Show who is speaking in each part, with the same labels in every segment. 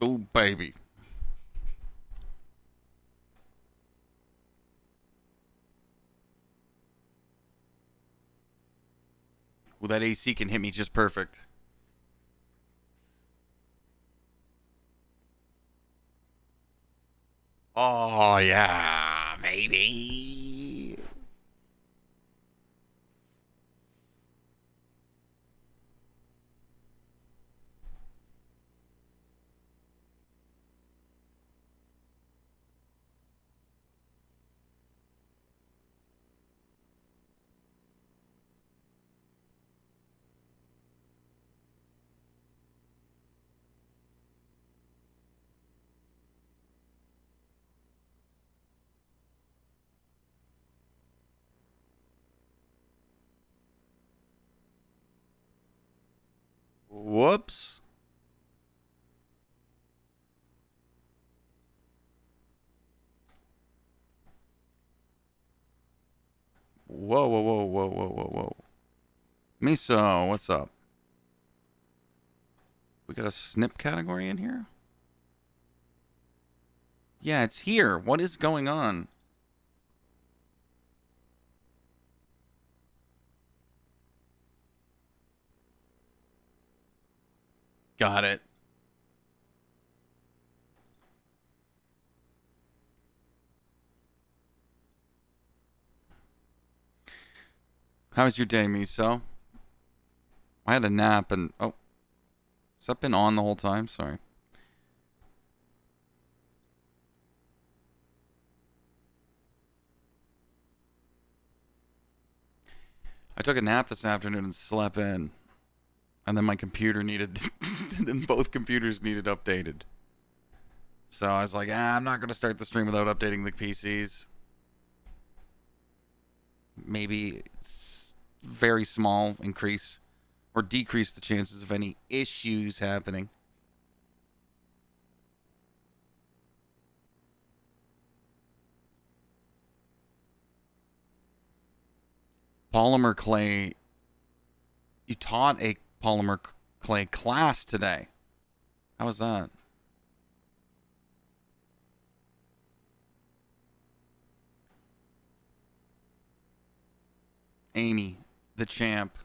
Speaker 1: Oh, baby. Well, that AC can hit me just perfect. Oh, yeah, baby. Whoops. Whoa, whoa, whoa, whoa, whoa, whoa, whoa. Miso, what's up? We got a snip category in here? Yeah, it's here. What is going on? Got it. How was your day, Miso? I had a nap and... Oh. Has that been on the whole time? Sorry. I took a nap this afternoon and slept in. And then my computer needed... and then both computers needed updated. So I was like, I'm not going to start the stream without updating the PCs. Maybe very small increase or decrease the chances of any issues happening. Polymer clay. You taught a polymer clay class today. How was that? Amy, the champ.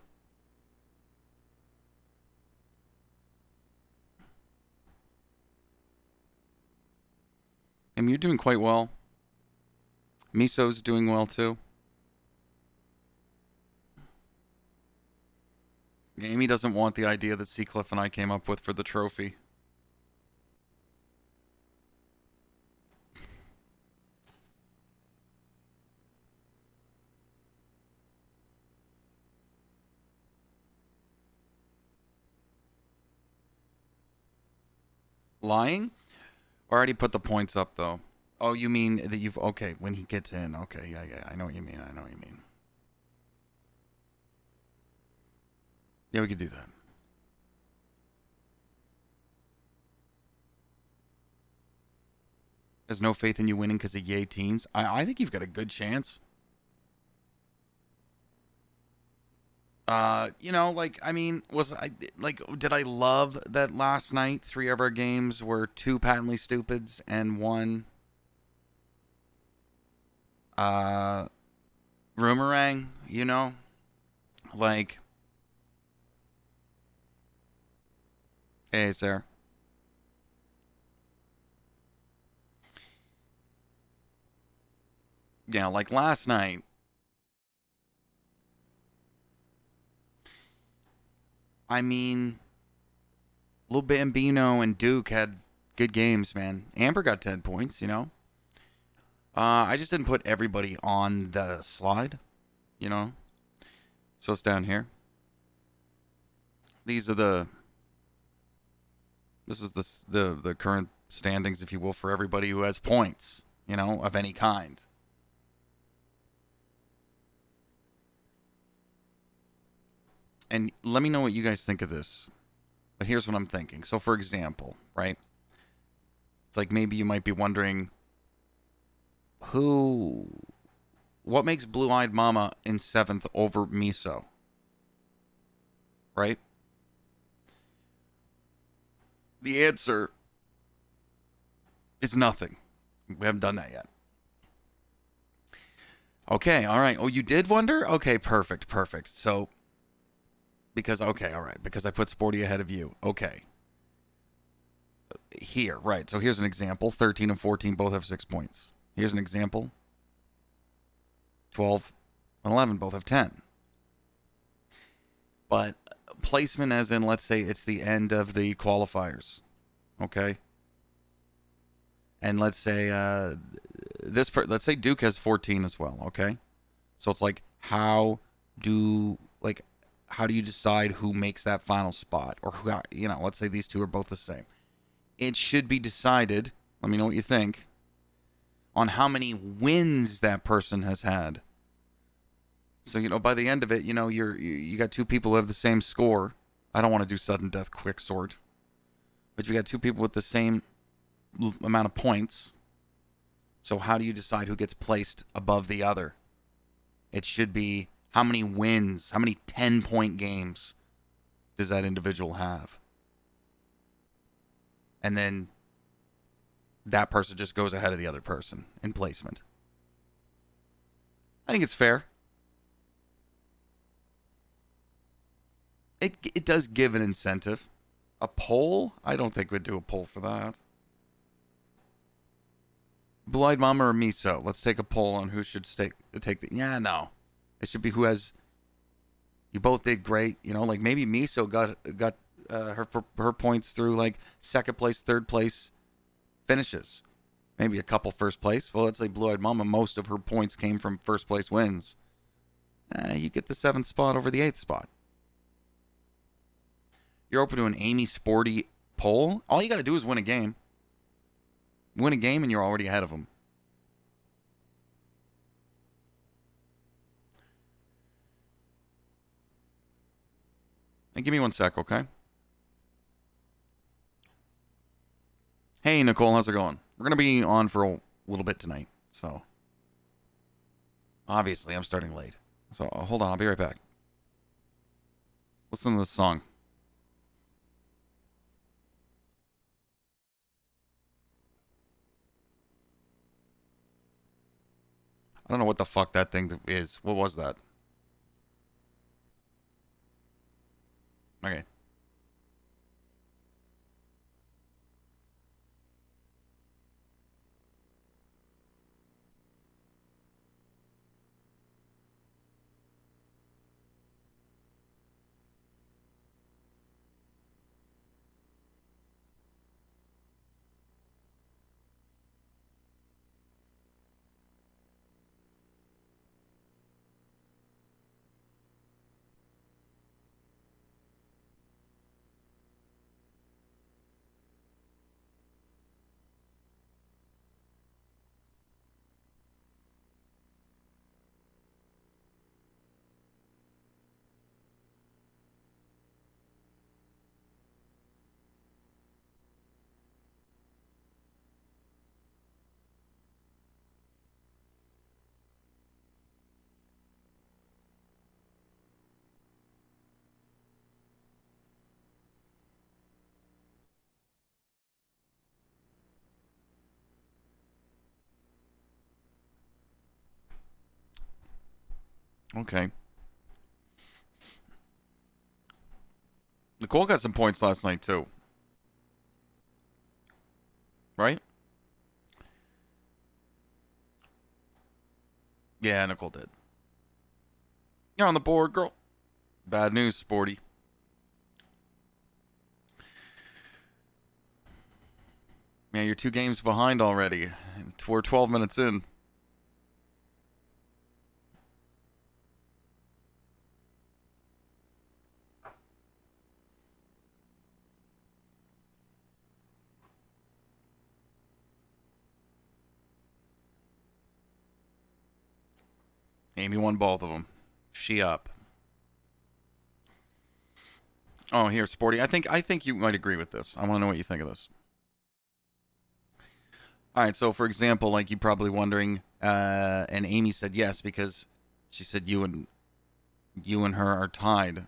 Speaker 1: Amy, you're doing quite well. Miso's doing well too. Amy doesn't want the idea that Seacliff and I came up with for the trophy. Lying? Already put the points up though. Oh, you mean that you've... Okay, when he gets in. Okay, yeah, I know what you mean. I know what you mean. Yeah, we could do that. There's no faith in you winning because of yay teens. I think you've got a good chance. You know, like, I mean, did I love that last night 3 of our games were 2 patently stupids and 1, Roomerang, you know? Like, hey, sir. Yeah, like last night. I mean, Lil Bambino and Duke had good games, man. Amber got 10 points, you know? I just didn't put everybody on the slide, you know? So it's down here. These are the... This is the current standings, if you will, for everybody who has points, you know, of any kind. And let me know what you guys think of this. But here's what I'm thinking. So, for example, right? It's like maybe you might be wondering what makes Blue Eyed Mama in 7th over Miso? Right? The answer It's nothing. We haven't done that yet. Okay, all right. Oh, you did wonder? Okay, perfect, perfect. So, because, okay, all right. Because I put Sporty ahead of you. Okay. Here, right. So here's an example. 13 and 14 both have 6 points. Here's an example. 12 and 11 both have 10. But placement as in, let's say it's the end of the qualifiers. Okay? And let's say let's say Duke has 14 as well, okay? So it's like how do you decide who makes that final spot, or who, let's say these two are both the same. It should be decided, let me know what you think, on how many wins that person has had. So, by the end of it, you got two people who have the same score. I don't want to do sudden death quick sort. But you got two people with the same amount of points. So how do you decide who gets placed above the other? It should be how many wins, how many 10-point games does that individual have? And then that person just goes ahead of the other person in placement. I think it's fair. It does give an incentive. A poll? I don't think we'd do a poll for that. Blue-Eyed Mama or Miso? Let's take a poll on who should take the... Yeah, no. It should be who has... You both did great. Like maybe Miso got her points through like second place, third place finishes. Maybe a couple first place. Well, let's say Blue-Eyed Mama, most of her points came from first place wins. You get the 7th spot over the 8th spot. You're open to an Amy Sporty poll? All you got to do is win a game. Win a game and you're already ahead of them. And give me 1 sec, okay? Hey, Nicole, how's it going? We're going to be on for a little bit tonight, so... Obviously, I'm starting late. So, hold on, I'll be right back. Listen to this song. I don't know what the fuck that thing is. What was that? Okay. Okay. Nicole got some points last night, too. Right? Yeah, Nicole did. You're on the board, girl. Bad news, Sporty. Yeah, you're 2 games behind already. We're 12 minutes in. Amy won both of them. She up. Oh, here, Sporty. I think you might agree with this. I want to know what you think of this. All right, so for example, like you're probably wondering, and Amy said yes because she said you and her are tied.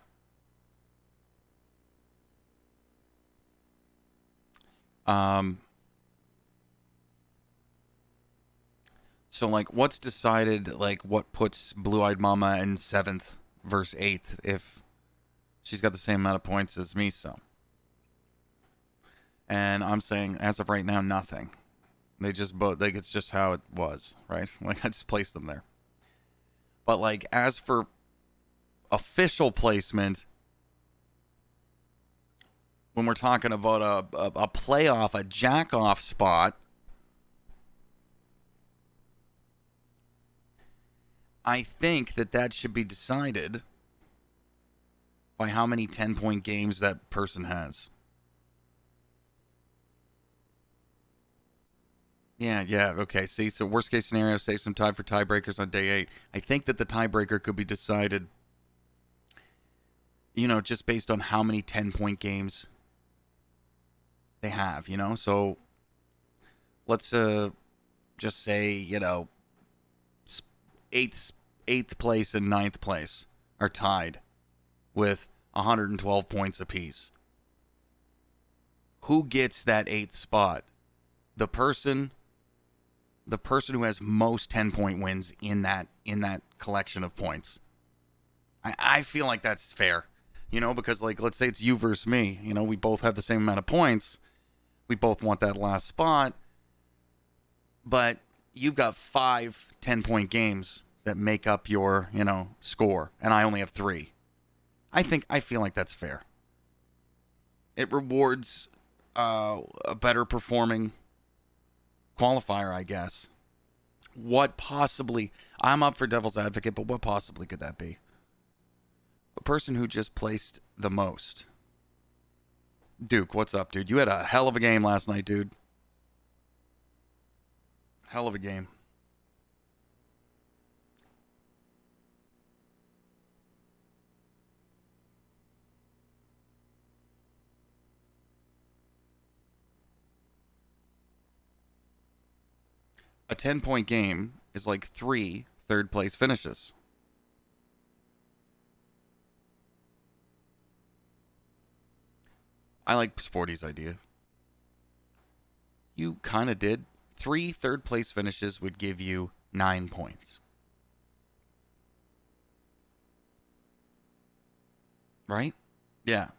Speaker 1: So, like, what's decided, like, what puts Blue-Eyed Mama in 7th versus 8th if she's got the same amount of points as Miso? And I'm saying, as of right now, nothing. They just both, like, it's just how it was, right? Like, I just placed them there. But, like, as for official placement, when we're talking about a playoff, a jack-off spot, I think that should be decided by how many 10-point games that person has. Yeah, okay. See, so worst case scenario, save some time for tiebreakers on day 8. I think that the tiebreaker could be decided, just based on how many 10-point games they have, So let's just say, eighth place and ninth place are tied with 112 points apiece. Who gets that 8th spot? The person who has most 10-point wins in that collection of points. I feel like that's fair, because, like, let's say it's you versus me. We both have the same amount of points. We both want that last spot. But you've got 5 10-point games that make up your, score, and I only have 3. I feel like that's fair. It rewards a better performing qualifier, I guess. What possibly, I'm up for devil's advocate, but what possibly could that be? A person who just placed the most. Duke, what's up, dude? You had a hell of a game last night, dude. Hell of a game. A 10-point game is like 3 third-place finishes. I like Sporty's idea. You kind of did. 3 third-place finishes would give you 9 points. Right? Yeah.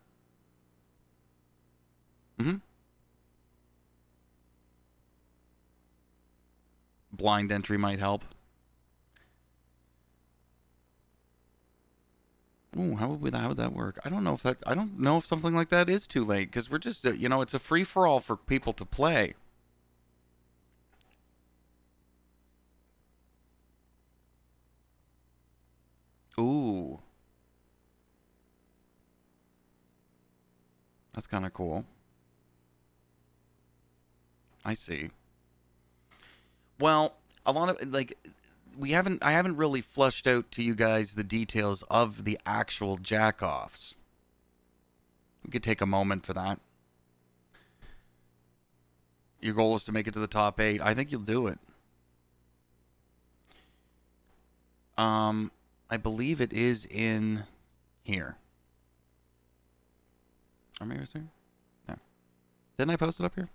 Speaker 1: Blind entry might help. Ooh, how would that work? I don't know if something like that is too late, because we're just it's a free for all for people to play. Ooh, that's kind of cool. I see. Well, a lot of, like, I haven't really flushed out to you guys the details of the actual jack-offs. We could take a moment for that. Your goal is to make it to the top 8. I think you'll do it. I believe it is in here. Or maybe it's here? No. Didn't I post it up here?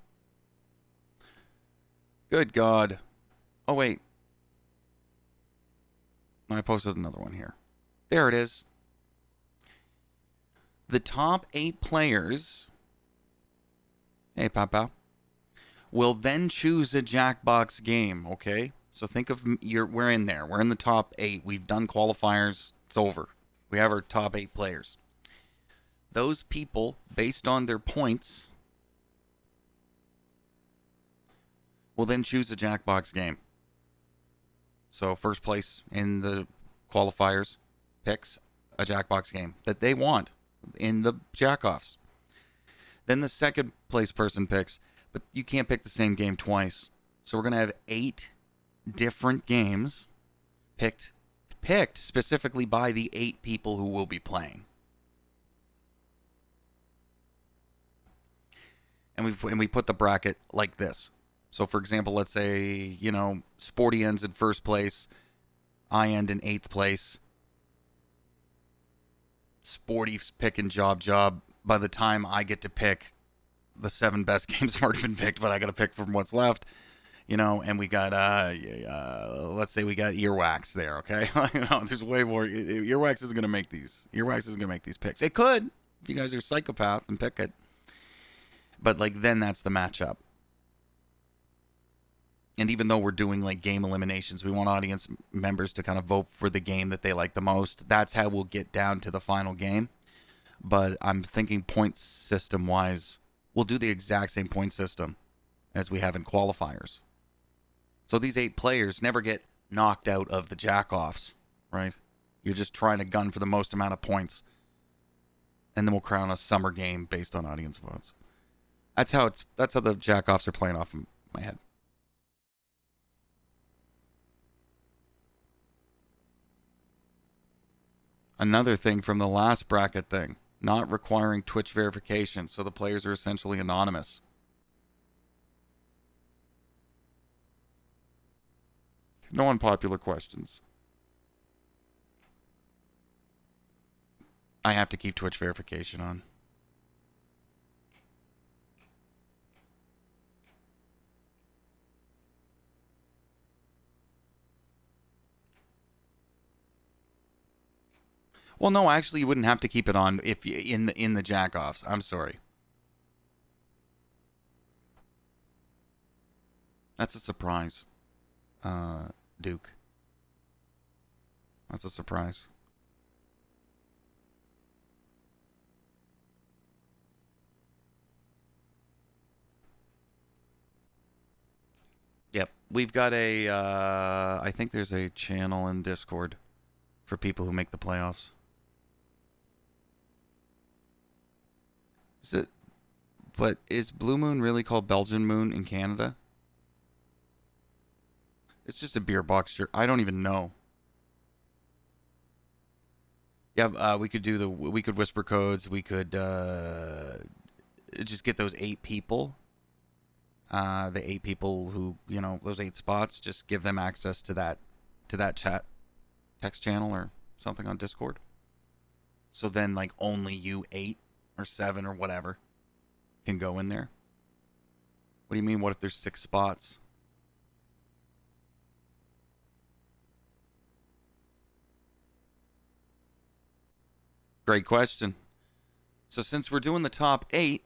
Speaker 1: Good God. Oh, wait. I posted another one here. There it is. The top 8 players, hey, Papa, will then choose a Jackbox game, okay? So think of, we're in there. We're in the top 8. We've done qualifiers. It's over. We have our top 8 players. Those people, based on their points, will then choose a Jackbox game. So first place in the qualifiers picks a Jackbox game that they want in the Jackoffs. Then the second place person picks, but you can't pick the same game twice. So we're going to have 8 different games picked specifically by the 8 people who will be playing. And we put the bracket like this. So, for example, let's say, Sporty ends in first place. I end in 8th place. Sporty's picking job. By the time I get to pick, the 7 best games have already been picked, but I got to pick from what's left. You know, and we got let's say we got Earwax there, okay? You know, there's way more. Earwax isn't gonna make these. Earwax isn't gonna make these picks. It could if you guys are psychopath and pick it, but like then that's the matchup. And even though we're doing like game eliminations, we want audience members to kind of vote for the game that they like the most. That's how we'll get down to the final game. But I'm thinking point system wise, we'll do the exact same point system as we have in qualifiers. So these 8 players never get knocked out of the jack-offs, right? You're just trying to gun for the most amount of points. And then we'll crown a summer game based on audience votes. That's how the jack-offs are playing off in my head. Another thing from the last bracket thing, not requiring Twitch verification, so the players are essentially anonymous. No unpopular questions. I have to keep Twitch verification on. Well, no, actually, you wouldn't have to keep it on if you, in the jack-offs. I'm sorry. That's a surprise, Duke. That's a surprise. Yep, we've got a. I think there's a channel in Discord for people who make the playoffs. Is it? But is Blue Moon really called Belgian Moon in Canada? It's just a beer box shirt. I don't even know. Yeah, we could do the. We could whisper codes. We could just get those 8 people. The 8 people who, you know, those 8 spots. Just give them access to that chat, text channel or something on Discord. So then, like, only you 8 or 7 or whatever can go in there. What do you mean? What if there's 6 spots? Great question. So since we're doing the top 8,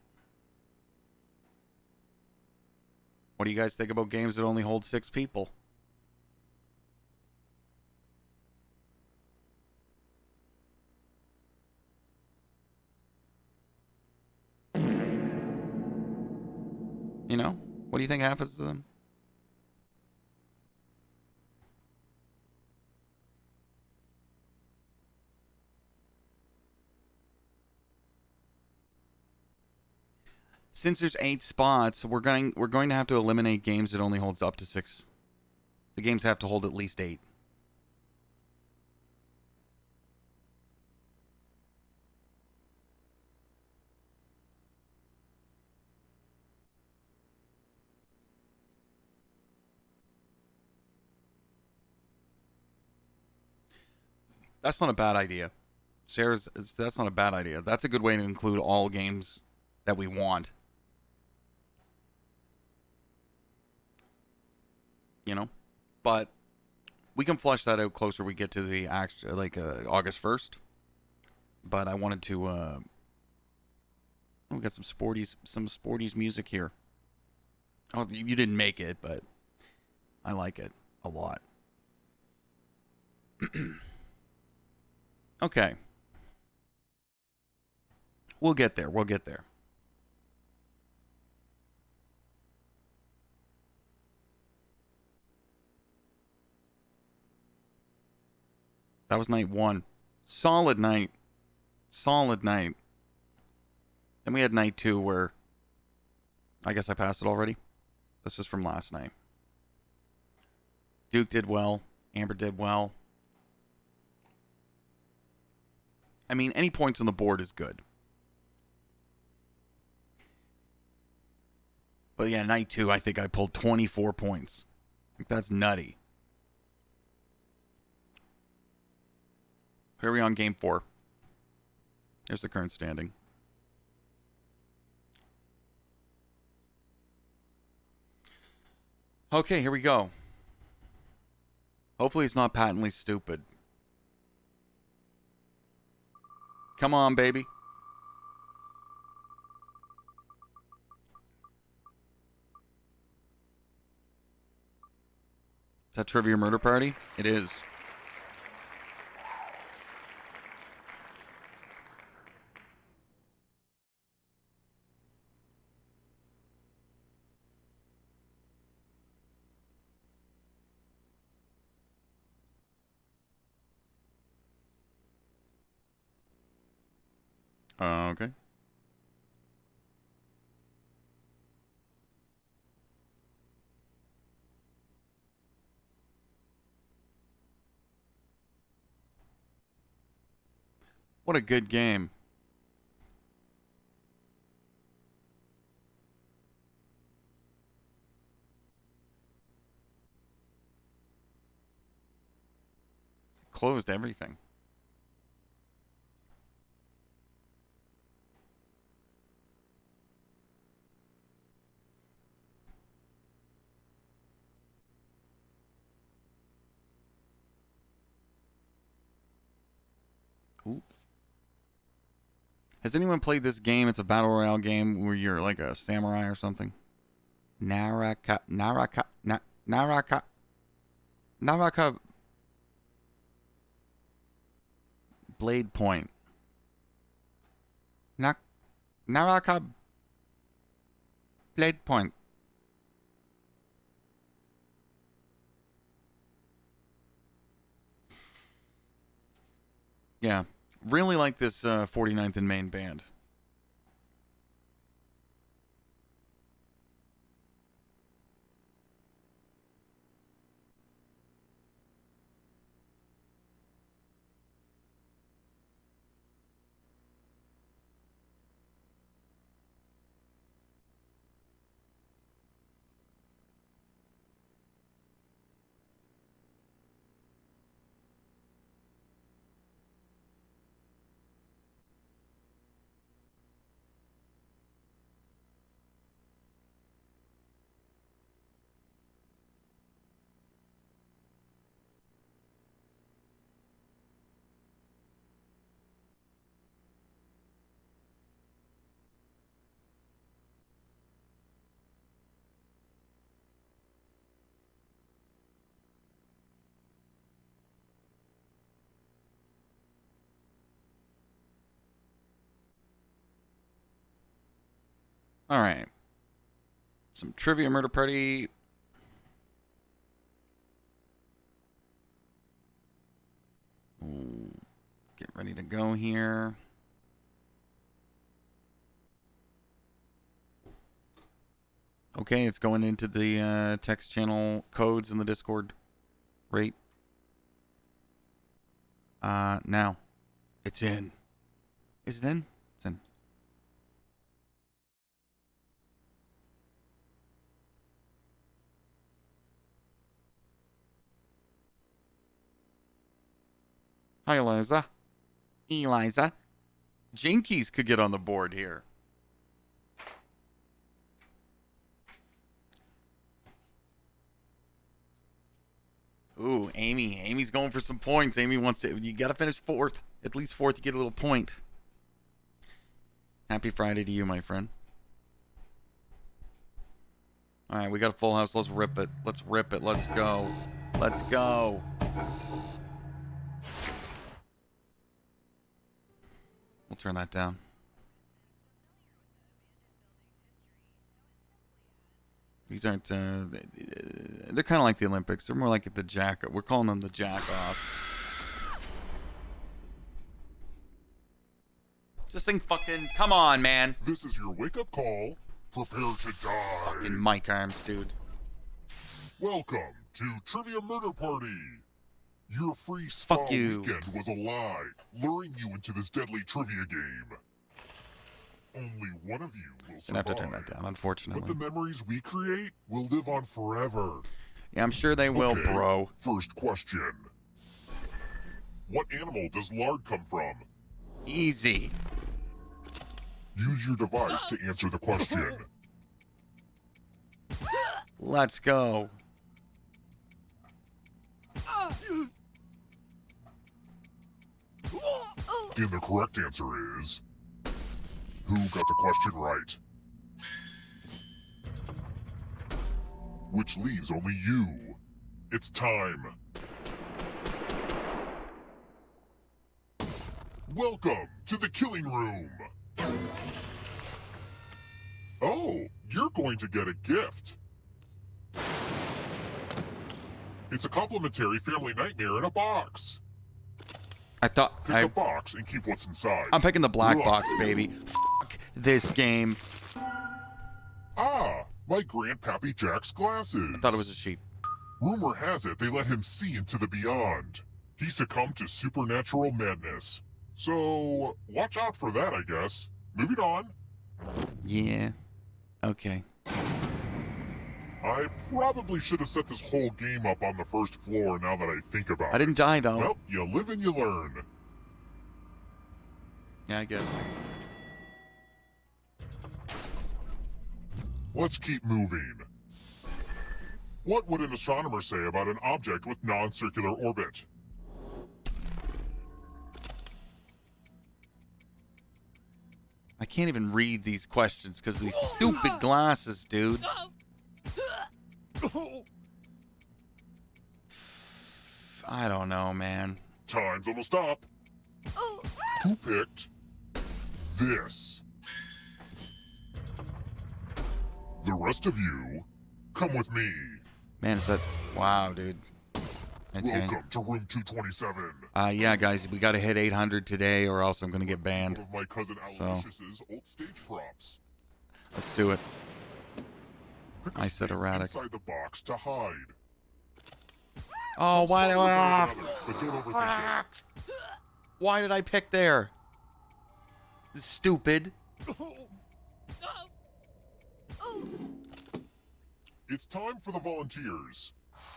Speaker 1: what do you guys think about games that only hold 6 people? You know? What do you think happens to them? Since there's 8 spots, we're going to have to eliminate games that only holds up to 6. The games have to hold at least 8. That's not a bad idea. That's not a bad idea. That's a good way to include all games that we want. You know? But we can flush that out closer we get to the August 1st. But I wanted to we got some sporties music here. Oh, you didn't make it, but I like it a lot. Okay. We'll get there. We'll get there. That was night 1. Solid night. Solid night. Then we had night 2 where I guess I passed it already. This is from last night. Duke did well. Amber did well. I mean, any points on the board is good. But yeah, night 2, I think I pulled 24 points. Like, that's nutty. Here are we on game 4. Here's the current standing. Okay, here we go. Hopefully it's not patently stupid. Come on, baby. Is that Trivia Murder Party? It is. Okay. What a good game. Closed everything. Cool. Has anyone played this game? It's a battle royale game where you're like a samurai or something. Naraka Blade Point. Naraka Blade Point. Yeah. Really like this 49th and Main band. All right. Some Trivia Murder Party. Ooh, get ready to go here. Okay, it's going into the text channel codes in the Discord. Right. Now. It's in. Is it in? It's in. Hi, Eliza. Eliza. Jinkies could get on the board here. Ooh, Amy. Amy's going for some points. Amy wants to... You got to finish fourth. At least fourth, you get a little point. Happy Friday to you, my friend. All right, we got a full house. Let's rip it. Let's rip it. Let's go. Let's go. We'll turn that down. These aren't, they're kind of like the Olympics. They're more like the we're calling them the jack-offs. This thing fucking, come on, man.
Speaker 2: This is your wake-up call. Prepare to die.
Speaker 1: Fucking mic arms, dude.
Speaker 2: Welcome to Trivia Murder Party. Your free spa weekend was a lie, luring you into this deadly trivia game. Only one of you will survive.
Speaker 1: Gonna have to turn that down, unfortunately.
Speaker 2: But the memories we create will live on forever.
Speaker 1: Yeah, I'm sure they will,
Speaker 2: okay,
Speaker 1: bro.
Speaker 2: First question. What animal does lard come from?
Speaker 1: Easy.
Speaker 2: Use your device to answer the question.
Speaker 1: Let's go.
Speaker 2: And the correct answer is... Who got the question right? Which leaves only you. It's time. Welcome to the killing room. Oh, you're going to get a gift. It's a complimentary family nightmare in a box.
Speaker 1: I thought
Speaker 2: Pick the box and keep what's inside.
Speaker 1: I'm picking the black
Speaker 2: Good
Speaker 1: box,
Speaker 2: luck.
Speaker 1: baby. Fuck this game.
Speaker 2: Ah, my Grandpappy Jack's glasses.
Speaker 1: I thought it was a sheep.
Speaker 2: Rumor has it they let him see into the beyond. He succumbed to supernatural madness. So, watch out for that, I guess. Moving on.
Speaker 1: Yeah. Okay.
Speaker 2: I probably should have set this whole game up on the first floor now that I think about it.
Speaker 1: I didn't die though.
Speaker 2: Well, you live and you learn.
Speaker 1: Yeah, I guess.
Speaker 2: Let's keep moving. What would an astronomer say about an object with non-circular orbit?
Speaker 1: I can't even read these questions because of these stupid glasses, dude. I don't know, man.
Speaker 2: Time's almost up. Who picked this? The rest of you, come with me.
Speaker 1: Man, is that... Wow, dude. Okay.
Speaker 2: Welcome to room 227.
Speaker 1: Yeah, guys, we gotta hit 800 today or else I'm gonna get banned.
Speaker 2: One of my cousin Aloysius's old stage props.
Speaker 1: Let's do it.
Speaker 2: Pick a
Speaker 1: I said
Speaker 2: space
Speaker 1: erratic.
Speaker 2: inside the box to hide.
Speaker 1: Oh, why did
Speaker 2: But don't overthink it.
Speaker 1: Why did I pick there? Stupid.
Speaker 2: It's time for the volunteers.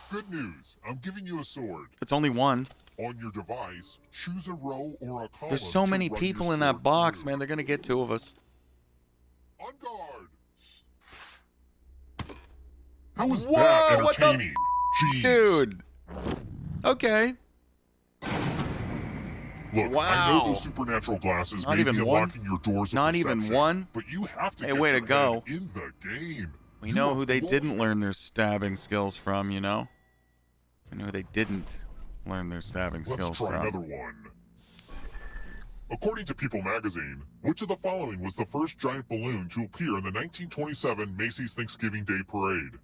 Speaker 2: Good news, I'm giving you a sword.
Speaker 1: It's only one.
Speaker 2: On your device, choose a row or a column.
Speaker 1: There's so
Speaker 2: to
Speaker 1: many
Speaker 2: run
Speaker 1: people
Speaker 2: your
Speaker 1: in that
Speaker 2: sword
Speaker 1: box,
Speaker 2: through.
Speaker 1: man. They're gonna get two of us.
Speaker 2: On guard. How was
Speaker 1: Whoa,
Speaker 2: that
Speaker 1: what the-
Speaker 2: entertaining? Jeez.
Speaker 1: Dude. Okay.
Speaker 2: Look, I know
Speaker 1: Wow.
Speaker 2: those supernatural glasses
Speaker 1: Not
Speaker 2: may
Speaker 1: even
Speaker 2: be
Speaker 1: one?
Speaker 2: unlocking your doors of
Speaker 1: Not even
Speaker 2: perception,
Speaker 1: one?
Speaker 2: But you have to
Speaker 1: Hey,
Speaker 2: get
Speaker 1: way
Speaker 2: your
Speaker 1: to go.
Speaker 2: head in the game.
Speaker 1: We
Speaker 2: You
Speaker 1: know
Speaker 2: are
Speaker 1: who they
Speaker 2: close.
Speaker 1: didn't learn their stabbing skills from, you know? We know who they didn't learn their stabbing
Speaker 2: Let's
Speaker 1: skills
Speaker 2: try
Speaker 1: from.
Speaker 2: another one. According to People magazine, which of the following was the first giant balloon to appear in the 1927 Macy's Thanksgiving Day Parade?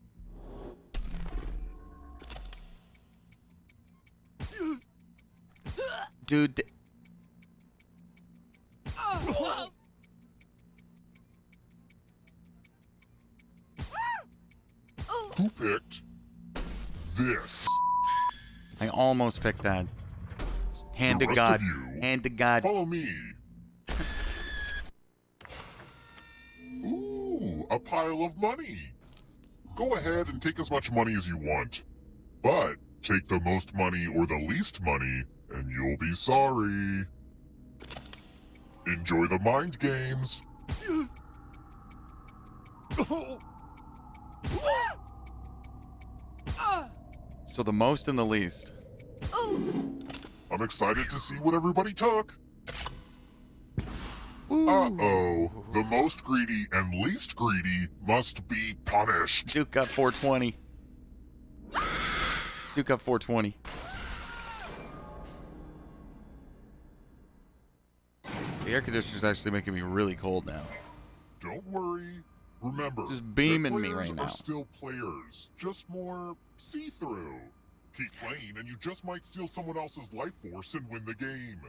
Speaker 1: Dude,
Speaker 2: Who picked this?
Speaker 1: I almost picked that. Hand
Speaker 2: The
Speaker 1: to
Speaker 2: rest
Speaker 1: God.
Speaker 2: of you,
Speaker 1: Hand to God.
Speaker 2: follow me. Ooh, a pile of money. Go ahead and take as much money as you want. But take the most money or the least money, and you'll be sorry. Enjoy the mind games.
Speaker 1: So the most and the least.
Speaker 2: I'm excited to see what everybody took.
Speaker 1: Ooh.
Speaker 2: Uh-oh. The most greedy and least greedy must be punished.
Speaker 1: Duke got 420. Duke got 420. The air conditioner's actually making me really cold now.
Speaker 2: Don't worry. Remember,
Speaker 1: Just beaming
Speaker 2: that
Speaker 1: me
Speaker 2: players
Speaker 1: right now.
Speaker 2: are still players, just more see-through. Keep playing and you just might steal someone else's life force and win the game.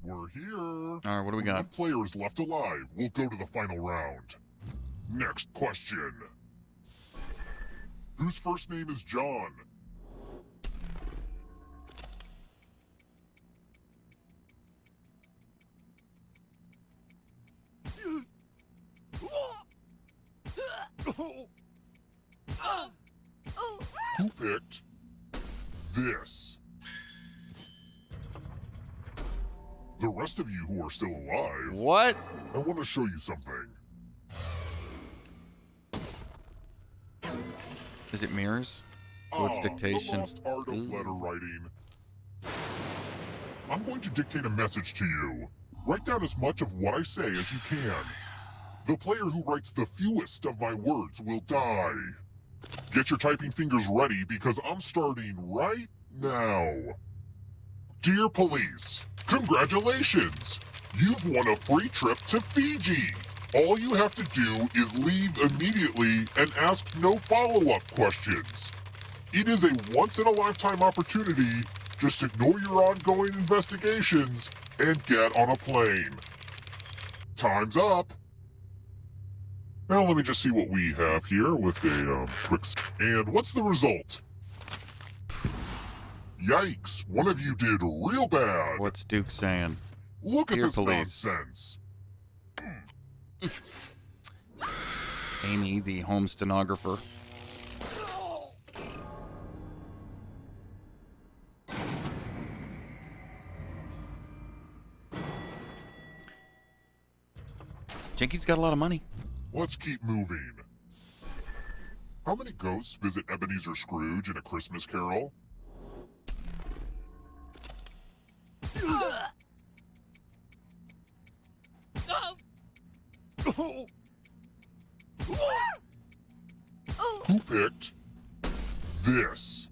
Speaker 2: We're here.
Speaker 1: All right, what do we
Speaker 2: When
Speaker 1: got?
Speaker 2: one player is left alive, we'll go to the final round. Next question. Whose first name is John? Who picked this? The rest of you who are still alive,
Speaker 1: What?
Speaker 2: I want to show you something.
Speaker 1: Is it mirrors? Oh, it's dictation.
Speaker 2: The lost art of letter writing. I'm going to dictate a message to you. Write down as much of what I say as you can. The player who writes the fewest of my words will die. Get your typing fingers ready because I'm starting right now. Dear police, congratulations! You've won a free trip to Fiji. All you have to do is leave immediately and ask no follow-up questions. It is a once-in-a-lifetime opportunity. Just ignore your ongoing investigations and get on a plane. Time's up. Now let me just see what we have here with a quick... And what's the result? Yikes, one of you did real bad.
Speaker 1: What's Duke saying?
Speaker 2: Look at
Speaker 1: Dear
Speaker 2: this
Speaker 1: police.
Speaker 2: nonsense.
Speaker 1: Amy, the home stenographer. Jinky's got a lot of money.
Speaker 2: Let's keep moving. How many ghosts visit Ebenezer Scrooge in A Christmas Carol? Who picked this?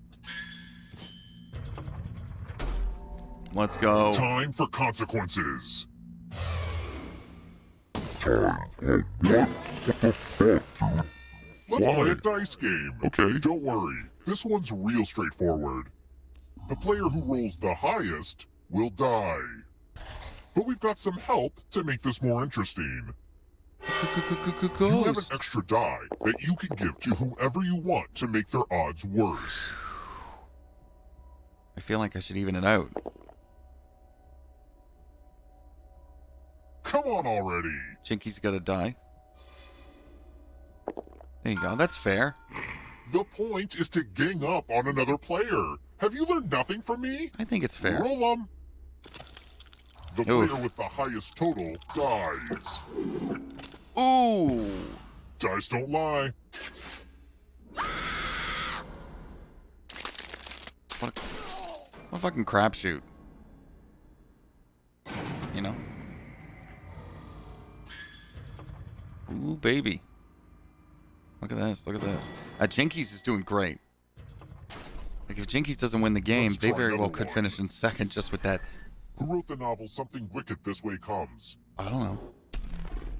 Speaker 1: Let's go.
Speaker 2: Time for consequences. Let's play a dice game. Okay. Don't worry. This one's real straightforward. The player who rolls the highest will die. But we've got some help to make this more interesting. You have an extra die that you can give to whoever you want to make their odds worse.
Speaker 1: I feel like I should even it out.
Speaker 2: Come on already.
Speaker 1: Jinky's got to die. There you go. That's fair.
Speaker 2: The point is to gang up on another player. Have you learned nothing from me?
Speaker 1: I think it's fair.
Speaker 2: Roll them. The player with the highest total dies.
Speaker 1: Ooh.
Speaker 2: Dice don't lie.
Speaker 1: What a fucking crapshoot. You know? Ooh, baby. Look at this. Look at this. Jinky's is doing great. Like, if Jinky's doesn't win the game, they very well could finish in second just with that.
Speaker 2: Who wrote the novel Something Wicked This Way Comes?
Speaker 1: I don't know.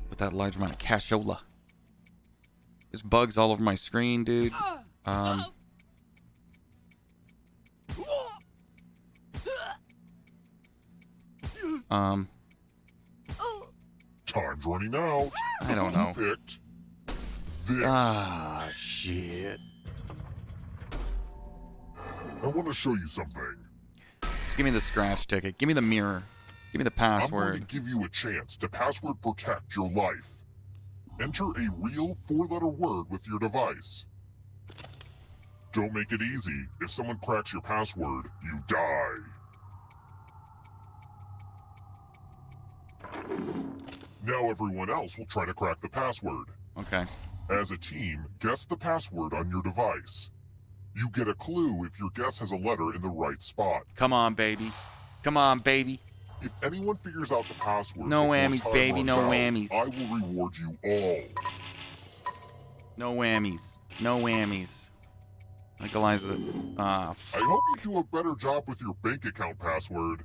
Speaker 1: With that large amount of cashola. There's bugs all over my screen, dude.
Speaker 2: Time's running out.
Speaker 1: I don't know.
Speaker 2: Who picked this?
Speaker 1: Ah, shit.
Speaker 2: I want to show you something.
Speaker 1: Just give me the scratch ticket. Give me the mirror. Give me the
Speaker 2: I'm
Speaker 1: password.
Speaker 2: going to give you a chance to password protect your life. Enter a real 4-letter word with your device. Don't make it easy. If someone cracks your password, you die. Now everyone else will try to crack the password.
Speaker 1: Okay.
Speaker 2: As a team, guess the password on your device. You get a clue if your guess has a letter in the right spot.
Speaker 1: Come on, baby. Come on, baby.
Speaker 2: If anyone figures out the password,
Speaker 1: No
Speaker 2: before
Speaker 1: whammies,
Speaker 2: time
Speaker 1: baby,
Speaker 2: runs
Speaker 1: no
Speaker 2: out,
Speaker 1: whammies.
Speaker 2: I will reward you all.
Speaker 1: No whammies. No whammies. Legalize it.
Speaker 2: I hope you do a better job with your bank account password.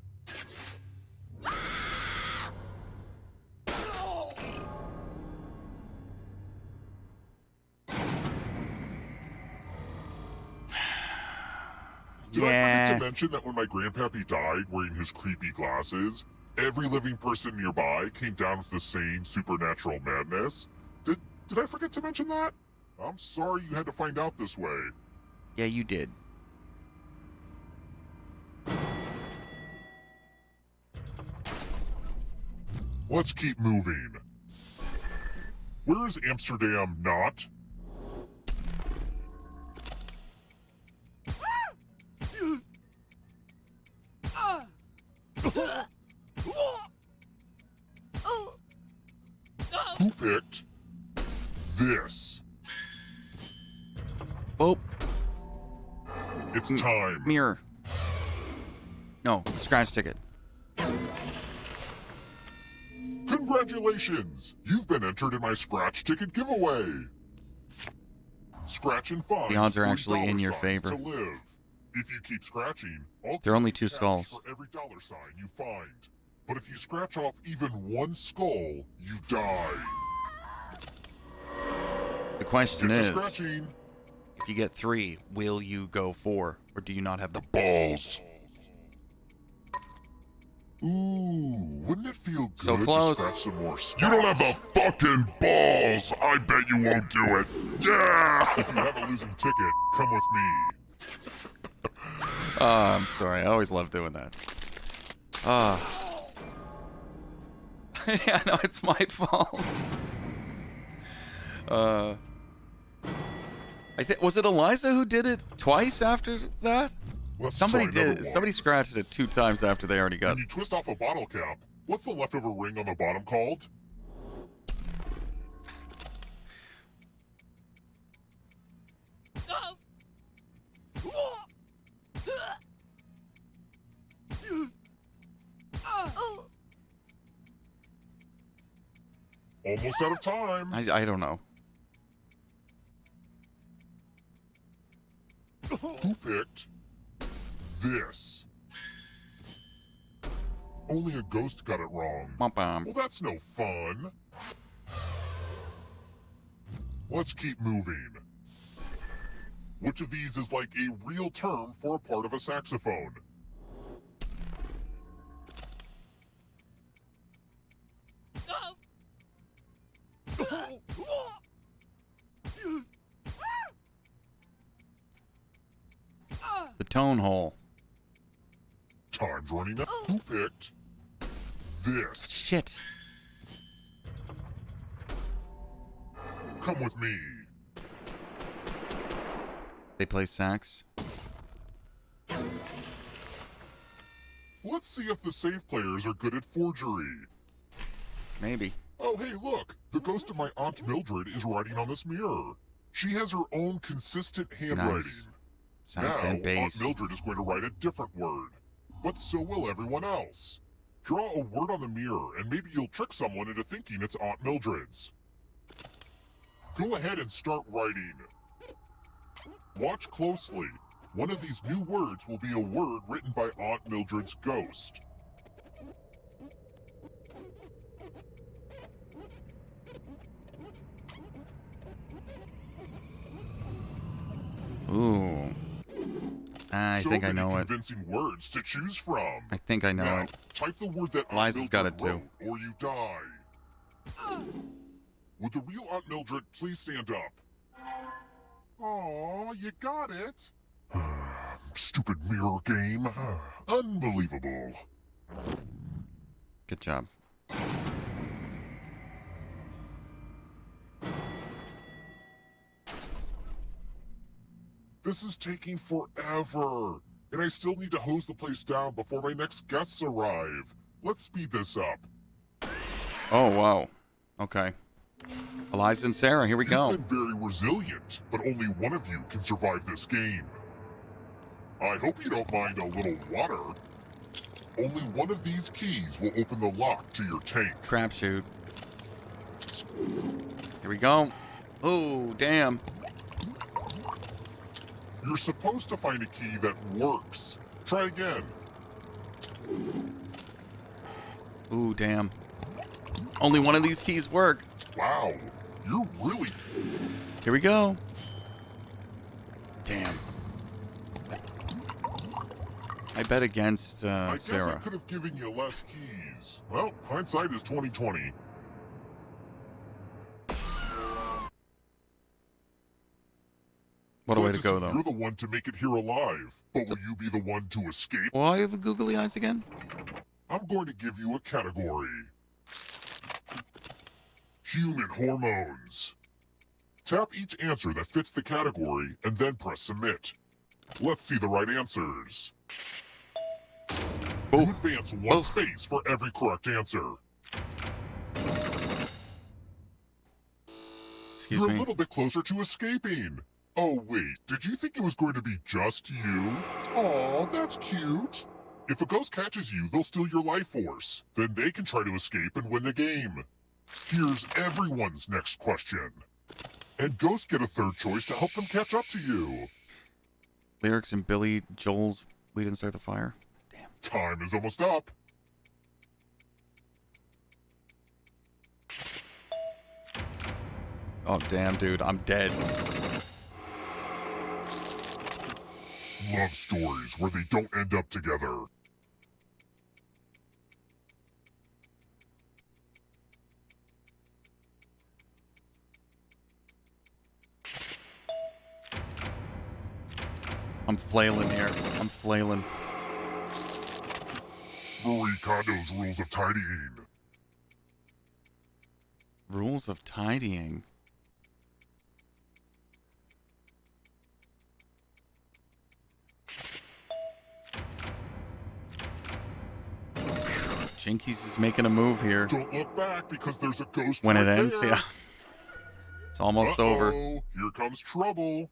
Speaker 2: Did I forget to mention that when my grandpappy died wearing his creepy glasses, every living person nearby came down with the same supernatural madness? Did I forget to mention that? I'm sorry you had to find out this way.
Speaker 1: Yeah, you did.
Speaker 2: Let's keep moving. Where is Amsterdam not? picked this?
Speaker 1: Boop.
Speaker 2: It's time.
Speaker 1: Mirror. No, scratch ticket.
Speaker 2: Congratulations! You've been entered in my scratch ticket giveaway. Scratch and find.
Speaker 1: The odds are actually in your
Speaker 2: $3
Speaker 1: favor.
Speaker 2: to live. If you keep scratching, I'll
Speaker 1: There are only
Speaker 2: give
Speaker 1: 2
Speaker 2: you cash
Speaker 1: skulls.
Speaker 2: for every $sign you find. But if you scratch off even 1 skull, you die.
Speaker 1: The question
Speaker 2: Get to
Speaker 1: is,
Speaker 2: scratching.
Speaker 1: if you get 3, will you go 4? Or do you not have the balls?
Speaker 2: Ooh, wouldn't it feel good
Speaker 1: So close.
Speaker 2: to scratch some more spots?
Speaker 3: You don't have the fucking balls. I bet you won't do it. Yeah.
Speaker 2: If you have a losing ticket, come with me.
Speaker 1: Oh, I'm sorry. I always love doing that. Yeah, no, it's my fault. I think was it Eliza who did it twice after that?
Speaker 2: Let's
Speaker 1: Somebody
Speaker 2: try another
Speaker 1: did.
Speaker 2: one.
Speaker 1: Somebody scratched it 2 times after they already got
Speaker 2: When
Speaker 1: it.
Speaker 2: you twist off a bottle cap, what's the leftover ring on the bottom called? Almost out of time.
Speaker 1: I don't know.
Speaker 2: Who picked this? Only a ghost got it wrong.
Speaker 1: Bum-bum.
Speaker 2: Well, that's no fun. Let's keep moving. Which of these is like a real term for a part of a saxophone?
Speaker 1: The tone hole.
Speaker 2: Time's running out. Who picked this?
Speaker 1: Shit.
Speaker 2: Come with me.
Speaker 1: They play sax.
Speaker 2: Let's see if the safe players are good at forgery.
Speaker 1: Maybe.
Speaker 2: Oh, hey, look. The ghost of my Aunt Mildred is writing on this mirror. She has her own consistent handwriting.
Speaker 1: Nice. Sax
Speaker 2: Now,
Speaker 1: and bass.
Speaker 2: Aunt Mildred is going to write a different word. But so will everyone else. Draw a word on the mirror, and maybe you'll trick someone into thinking it's Aunt Mildred's. Go ahead and start writing. Watch closely. One of these new words will be a word written by Aunt Mildred's ghost.
Speaker 1: Ooh. I
Speaker 2: So
Speaker 1: think I
Speaker 2: many
Speaker 1: know it.
Speaker 2: convincing words to choose from.
Speaker 1: I think I know
Speaker 2: Now,
Speaker 1: it.
Speaker 2: type the word that Aunt
Speaker 1: Liza's got
Speaker 2: Mildred
Speaker 1: it too.
Speaker 2: wrote, or you die. Would the real Aunt Mildred please stand up? Aw, you got it. Stupid mirror game. Unbelievable.
Speaker 1: Good job.
Speaker 2: This is taking forever. And I still need to hose the place down before my next guests arrive. Let's speed this up.
Speaker 1: Oh, wow. Okay. Eliza and Sarah, here we go.
Speaker 2: You've been very resilient, but only one of you can survive this game. I hope you don't mind a little water. Only one of these keys will open the lock to your tank.
Speaker 1: Crapshoot. Here we go. Oh, damn.
Speaker 2: You're supposed to find a key that works. Try again.
Speaker 1: Ooh, damn. Only one of these keys work.
Speaker 2: Wow, you're really...
Speaker 1: Here we go. Damn. I bet against
Speaker 2: I guess I
Speaker 1: Sarah.
Speaker 2: could have given you less keys. Well, hindsight is 20/20.
Speaker 1: What a way to
Speaker 2: Glad
Speaker 1: go,
Speaker 2: see
Speaker 1: though.
Speaker 2: You're the one to make it here alive, but will you be the one to escape?
Speaker 1: Why are the googly eyes again?
Speaker 2: I'm going to give you a category. Human hormones. Tap each answer that fits the category and then press submit. Let's see the right answers. You
Speaker 1: Oh,
Speaker 2: advance one
Speaker 1: Oh.
Speaker 2: space for every correct answer.
Speaker 1: Excuse
Speaker 2: You're
Speaker 1: me.
Speaker 2: a little bit closer to escaping. Oh, wait, did you think it was going to be just you? Aw, that's cute. If a ghost catches you, they'll steal your life force. Then they can try to escape and win the game. Here's everyone's next question. And ghosts get a third choice to help them catch up to you.
Speaker 1: Lyrics in Billy Joel's We Didn't Start the Fire. Damn.
Speaker 2: Time is almost up.
Speaker 1: Oh, damn, dude. I'm dead.
Speaker 2: Love stories where they don't end up together.
Speaker 1: I'm flailing here. I'm flailing.
Speaker 2: Marie Kondo's Rules of Tidying.
Speaker 1: Rules of tidying. Jinkies is making a move here.
Speaker 2: Don't look back because there's a ghost
Speaker 1: When
Speaker 2: right
Speaker 1: it ends,
Speaker 2: there.
Speaker 1: yeah. It's almost over.
Speaker 2: Here comes trouble.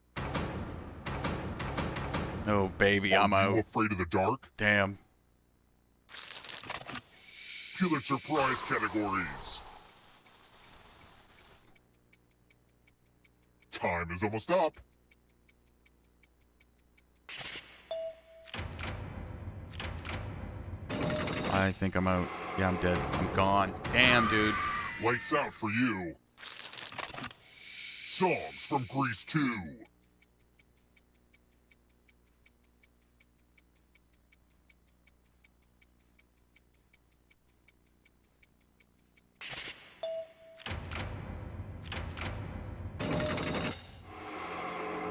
Speaker 1: Oh, baby, I'm
Speaker 2: Are you
Speaker 1: out.
Speaker 2: afraid of the dark?
Speaker 1: Damn.
Speaker 2: Pulitzer Prize categories. Time is almost up.
Speaker 1: I think I'm out. Yeah, I'm dead. I'm gone. Damn, dude.
Speaker 2: Lights out for you. Songs from Grease 2.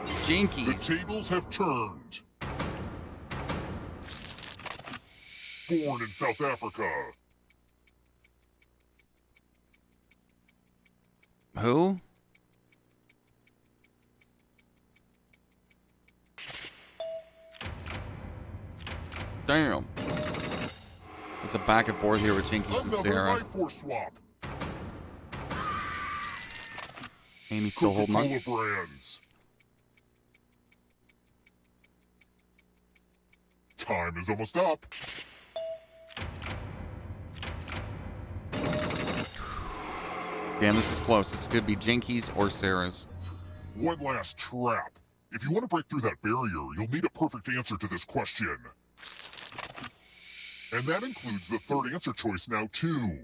Speaker 2: The
Speaker 1: Jinkies.
Speaker 2: tables have turned. Born in South Africa.
Speaker 1: Who? Damn. It's a back and forth here with Jinkies and
Speaker 2: Another
Speaker 1: Sarah.
Speaker 2: life force swap.
Speaker 1: Amy's still holding on.
Speaker 2: Coca-Cola brands. Time is almost up.
Speaker 1: Damn, this is close. This could be Jinkies or Sarah's.
Speaker 2: One last trap. If you want to break through that barrier, you'll need a perfect answer to this question. And that includes the third answer choice now, too.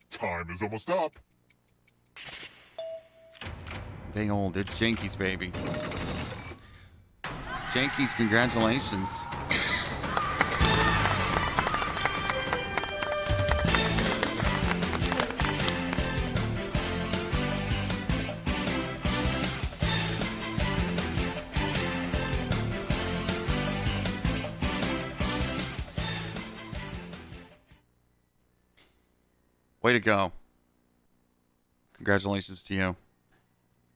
Speaker 2: Time is almost up.
Speaker 1: Dang old. It's Jinkies, baby. Jinkies, congratulations. Way to go. Congratulations to you.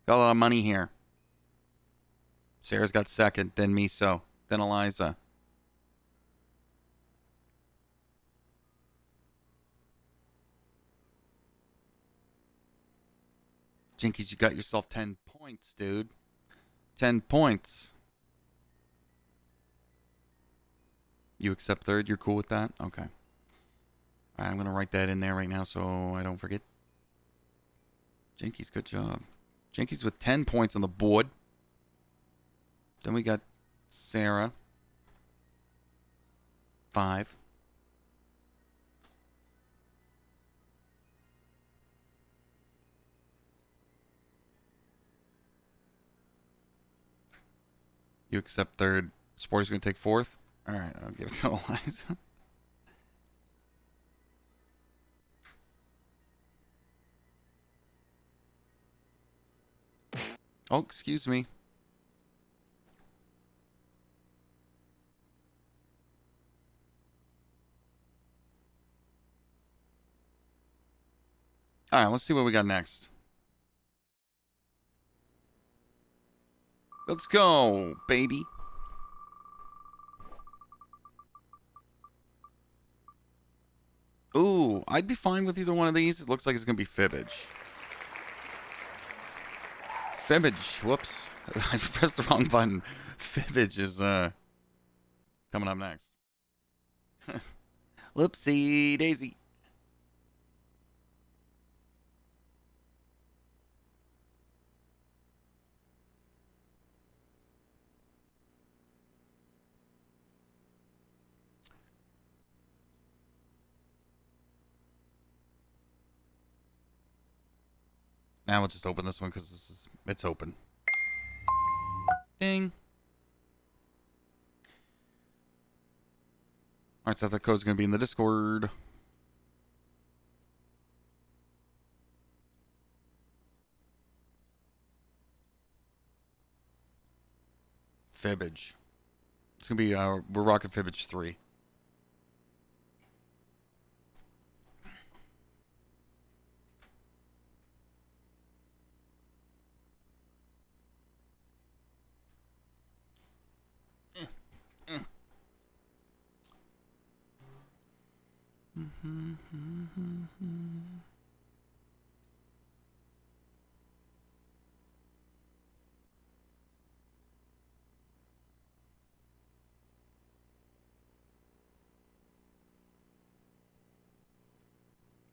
Speaker 1: Got a lot of money here. Sarah's got second, then Miso, then Eliza. Jinkies, you got yourself 10 points, dude. 10 points. You accept third? You're cool with that? Okay. All right, I'm going to write that in there right now so I don't forget. Jinkies, good job. Jinkies with 10 points on the board. Then we got Sarah. 5. You accept third. Sporty's going to take fourth. All right, I'll give it to Eliza. Oh, excuse me. All right, let's see what we got next. Let's go, baby. Ooh, I'd be fine with either one of these. It looks like it's going to be Fibbage. Fibbage. Whoops. I pressed the wrong button. Fibbage is coming up next. Whoopsie daisy. Now we'll just open this one because it's open. Ding. Alright, so that code's going to be in the Discord. Fibbage. It's going to be, we're rocking Fibbage 3.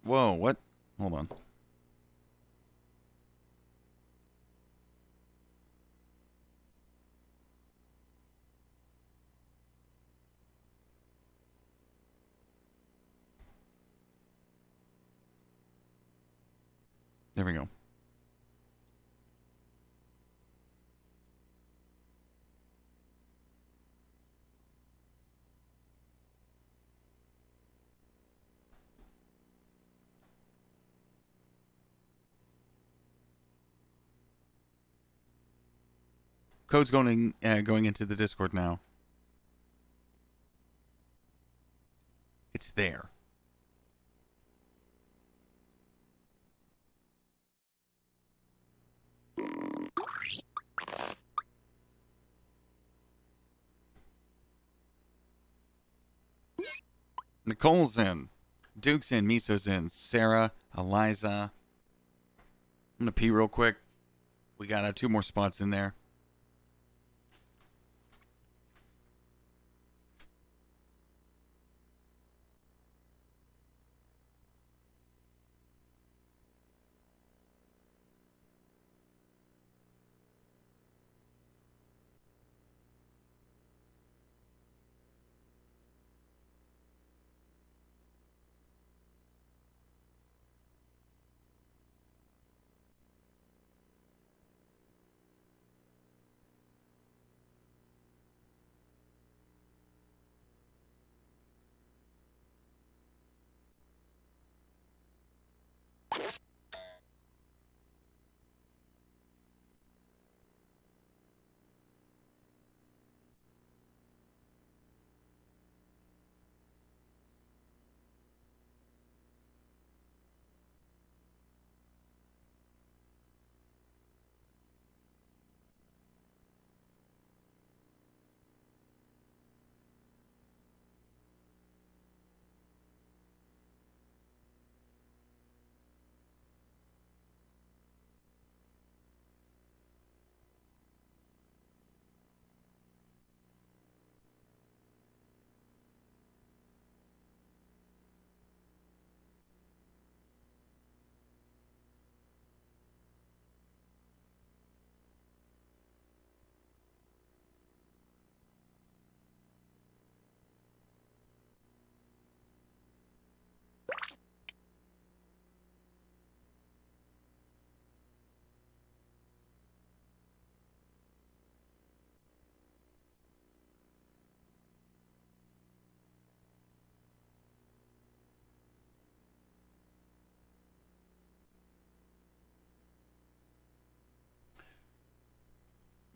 Speaker 1: Whoa, what? Hold on. There we go. Code's going into the Discord now. It's there. Nicole's in. Duke's in. Miso's in. Sarah, Eliza. I'm going to pee real quick. We got 2 more spots in there.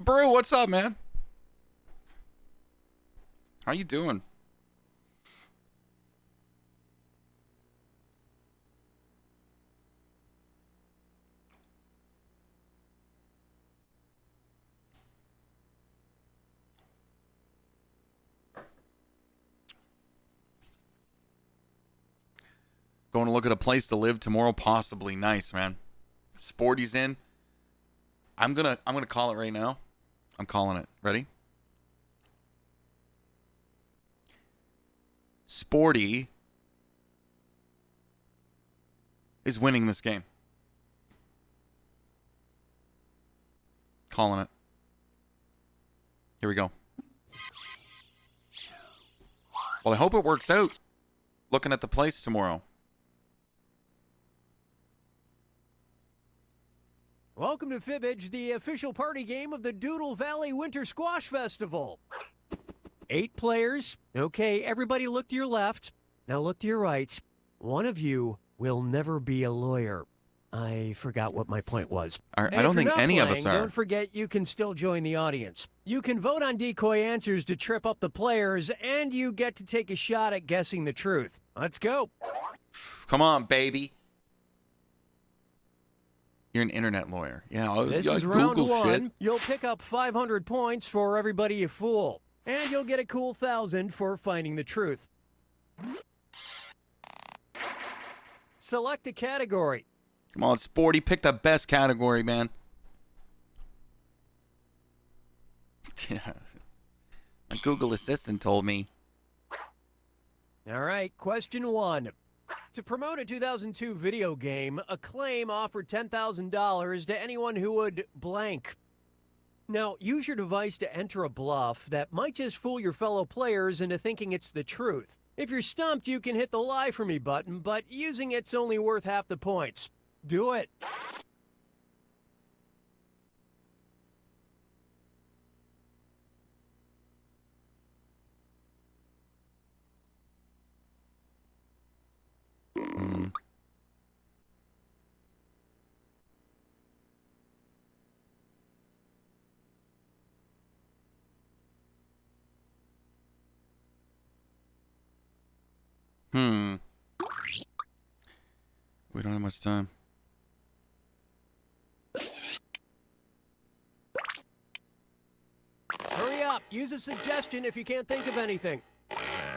Speaker 1: Brew, what's up, man? How you doing? Going to look at a place to live tomorrow, possibly. Nice, man. Sporty's in. I'm gonna call it right now. I'm calling it. Ready? Sporty is winning this game. Calling it. Here we go. Well, I hope it works out. Looking at the place tomorrow.
Speaker 4: Welcome to Fibbage, the official party game of the Doodle Valley Winter Squash Festival. 8 players. Okay, everybody look to your left. Now look to your right. One of you will never be a lawyer. I forgot what my point was.
Speaker 1: I don't think any of us are.
Speaker 4: Don't forget you can still join the audience. You can vote on decoy answers to trip up the players, and you get to take a shot at guessing the truth. Let's go.
Speaker 1: Come on, baby. You're an internet lawyer. Yeah,
Speaker 4: This
Speaker 1: I
Speaker 4: is round
Speaker 1: Google
Speaker 4: 1.
Speaker 1: shit.
Speaker 4: You'll pick up 500 points for everybody you fool. And you'll get a cool 1,000 for finding the truth. Select a category.
Speaker 1: Come on, Sporty. Pick the best category, man. Yeah. My Google Assistant told me.
Speaker 4: All right, question 1. To promote a 2002 video game, Acclaim offered $10,000 to anyone who would blank. Now, use your device to enter a bluff that might just fool your fellow players into thinking it's the truth. If you're stumped, you can hit the lie for me button, but using it's only worth half the points. Do it.
Speaker 1: We don't have much time.
Speaker 4: Hurry up. Use a suggestion if you can't think of anything.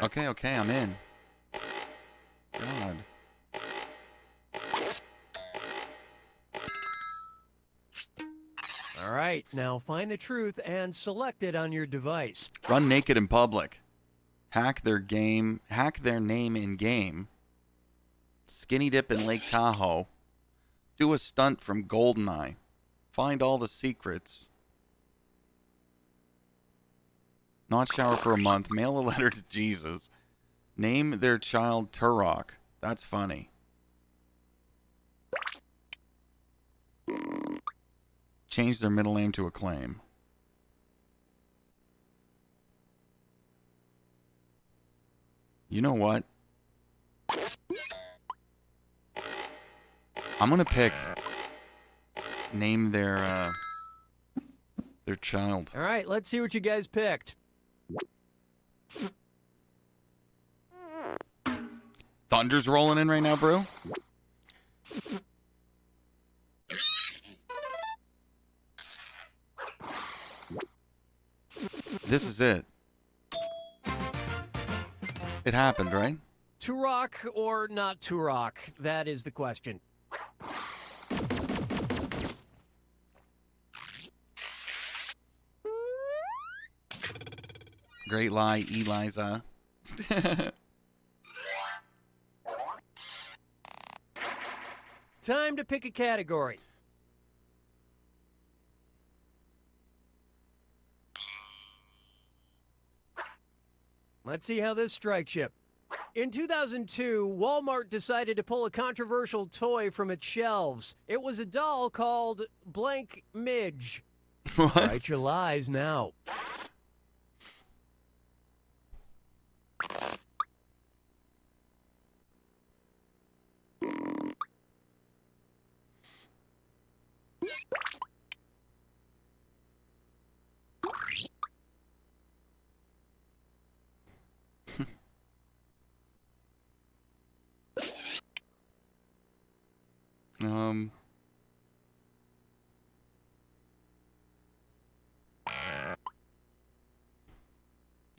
Speaker 1: Okay, I'm in. God.
Speaker 4: All right, now find the truth and select it on your device.
Speaker 1: Run naked in public. Hack their name in game. Skinny dip in Lake Tahoe. Do a stunt from Goldeneye. Find all the secrets. Not shower for a month. Mail a letter to Jesus. Name their child Turok. That's funny. Change their middle name to Acclaim. You know what? I'm gonna pick name their child.
Speaker 4: All right, let's see what you guys picked.
Speaker 1: Thunder's rolling in right now, bro. This is it. It happened, right?
Speaker 4: Turok or not Turok? That is the question.
Speaker 1: Great lie, Eliza.
Speaker 4: Time to pick a category. Let's see how this strikes you. In 2002, Walmart decided to pull a controversial toy from its shelves. It was a doll called Blank Midge.
Speaker 1: What?
Speaker 4: Write your lies now.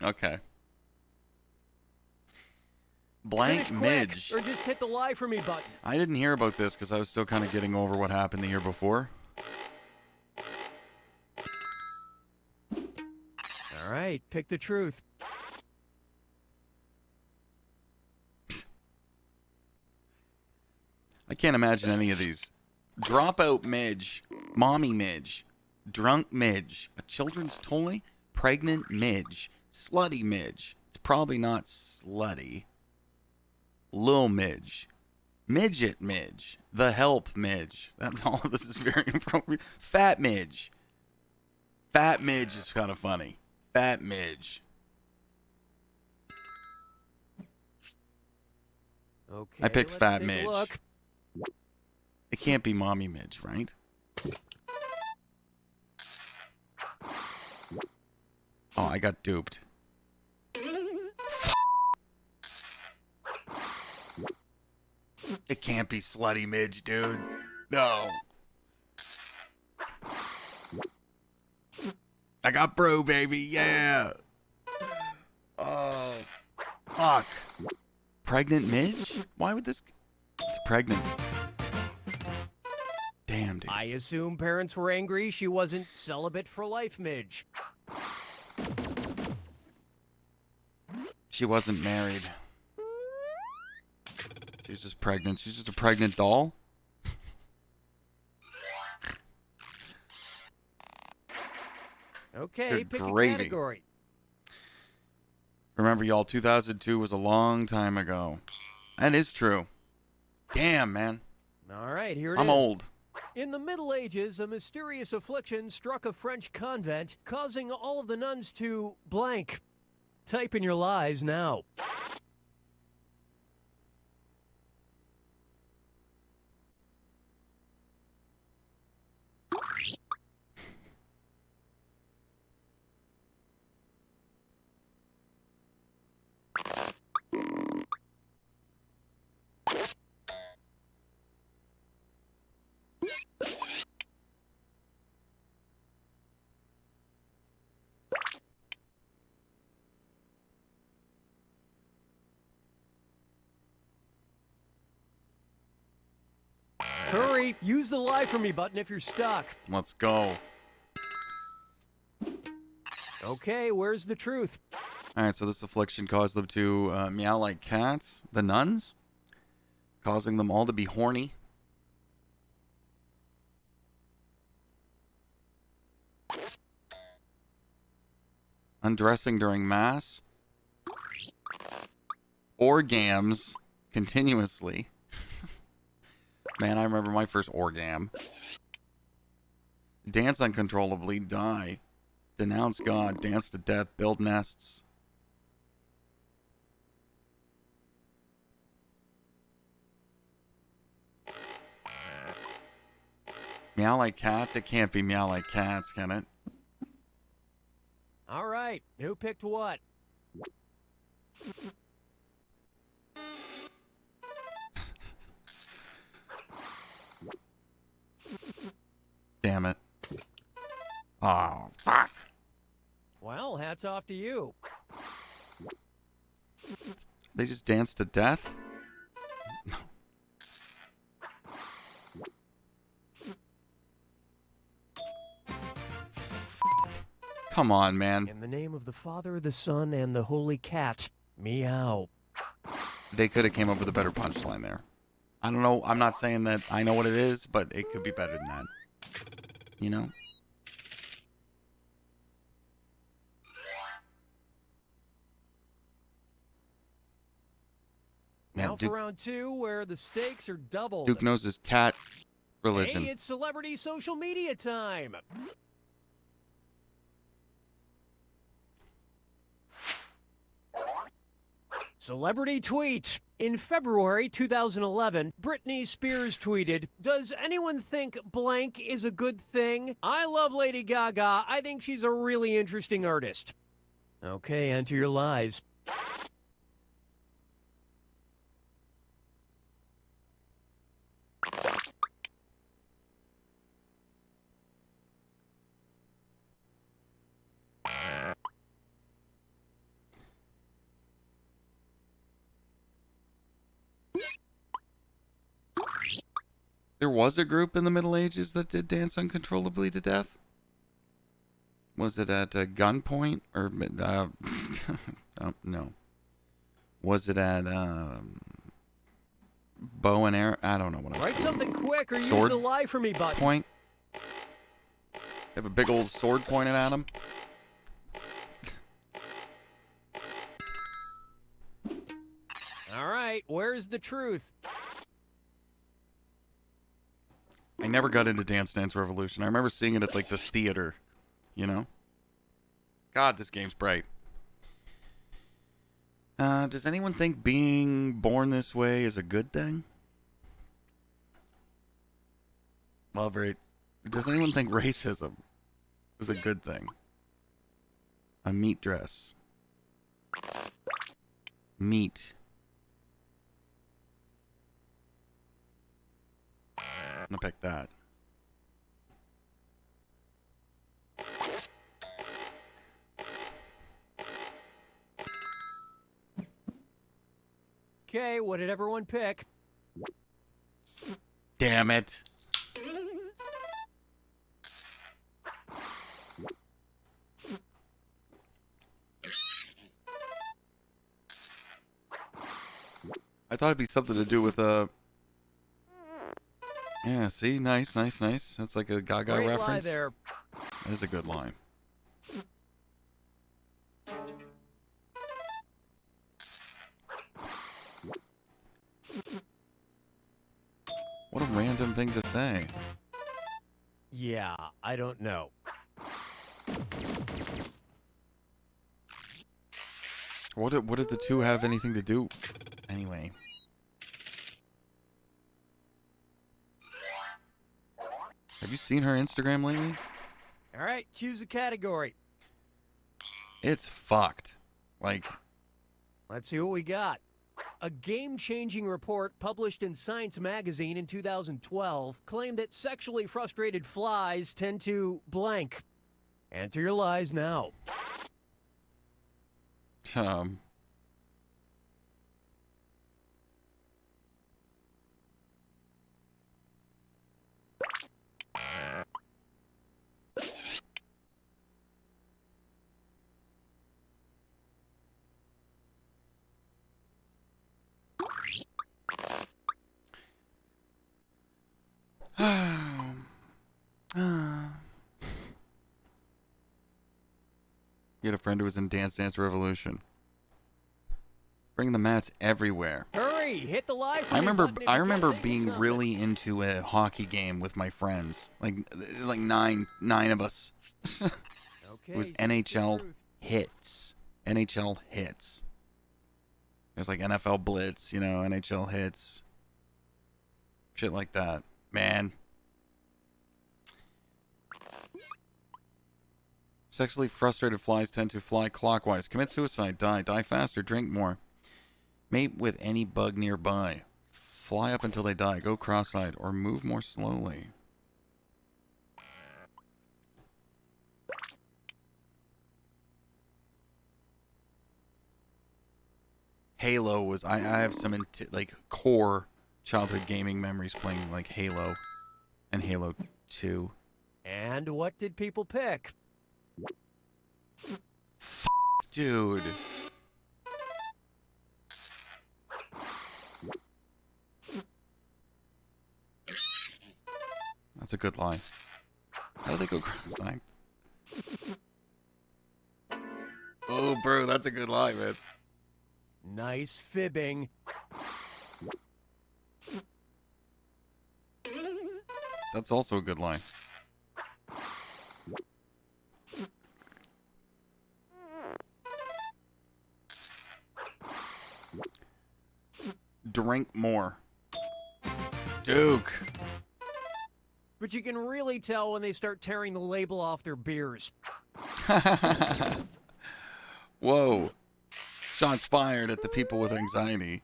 Speaker 1: Okay. Blank
Speaker 4: Finish quick,
Speaker 1: midge.
Speaker 4: or just hit the lie for me button.
Speaker 1: I didn't hear about this because I was still kind of getting over what happened the year before.
Speaker 4: All right, pick the truth.
Speaker 1: I can't imagine any of these. Dropout midge, mommy midge, drunk midge, a children's toy, pregnant midge, slutty midge. It's probably not slutty. Lil midge, midget midge, the help midge. That's all of this is very appropriate. Fat midge. Fat midge is kind of funny. Fat midge.
Speaker 4: Okay,
Speaker 1: I picked
Speaker 4: let's
Speaker 1: Fat
Speaker 4: take a
Speaker 1: Midge.
Speaker 4: look.
Speaker 1: It can't be mommy midge, right? Oh, I got duped. It can't be slutty midge, dude. No. I got bro, baby. Yeah. Oh, fuck. Pregnant midge? Why would this... It's pregnant. Damn, dude.
Speaker 4: I assume parents were angry she wasn't celibate for life, Midge.
Speaker 1: She wasn't married. She was just pregnant. She's just a pregnant doll.
Speaker 4: Okay,
Speaker 1: Good
Speaker 4: pick
Speaker 1: gravy.
Speaker 4: a category.
Speaker 1: Remember, y'all, 2002 was a long time ago. That is true. Damn, man.
Speaker 4: All right, here it is.
Speaker 1: I'm old.
Speaker 4: In the Middle Ages, a mysterious affliction struck a French convent, causing all of the nuns to blank. Type in your lies now. Hurry, use the lie for me button if you're stuck.
Speaker 1: Let's go.
Speaker 4: Okay, where's the truth?
Speaker 1: All right, so this affliction caused them to meow like cats, the nuns, causing them all to be horny. Undressing during mass. Orgams continuously. Man, I remember my first orgam. Dance uncontrollably, die. Denounce God, dance to death, build nests. Meow like cats? It can't be meow like cats, can it?
Speaker 4: All right, who picked what?
Speaker 1: Damn it. Oh, fuck.
Speaker 4: Well, hats off to you.
Speaker 1: They just dance to death? No. Come on, man.
Speaker 4: In the name of the Father, the Son, and the Holy Cat, meow.
Speaker 1: They could have came up with a better punchline there. I don't know. I'm not saying that I know what it is, but it could be better than that. You know?
Speaker 4: Now
Speaker 1: Duke,
Speaker 4: for round two, where the stakes are doubled.
Speaker 1: Duke knows his cat religion.
Speaker 4: Hey, it's celebrity social media time. Celebrity tweet. In February 2011, Britney Spears tweeted, "Does anyone think blank is a good thing? I love Lady Gaga. I think she's a really interesting artist." Okay, enter your lies.
Speaker 1: There was a group in the Middle Ages that did dance uncontrollably to death. Was it at gunpoint or no? Was it at bow and arrow? I don't know what.
Speaker 4: Write something quick or use
Speaker 1: Sword
Speaker 4: the lie for me button.
Speaker 1: point. Have a big old sword pointed at him.
Speaker 4: All right, where's the truth?
Speaker 1: I never got into Dance Dance Revolution. I remember seeing it at like the theater, you know? God, this game's bright. Does anyone think being born this way is a good thing? Well, very. Does anyone think racism is a good thing? A meat dress. Meat. I'm gonna pick that.
Speaker 4: Okay, what did everyone pick?
Speaker 1: Damn it. I thought it'd be something to do with yeah, see? Nice, nice, nice. That's like a Gaga
Speaker 4: Great
Speaker 1: reference.
Speaker 4: lie there.
Speaker 1: That is a good line. What a random thing to say.
Speaker 4: Yeah, I don't know.
Speaker 1: What did the two have anything to do? Anyway. Have you seen her Instagram lately?
Speaker 4: All right, choose a category.
Speaker 1: It's fucked. Like,
Speaker 4: Let's see what we got. A game-changing report published in Science magazine in 2012 claimed that sexually frustrated flies tend to blank. Enter your lies now.
Speaker 1: You had a friend who was in Dance Dance Revolution. Bring the mats everywhere.
Speaker 4: Hurry, hit the lie for
Speaker 1: I
Speaker 4: me
Speaker 1: remember
Speaker 4: button if
Speaker 1: I
Speaker 4: you
Speaker 1: remember
Speaker 4: can't think of
Speaker 1: being
Speaker 4: something.
Speaker 1: really into a hockey game with my friends. Like nine of us.
Speaker 4: Okay,
Speaker 1: It was
Speaker 4: speak the
Speaker 1: NHL
Speaker 4: truth.
Speaker 1: hits. NHL hits. There's like NFL Blitz, you know, NHL hits. Shit like that. Man. Sexually frustrated flies tend to fly clockwise. Commit suicide. Die faster. Drink more. Mate with any bug nearby. Fly up until they die. Go cross-eyed. Or move more slowly. Halo was... I have some like core childhood gaming memories playing like Halo and Halo 2.
Speaker 4: And what did people pick?
Speaker 1: Dude. That's a good lie. How do they go cross-eyed? Oh, bro, that's a good lie, man.
Speaker 4: Nice fibbing.
Speaker 1: That's also a good lie. Drink more. Duke.
Speaker 4: But you can really tell when they start tearing the label off their beers.
Speaker 1: Whoa. Shots fired at the people with anxiety.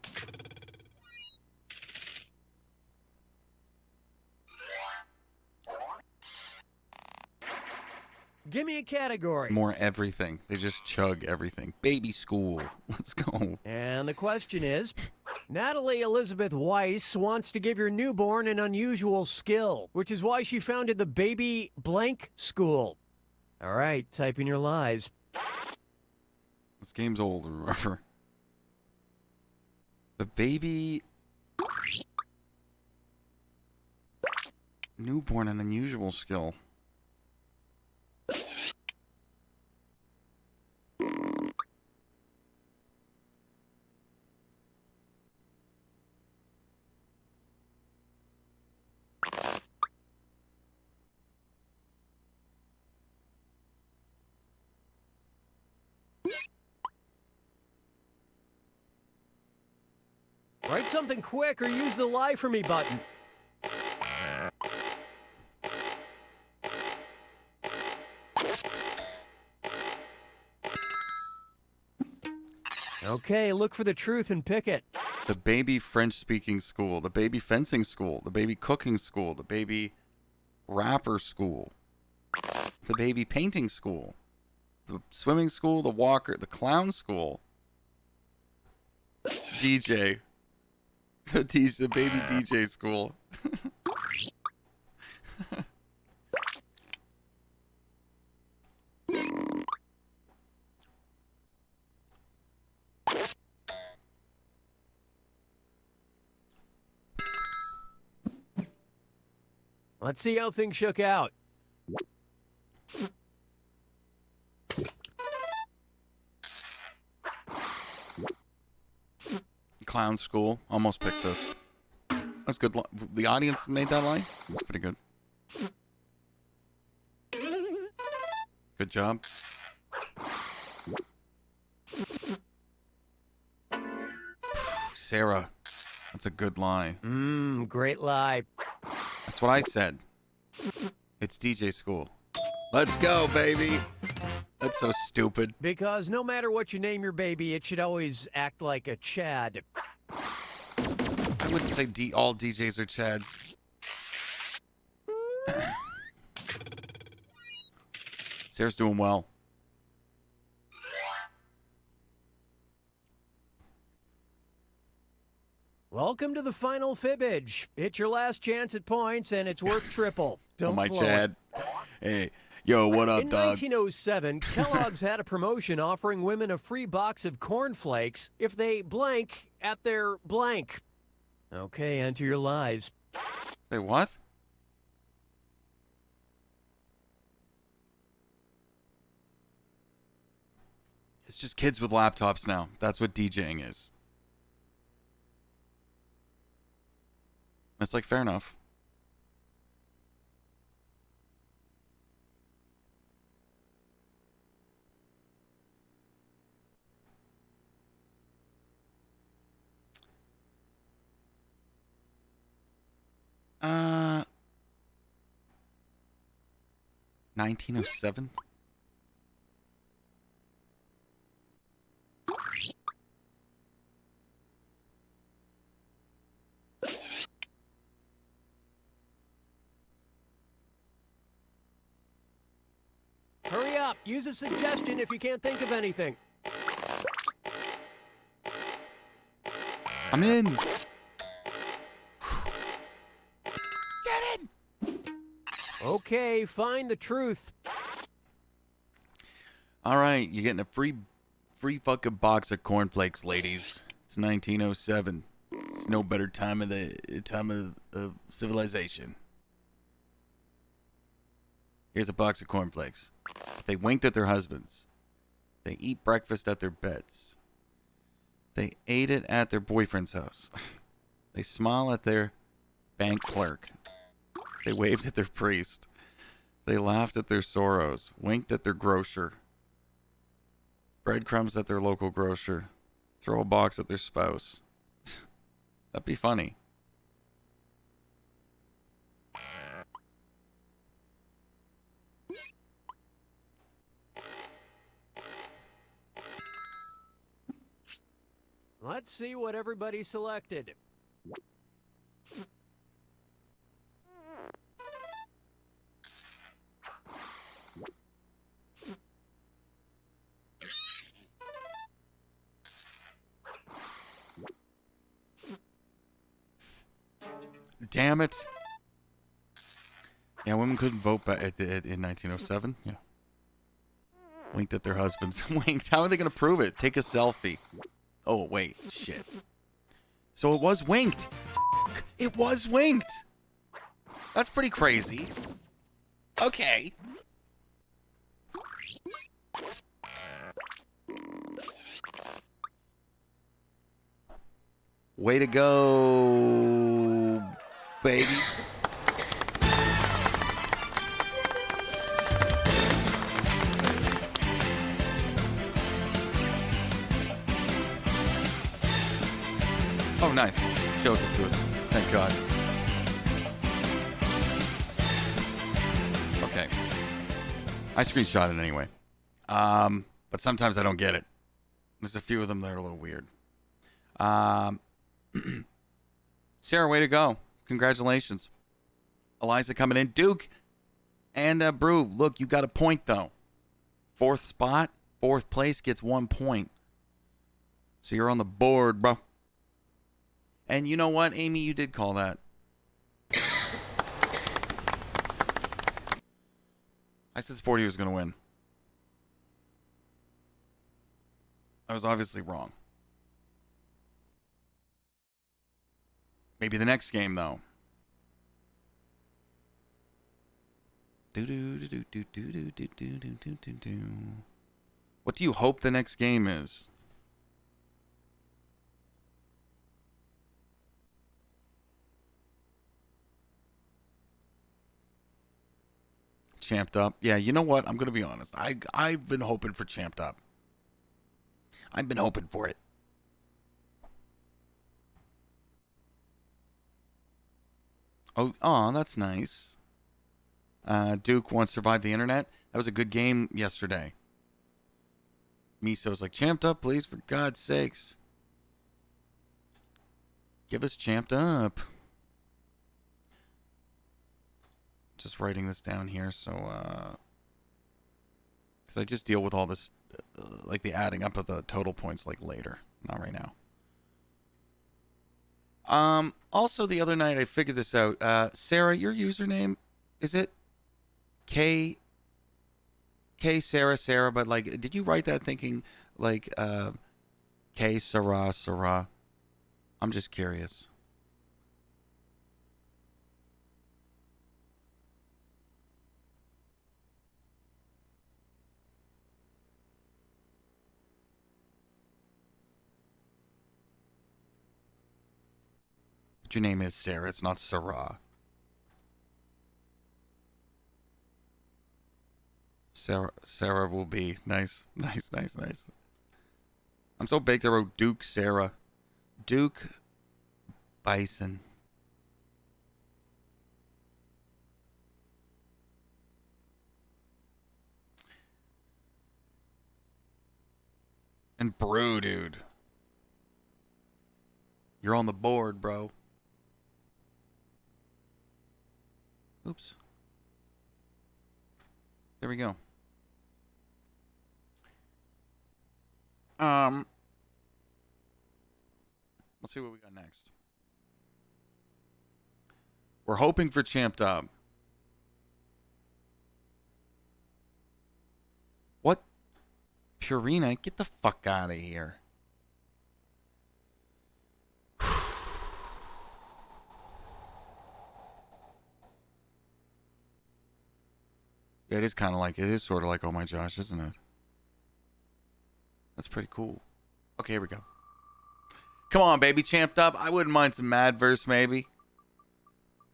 Speaker 4: Give me a category.
Speaker 1: More everything. They just chug everything. Baby school. Let's go.
Speaker 4: And the question is, Natalie Elizabeth Weiss wants to give your newborn an unusual skill, which is why she founded the Baby Blank School. All right, type in your lies.
Speaker 1: This game's old, remember? The baby... Newborn, an unusual skill.
Speaker 4: Write something quick or use the lie for me button. Okay, look for the truth and pick it.
Speaker 1: The baby French-speaking school, the baby fencing school, the baby cooking school, the baby rapper school, the baby painting school, the swimming school, the walker, the clown school, DJ, the baby DJ school.
Speaker 4: Let's see how things shook out.
Speaker 1: Clown school. Almost picked this. That's good. The audience made that line. That's pretty good. Good job. Sarah. That's a good lie.
Speaker 4: Great lie.
Speaker 1: That's what I said. It's DJ school. Let's go, baby. That's so stupid.
Speaker 4: Because no matter what you name your baby, it should always act like a Chad.
Speaker 1: I wouldn't say all DJs are Chads. Sarah's doing well.
Speaker 4: Welcome to the final fibbage. It's your last chance at points, and it's worth triple. Don't
Speaker 1: Oh, my
Speaker 4: blow
Speaker 1: Chad. Hey, yo, what up,
Speaker 4: In
Speaker 1: dog?
Speaker 4: 1907, Kellogg's had a promotion offering women a free box of cornflakes if they blank at their blank. Okay, enter your lies.
Speaker 1: Hey, what? It's just kids with laptops now. That's what DJing is. It's like, fair enough. Uh, 1907?
Speaker 4: Hurry up. Use a suggestion if you can't think of anything.
Speaker 1: I'm in. Get in.
Speaker 4: Okay, find the truth.
Speaker 1: All right, you're getting a free fucking box of cornflakes, ladies. It's 1907. It's no better time of civilization. Here's a box of cornflakes. They winked at their husbands. They eat breakfast at their beds. They ate it at their boyfriend's house. They smile at their bank clerk. They waved at their priest. They laughed at their sorrows. Winked at their grocer. Breadcrumbs at their local grocer. Throw a box at their spouse. That'd be funny.
Speaker 4: Let's see what everybody selected.
Speaker 1: Damn it. Yeah, women couldn't vote in 1907. Yeah. Winked at their husbands. Winked. How are they going to prove it? Take a selfie. Oh, wait. Shit. So it was winked. It was winked. That's pretty crazy. Okay. Way to go, baby. Oh, nice. Showed it to us. Thank God. Okay. I screenshot it anyway. But sometimes I don't get it. There's a few of them that are a little weird. Sarah, way to go. Congratulations. Eliza coming in. Duke and Brew, look, you got a point, though. 4th spot, 4th place gets 1 point. So you're on the board, bro. And you know what, Amy? You did call that. I said Sporty was going to win. I was obviously wrong. Maybe the next game, though. What do you hope the next game is? Champed Up. Yeah, you know what? I'm going to be honest. I've been hoping for Champed Up. I've been hoping for it. Oh, that's nice. Duke once survived the internet. That was a good game yesterday. Miso's like, Champed Up, please, for God's sakes. Give us Champed Up. Just writing this down here, so, because I just deal with all this, like the adding up of the total points, like later, not right now. Also the other night I figured this out. Sarah, your username, is it K Sarah, but like, did you write that thinking like, K Sarah? I'm just curious. But your name is Sarah, it's not Sarah. Sarah will be nice. I'm so baked I wrote Duke Sarah. Duke Bison. And Brew, dude. You're on the board, bro. Oops. There we go. Let's see what we got next. We're hoping for Champed Up. What? Purina, get the fuck out of here. Yeah, it is kind of like, it is sort of like Oh My Josh, isn't it? That's pretty cool. Okay, here we go. Come on, baby, Champed Up. I wouldn't mind some Madverse, maybe.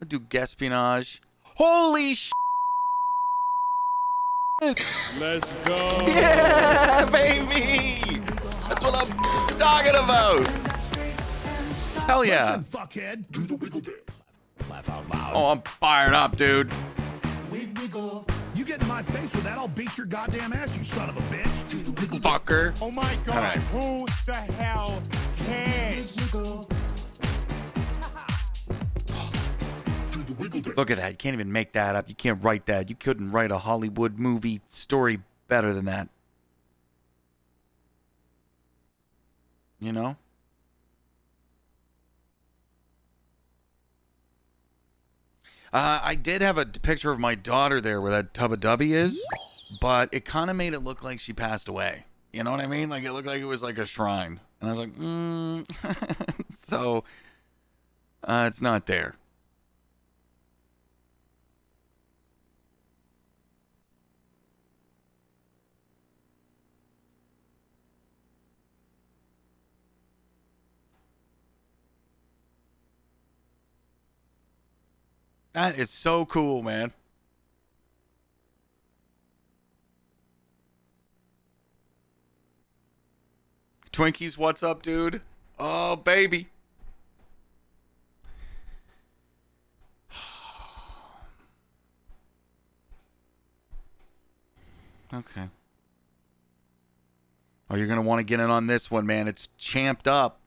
Speaker 1: I'll do Guespionage. Holy sh**!
Speaker 5: Let's go.
Speaker 1: Yeah, baby! That's what I'm talking about. Hell yeah.
Speaker 6: Listen, fuckhead. Do the wiggle dip. Laugh out loud.
Speaker 1: Oh, I'm fired up, dude.
Speaker 6: Wiggle. You get in my face with that, I'll beat your goddamn ass, you son of a bitch. Do the wiggle dip.
Speaker 1: Fucker.
Speaker 5: Oh my God,
Speaker 1: right.
Speaker 5: who the hell cares?
Speaker 1: Look at that. You can't even make that up. You can't write that. You couldn't write a Hollywood movie story better than that. You know? I did have a picture of my daughter there where that tub of Dubby is, but it kind of made it look like she passed away. You know what I mean? Like, it looked like it was like a shrine. And I was like, So, it's not there. That is so cool, man. Twinkies, what's up, dude? Oh, baby. Okay. Oh, you're going to want to get in on this one, man. It's champed up.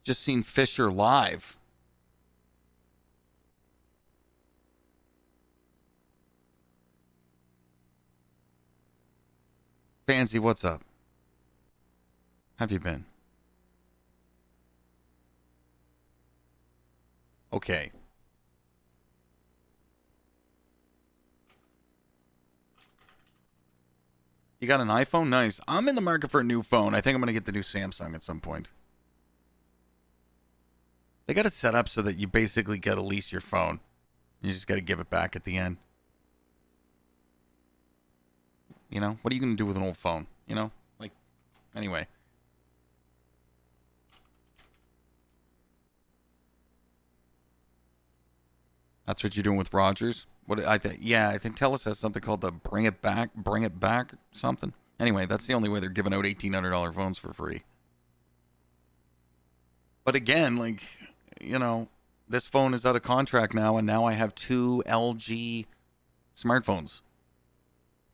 Speaker 1: Just seen Fisher live. Fancy, what's up? Have you been? Okay. You got an iPhone? Nice. I'm in the market for a new phone. I think I'm going to get the new Samsung at some point. They got it set up so that you basically get to lease your phone. You just got to give it back at the end. You know? What are you going to do with an old phone? You know? Like, anyway. That's what you're doing with Rogers? What I think? Yeah, I think Telus has something called the bring it back something. Anyway, that's the only way they're giving out $1,800 phones for free. But again, like, you know, this phone is out of contract now, and now I have 2 LG smartphones.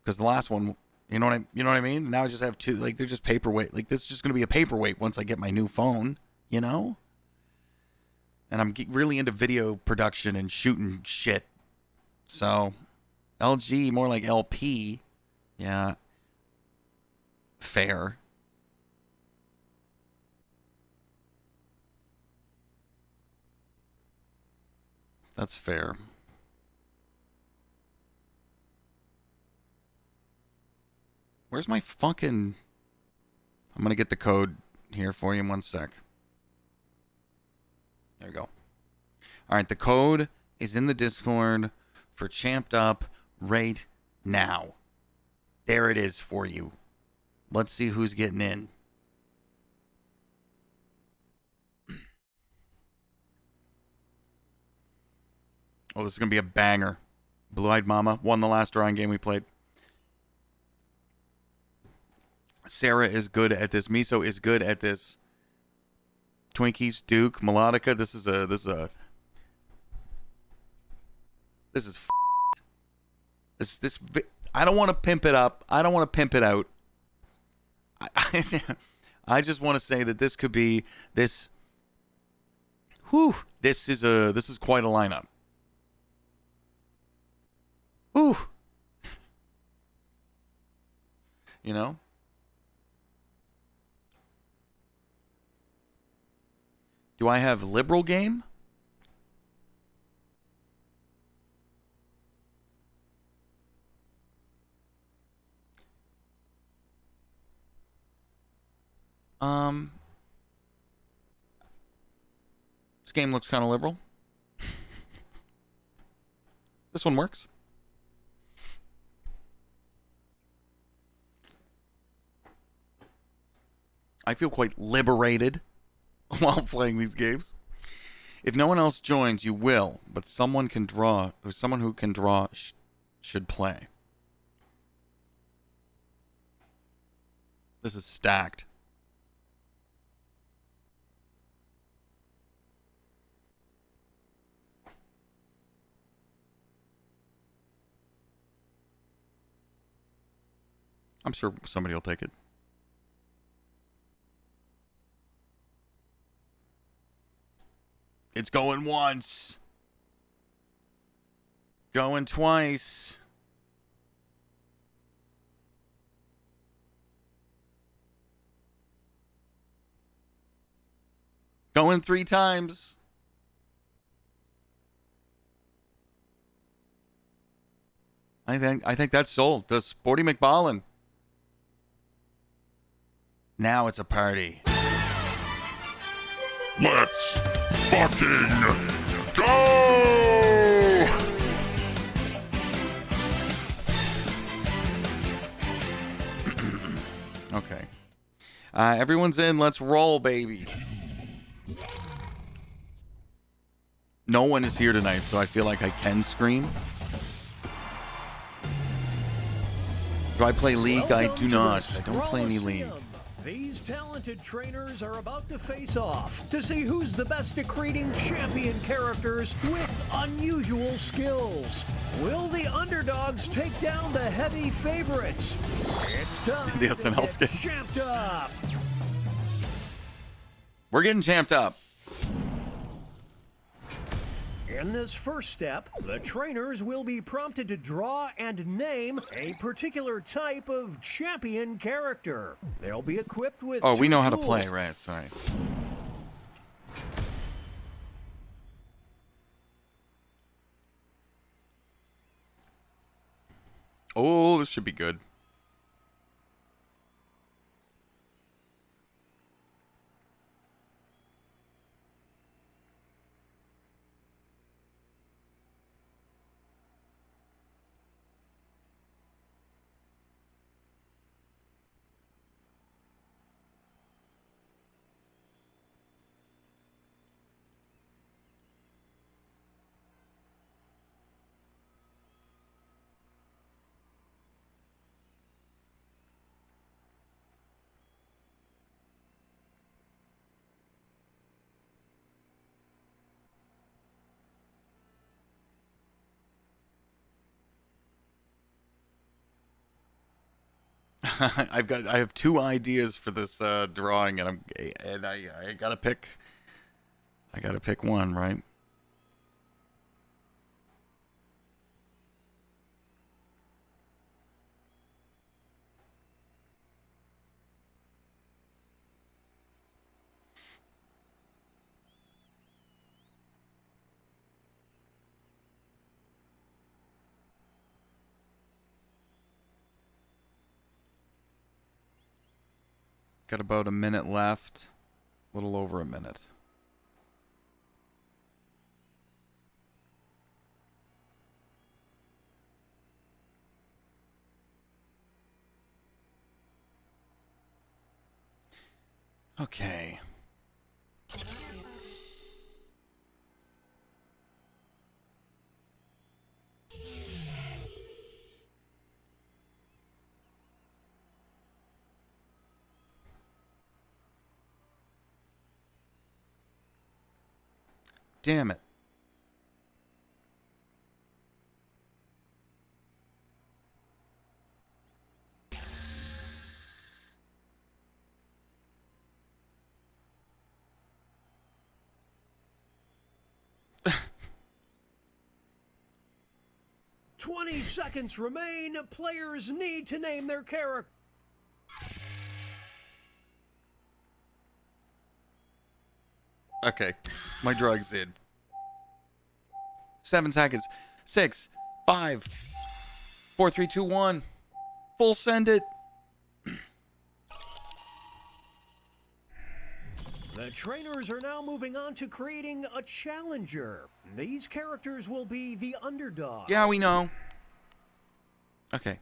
Speaker 1: Because the last one, you know what I mean? Now I just have 2. Like, they're just paperweight. Like, this is just going to be a paperweight once I get my new phone, you know? And I'm really into video production and shooting shit. So, LG, more like LP. Yeah. Fair. That's fair. Where's my fucking... I'm going to get the code here for you in 1 sec. There we go. All right, the code is in the Discord for Champed Up right now. There it is for you. Let's see who's getting in. Oh, this is going to be a banger. Blue-Eyed Mama won the last drawing game we played. Sarah is good at this. Miso is good at this. Twinkies, Duke, Melodica. This is I don't want to pimp it up. I don't want to pimp it out. I just want to say that this could be this. Whew, this is quite a lineup. Whew. You know? Do I have liberal game? This game looks kind of liberal. This one works. I feel quite liberated while playing these games. If no one else joins, you will, but someone can draw, or someone who can draw should play. This is stacked. I'm sure somebody will take it. It's going once. Going twice. Going 3 times. I think that's sold. The Sporty McBallin. Now it's a party.
Speaker 3: Let's fucking go!
Speaker 1: Okay. Everyone's in. Let's roll, baby. No one is here tonight, so I feel like I can scream. Do I play League? I do not. I don't play any League.
Speaker 4: These talented trainers are about to face off to see who's the best at creating champion characters with unusual skills. Will the underdogs take down the heavy favorites? It's time
Speaker 1: The
Speaker 4: to
Speaker 1: SNL
Speaker 4: get
Speaker 1: skit.
Speaker 4: champed up.
Speaker 1: We're getting champed up.
Speaker 4: In this first step, the trainers will be prompted to draw and name a particular type of champion character. They'll be equipped with
Speaker 1: Oh, we
Speaker 4: two
Speaker 1: know how to
Speaker 4: tools.
Speaker 1: play, right? Sorry. Oh, this should be good. I have 2 ideas for this drawing, and I gotta pick. I gotta pick one, right? Got about a minute left. A little over a minute. Okay. Damn it.
Speaker 4: "20 seconds remain. Players need to name their character."
Speaker 1: Okay. My drug's in. 7 seconds. 6, 5, 4, 3, 2, 1. Full send it.
Speaker 4: The trainers are now moving on to creating a challenger. These characters will be the underdogs.
Speaker 1: Yeah, we know. Okay.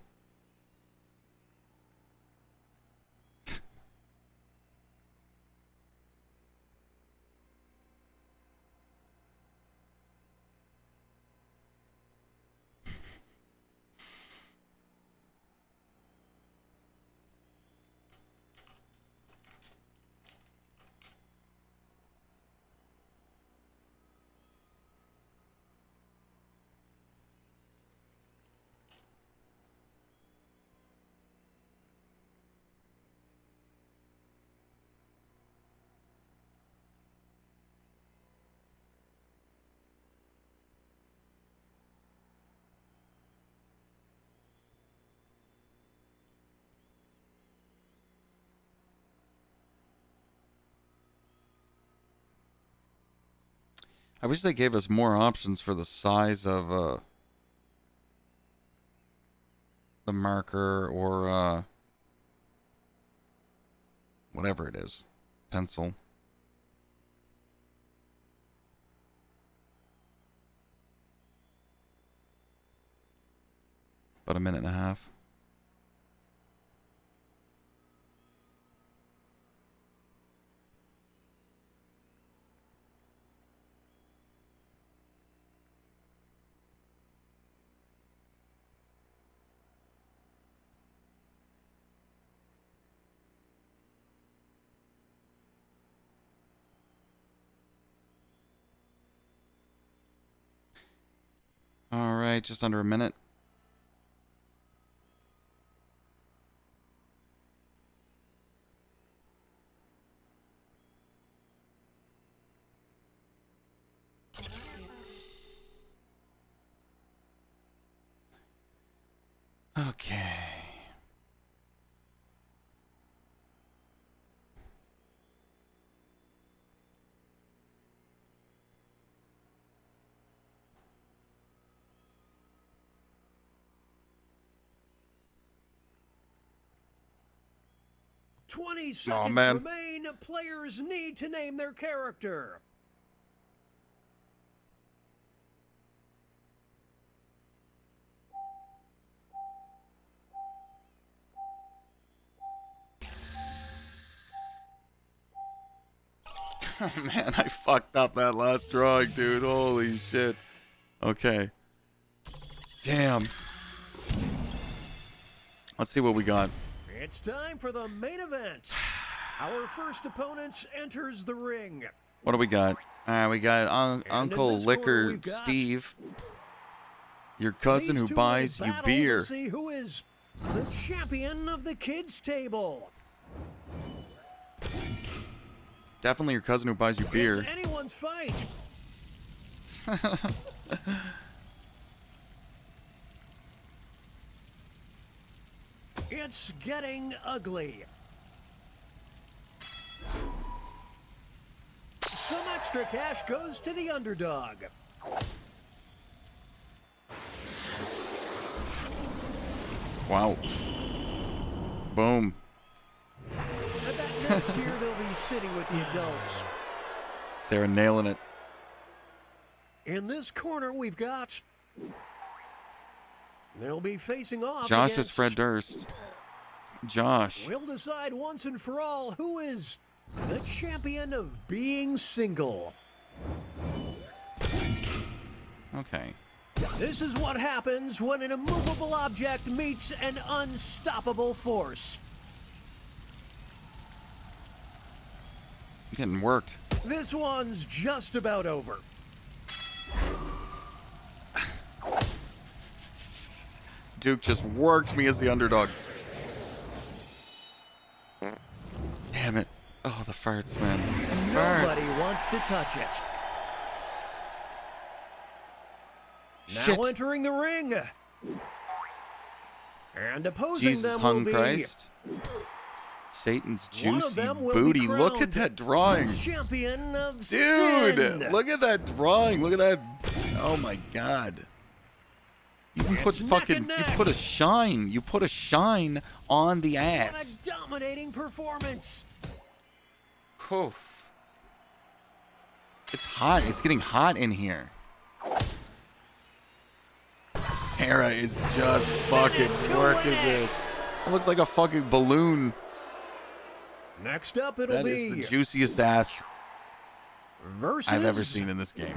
Speaker 1: I wish they gave us more options for the size of the marker or whatever it is. Pencil. About a minute and a half. All right, just under a minute. Okay.
Speaker 4: Twenty seconds
Speaker 1: man.
Speaker 4: remain. Players need to name their character.
Speaker 1: Oh man, I fucked up that last drawing, dude. Holy shit. Okay. Damn. Let's see what we got.
Speaker 4: It's time for the main event. Our first opponent enters the ring.
Speaker 1: What do we got? We got Uncle
Speaker 4: this
Speaker 1: Liquor
Speaker 4: corner we've got
Speaker 1: Steve. Your cousin
Speaker 4: These
Speaker 1: who
Speaker 4: two
Speaker 1: buys
Speaker 4: will
Speaker 1: you
Speaker 4: battle
Speaker 1: beer.
Speaker 4: to see who is the champion of the kids' table.
Speaker 1: Definitely your cousin who buys you beer.
Speaker 4: It's anyone's fight. It's getting ugly. Some extra cash goes to the underdog.
Speaker 1: Wow. Boom.
Speaker 4: And that next year they'll be sitting with the adults.
Speaker 1: Sarah nailing it.
Speaker 4: In this corner we've got... They'll be facing off
Speaker 1: Josh is
Speaker 4: against...
Speaker 1: Fred Durst. Josh.
Speaker 4: We'll decide once and for all who is the champion of being single.
Speaker 1: Okay.
Speaker 4: This is what happens when an immovable object meets an unstoppable force.
Speaker 1: Getting worked.
Speaker 4: This one's just about over.
Speaker 1: Duke just worked me as the underdog. Damn it. Oh, the farts, man. The farts.
Speaker 4: Nobody wants to touch it.
Speaker 1: Shit.
Speaker 4: Now entering the ring. And opposing
Speaker 1: Jesus
Speaker 4: them
Speaker 1: hung
Speaker 4: will be
Speaker 1: Christ. Satan's
Speaker 4: one of
Speaker 1: juicy
Speaker 4: them will
Speaker 1: booty.
Speaker 4: be
Speaker 1: Look at
Speaker 4: crowned
Speaker 1: that drawing.
Speaker 4: champion of
Speaker 1: Dude,
Speaker 4: sin.
Speaker 1: look at that drawing. Look at that. Oh my god. You can put
Speaker 4: It's neck
Speaker 1: fucking,
Speaker 4: and
Speaker 1: you
Speaker 4: neck.
Speaker 1: put a shine. You put a shine on the
Speaker 4: What
Speaker 1: ass.
Speaker 4: a dominating performance.
Speaker 1: Oof. It's hot. It's getting hot in here. Sarah is just fucking
Speaker 4: to
Speaker 1: working
Speaker 4: win it.
Speaker 1: this. It looks like a fucking balloon.
Speaker 4: Next up, it'll
Speaker 1: That
Speaker 4: be
Speaker 1: is the juiciest ass
Speaker 4: versus.
Speaker 1: I've ever seen in this game.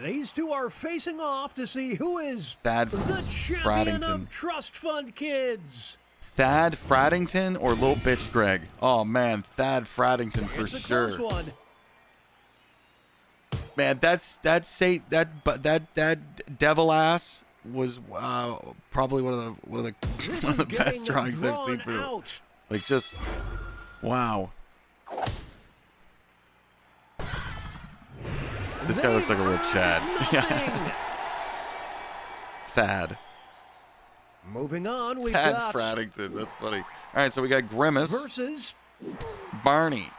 Speaker 4: These two are facing off to see who is
Speaker 1: Thad
Speaker 4: the champion
Speaker 1: Fraddington.
Speaker 4: of Trust Fund Kids.
Speaker 1: Thad Fraddington or Little Bitch Greg? Oh man, Thad Fraddington for
Speaker 4: It's a
Speaker 1: sure.
Speaker 4: close one.
Speaker 1: Man, that devil ass was probably one of the
Speaker 4: This
Speaker 1: one of
Speaker 4: is
Speaker 1: the best
Speaker 4: getting
Speaker 1: drawings I've
Speaker 4: drawn
Speaker 1: seen for
Speaker 4: out.
Speaker 1: like just wow. This guy looks like a little Chad. Yeah. Thad.
Speaker 4: Moving on, we've
Speaker 1: Thad
Speaker 4: got
Speaker 1: Fraddington. That's funny. All right, so we got Grimace,
Speaker 4: versus
Speaker 1: Barney.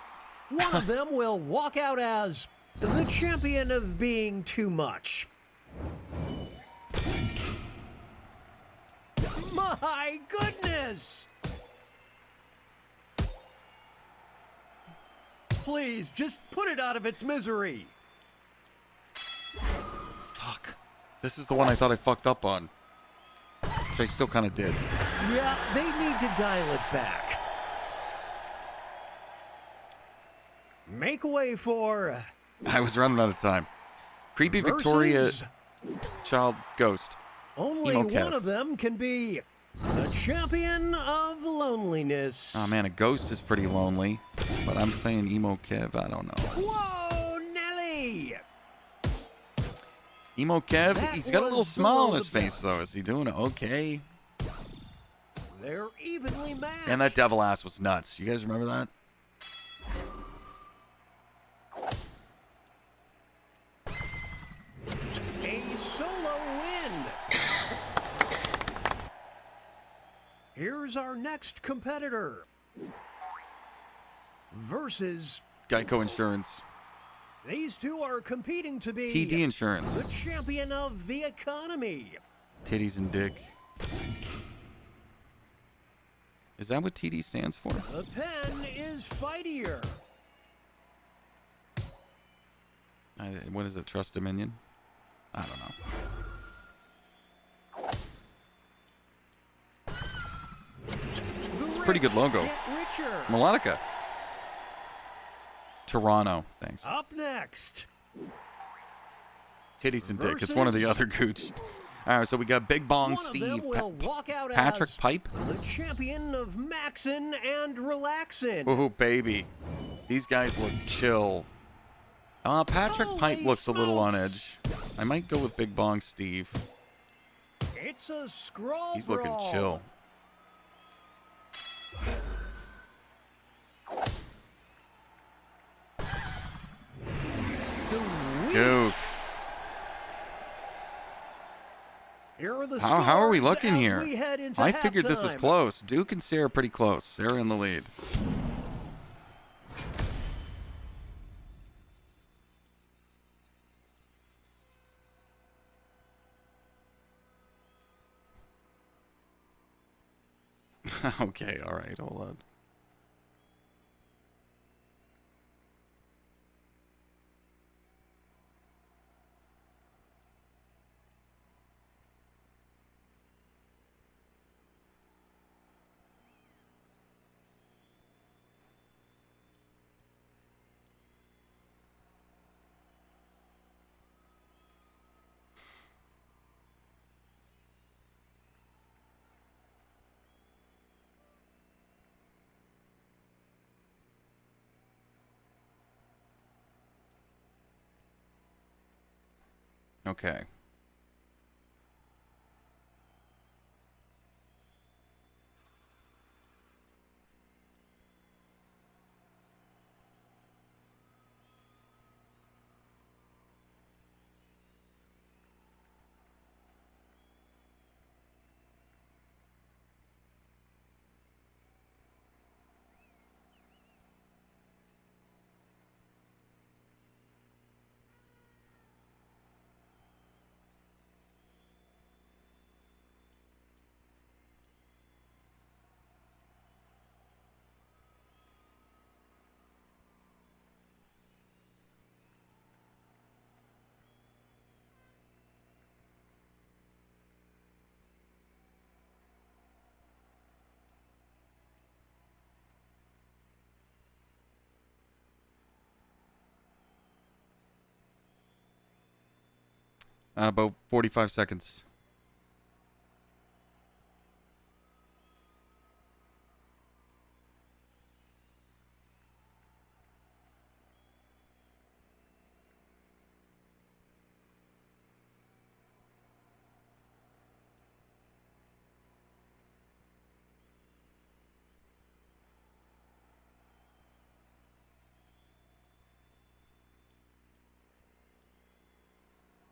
Speaker 4: one of them will walk out as the champion of being too much. My goodness! Please, just put it out of its misery.
Speaker 1: Fuck. This is the one I thought I fucked up on. Which I still kind of did.
Speaker 4: Yeah, they need to dial it back. Make way for...
Speaker 1: I was running out of time. Creepy Victoria
Speaker 4: versus-
Speaker 1: Child Ghost.
Speaker 4: Only
Speaker 1: Emo Kev.
Speaker 4: one of them can be the champion of loneliness.
Speaker 1: Oh man, a ghost is pretty lonely. But I'm saying Emo Kev, I don't know.
Speaker 4: Whoa, Nelly!
Speaker 1: Emo Kev,
Speaker 4: That
Speaker 1: he's got a little
Speaker 4: was
Speaker 1: smile on
Speaker 4: below
Speaker 1: his
Speaker 4: the
Speaker 1: face
Speaker 4: best.
Speaker 1: though. Is he doing okay?
Speaker 4: They're evenly matched.
Speaker 1: And that devil ass was nuts. You guys remember that?
Speaker 4: A solo win. Here's our next competitor. Versus...
Speaker 1: Geico Insurance.
Speaker 4: These two are competing to be...
Speaker 1: TD Insurance.
Speaker 4: the champion of the economy.
Speaker 1: Titties and dick. Is that what TD stands for?
Speaker 4: The pen is fightier.
Speaker 1: What is it? Trust Dominion? I don't know.
Speaker 4: The
Speaker 1: Pretty good
Speaker 4: rich
Speaker 1: logo.
Speaker 4: get richer.
Speaker 1: Melodica. Toronto. Thanks.
Speaker 4: Up next.
Speaker 1: Titties and dick. It's one of the
Speaker 4: versus-
Speaker 1: other gooch. All right, so we got Big Bong
Speaker 4: One
Speaker 1: Steve.
Speaker 4: of them will walk out
Speaker 1: Patrick
Speaker 4: as
Speaker 1: Pipe.
Speaker 4: the champion of maxin' and relaxin'.
Speaker 1: Oh, baby. These guys look chill. Patrick Pipe
Speaker 4: Holy
Speaker 1: looks a little on
Speaker 4: smokes.
Speaker 1: edge. I might go with Big Bong Steve.
Speaker 4: It's a scroll
Speaker 1: He's looking
Speaker 4: brawl.
Speaker 1: chill.
Speaker 4: Sweet.
Speaker 1: Dude,
Speaker 4: Here are the
Speaker 1: how are we
Speaker 4: scores
Speaker 1: looking
Speaker 4: as
Speaker 1: here?
Speaker 4: we head into
Speaker 1: I figured this is
Speaker 4: halftime.
Speaker 1: close. Duke and Sarah pretty close. Sarah in the lead. Okay, all right, hold on. Okay. About 45 seconds.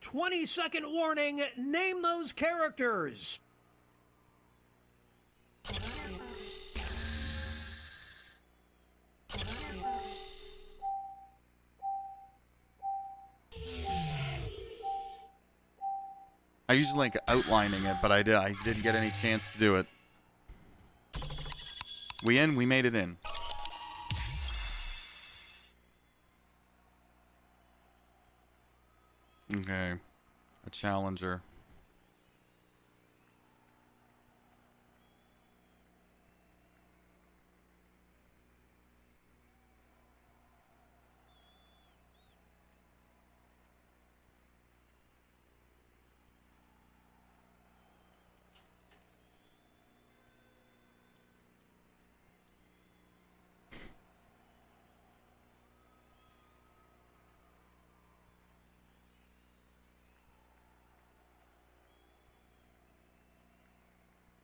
Speaker 4: "20-second warning. Name those characters."
Speaker 1: I usually like outlining it, but I didn't get any chance to do it. We in? We made it in. Okay. A challenger.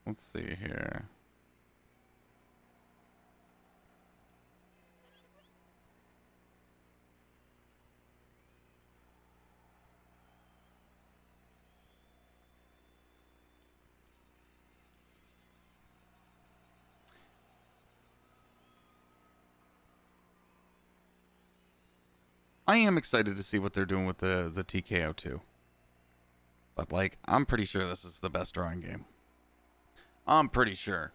Speaker 1: Let's see here. I am excited to see what they're doing with the TKO 2. But, like, I'm pretty sure this is the best drawing game. I'm pretty sure.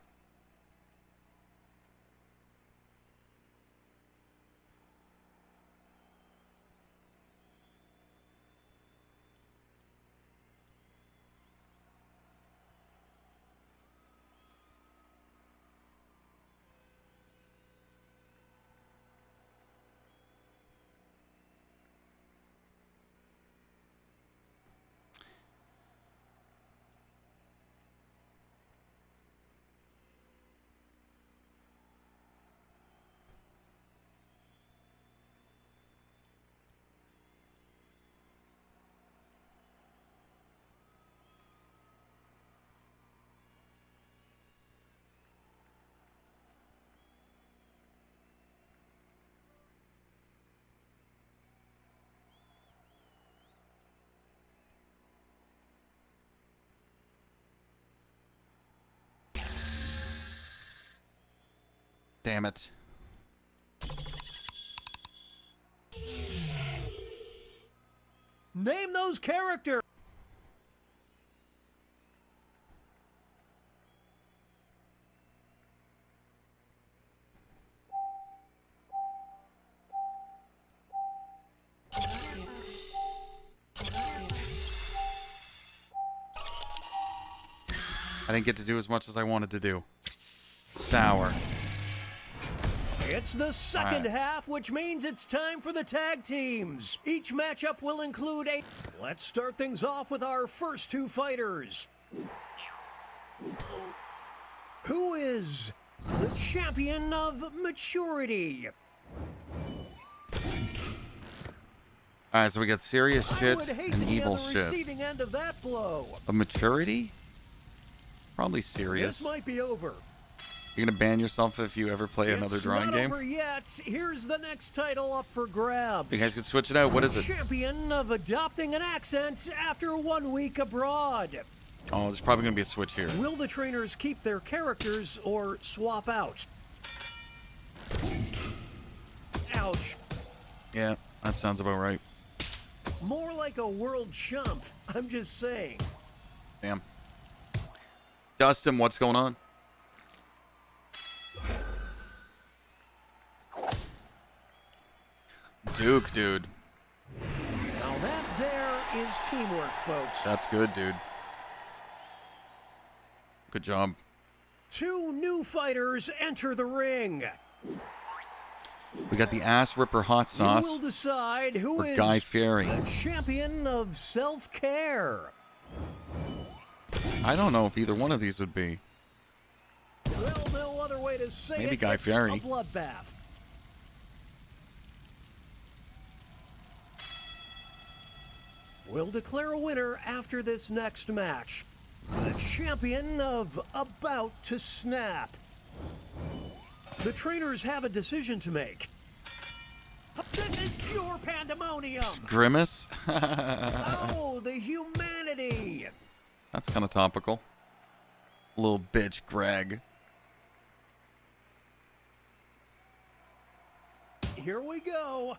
Speaker 1: Damn it.
Speaker 4: Name those characters.
Speaker 1: I didn't get to do as much as I wanted to do. Sour.
Speaker 4: It's the second half, which means it's time for the tag teams. Each matchup will include a... Let's start things off with our first two fighters. Who is the champion of maturity?
Speaker 1: Alright, so we got serious shit
Speaker 4: I would hate
Speaker 1: and
Speaker 4: to be
Speaker 1: evil
Speaker 4: on the
Speaker 1: shit.
Speaker 4: receiving end of that blow.
Speaker 1: A maturity? Probably serious.
Speaker 4: This might be over.
Speaker 1: You're gonna ban yourself if you ever play another drawing
Speaker 4: It's not
Speaker 1: game?
Speaker 4: over yet. Here's the next title up for grabs.
Speaker 1: You guys can switch it out. What is it?
Speaker 4: Champion of adopting an accent after 1 week abroad.
Speaker 1: Oh, there's probably gonna be a switch here.
Speaker 4: Will the trainers keep their characters or swap out? Ouch.
Speaker 1: Yeah, that sounds about right.
Speaker 4: More like a world chump. I'm just saying.
Speaker 1: Damn. Dustin, what's going on? Duke, dude.
Speaker 4: Now that there is teamwork, folks.
Speaker 1: That's good, dude. Good job.
Speaker 4: Two new fighters enter the ring.
Speaker 1: We got the ass ripper hot
Speaker 4: You will
Speaker 1: sauce
Speaker 4: decide who
Speaker 1: for
Speaker 4: is
Speaker 1: Guy Fieri.
Speaker 4: the champion of self-care.
Speaker 1: I don't know if either one of these would be.
Speaker 4: Well, no other way to say
Speaker 1: Maybe
Speaker 4: it.
Speaker 1: Guy
Speaker 4: It's
Speaker 1: Fieri.
Speaker 4: a bloodbath. We'll declare a winner after this next match. The champion of About to Snap. The trainers have a decision to make. This is pure pandemonium.
Speaker 1: Grimace?
Speaker 4: Oh, the humanity.
Speaker 1: That's kind of topical. Little bitch, Greg.
Speaker 4: Here we go.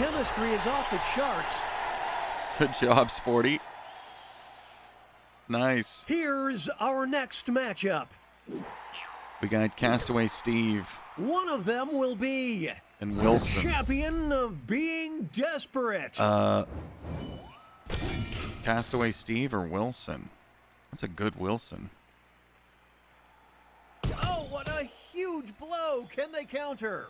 Speaker 4: chemistry is off the charts.
Speaker 1: Good job, Sporty. Nice.
Speaker 4: Here's our next matchup.
Speaker 1: We got Castaway Steve
Speaker 4: One of them will be
Speaker 1: and
Speaker 4: the
Speaker 1: Wilson.
Speaker 4: champion of being desperate.
Speaker 1: Castaway Steve or Wilson? That's a good Wilson.
Speaker 4: Oh, what a huge blow! Can they counter?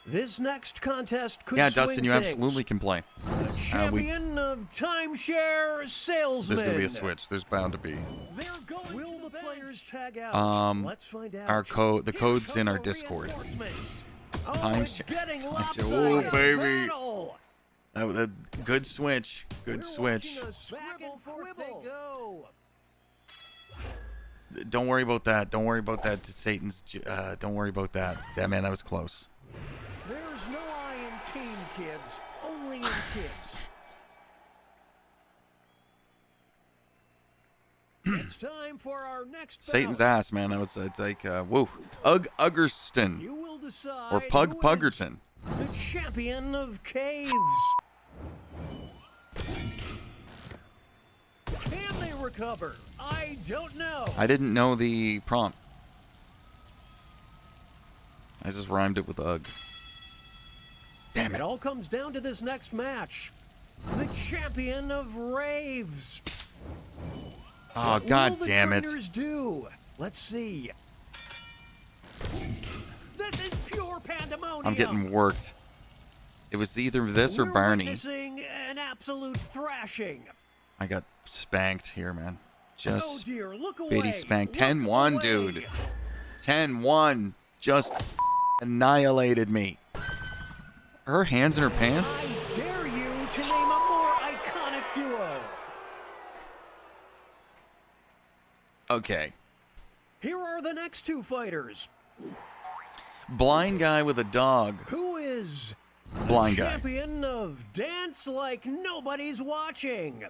Speaker 4: This next contest could
Speaker 1: Yeah,
Speaker 4: swing
Speaker 1: Dustin, you
Speaker 4: things.
Speaker 1: absolutely can play.
Speaker 4: The champion of timeshare salesman.
Speaker 1: There's gonna be a switch. There's bound to be.
Speaker 4: They're going Will the players tag out? Let's find out.
Speaker 1: Our code, the
Speaker 4: Here
Speaker 1: code's in
Speaker 4: come
Speaker 1: our
Speaker 4: the
Speaker 1: Discord.
Speaker 4: reinforcements. Oh,
Speaker 1: Time
Speaker 4: it's
Speaker 1: share-
Speaker 4: getting
Speaker 1: time
Speaker 4: lopsided.
Speaker 1: share. Oh, baby.
Speaker 4: Battle.
Speaker 1: Good switch. Good
Speaker 4: We're
Speaker 1: switch.
Speaker 4: watching a scribble forth they go.
Speaker 1: Don't worry about that. Don't worry about that. Satan's. Don't worry about that. Yeah, man, that was close.
Speaker 4: There's no I in team, kids. Only in kids. It's time for our next
Speaker 1: Satan's
Speaker 4: battle.
Speaker 1: ass, man. That was it's like whoa. Uggerston
Speaker 4: You will decide
Speaker 1: or
Speaker 4: who is
Speaker 1: Puggerton.
Speaker 4: the champion of caves. Can they recover? I don't know.
Speaker 1: I didn't know the prompt. I just rhymed it with Ugg. Damn
Speaker 4: It
Speaker 1: it.
Speaker 4: all comes down to this next match. The champion of raves.
Speaker 1: Oh,
Speaker 4: What
Speaker 1: god
Speaker 4: will the
Speaker 1: damn it.
Speaker 4: trainers do? Let's see. This is pure pandemonium.
Speaker 1: I'm getting worked. It was either this or
Speaker 4: We're
Speaker 1: Barney.
Speaker 4: witnessing an absolute thrashing.
Speaker 1: I got spanked here, man.
Speaker 4: Oh
Speaker 1: Just
Speaker 4: dear, look away.
Speaker 1: bitty spanked.
Speaker 4: Look
Speaker 1: 10-1,
Speaker 4: away.
Speaker 1: dude. 10-1. Just annihilated me. Her hands in her pants?
Speaker 4: I dare you to name a more iconic duo.
Speaker 1: Okay.
Speaker 4: Here are the next two fighters.
Speaker 1: Blind guy with a dog.
Speaker 4: Who is
Speaker 1: Blind guy.
Speaker 4: champion of dance like nobody's watching?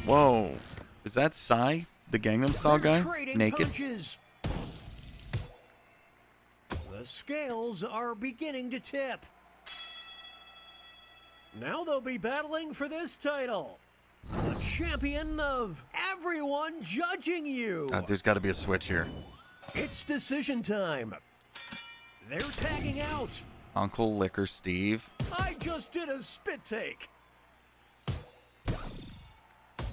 Speaker 1: Whoa. Is that Psy, the Gangnam Style
Speaker 4: They're
Speaker 1: guy?
Speaker 4: trading
Speaker 1: Naked?
Speaker 4: punches. The scales are beginning to tip. Now they'll be battling for this title. The champion of everyone judging you.
Speaker 1: There's got to be a switch here.
Speaker 4: It's decision time. They're tagging out.
Speaker 1: Uncle Liquor Steve.
Speaker 4: I just did a spit take.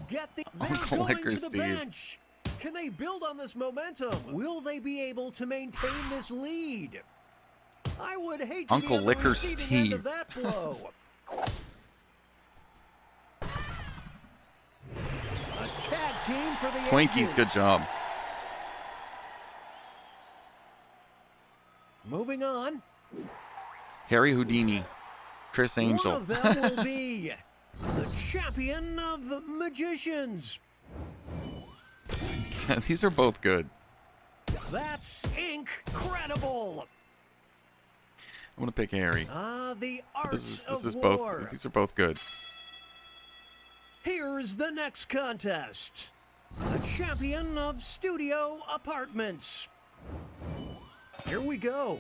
Speaker 4: They're
Speaker 1: Uncle
Speaker 4: going
Speaker 1: Liquor
Speaker 4: to the
Speaker 1: Steve.
Speaker 4: bench. Can they build on this momentum? Will they be able to maintain this lead? I would hate to
Speaker 1: Uncle
Speaker 4: be on the
Speaker 1: Liquor
Speaker 4: receiving end
Speaker 1: Steve.
Speaker 4: of that blow. A tag team for the
Speaker 1: Twinkies,
Speaker 4: ages.
Speaker 1: good job.
Speaker 4: Moving on.
Speaker 1: Harry Houdini. Chris Angel.
Speaker 4: One of them will be the champion of magicians.
Speaker 1: These are both good.
Speaker 4: That's incredible.
Speaker 1: I'm gonna pick Harry.
Speaker 4: The art
Speaker 1: This
Speaker 4: of
Speaker 1: is
Speaker 4: war.
Speaker 1: both. These are both good.
Speaker 4: Here's the next contest. The champion of studio apartments. Here we go.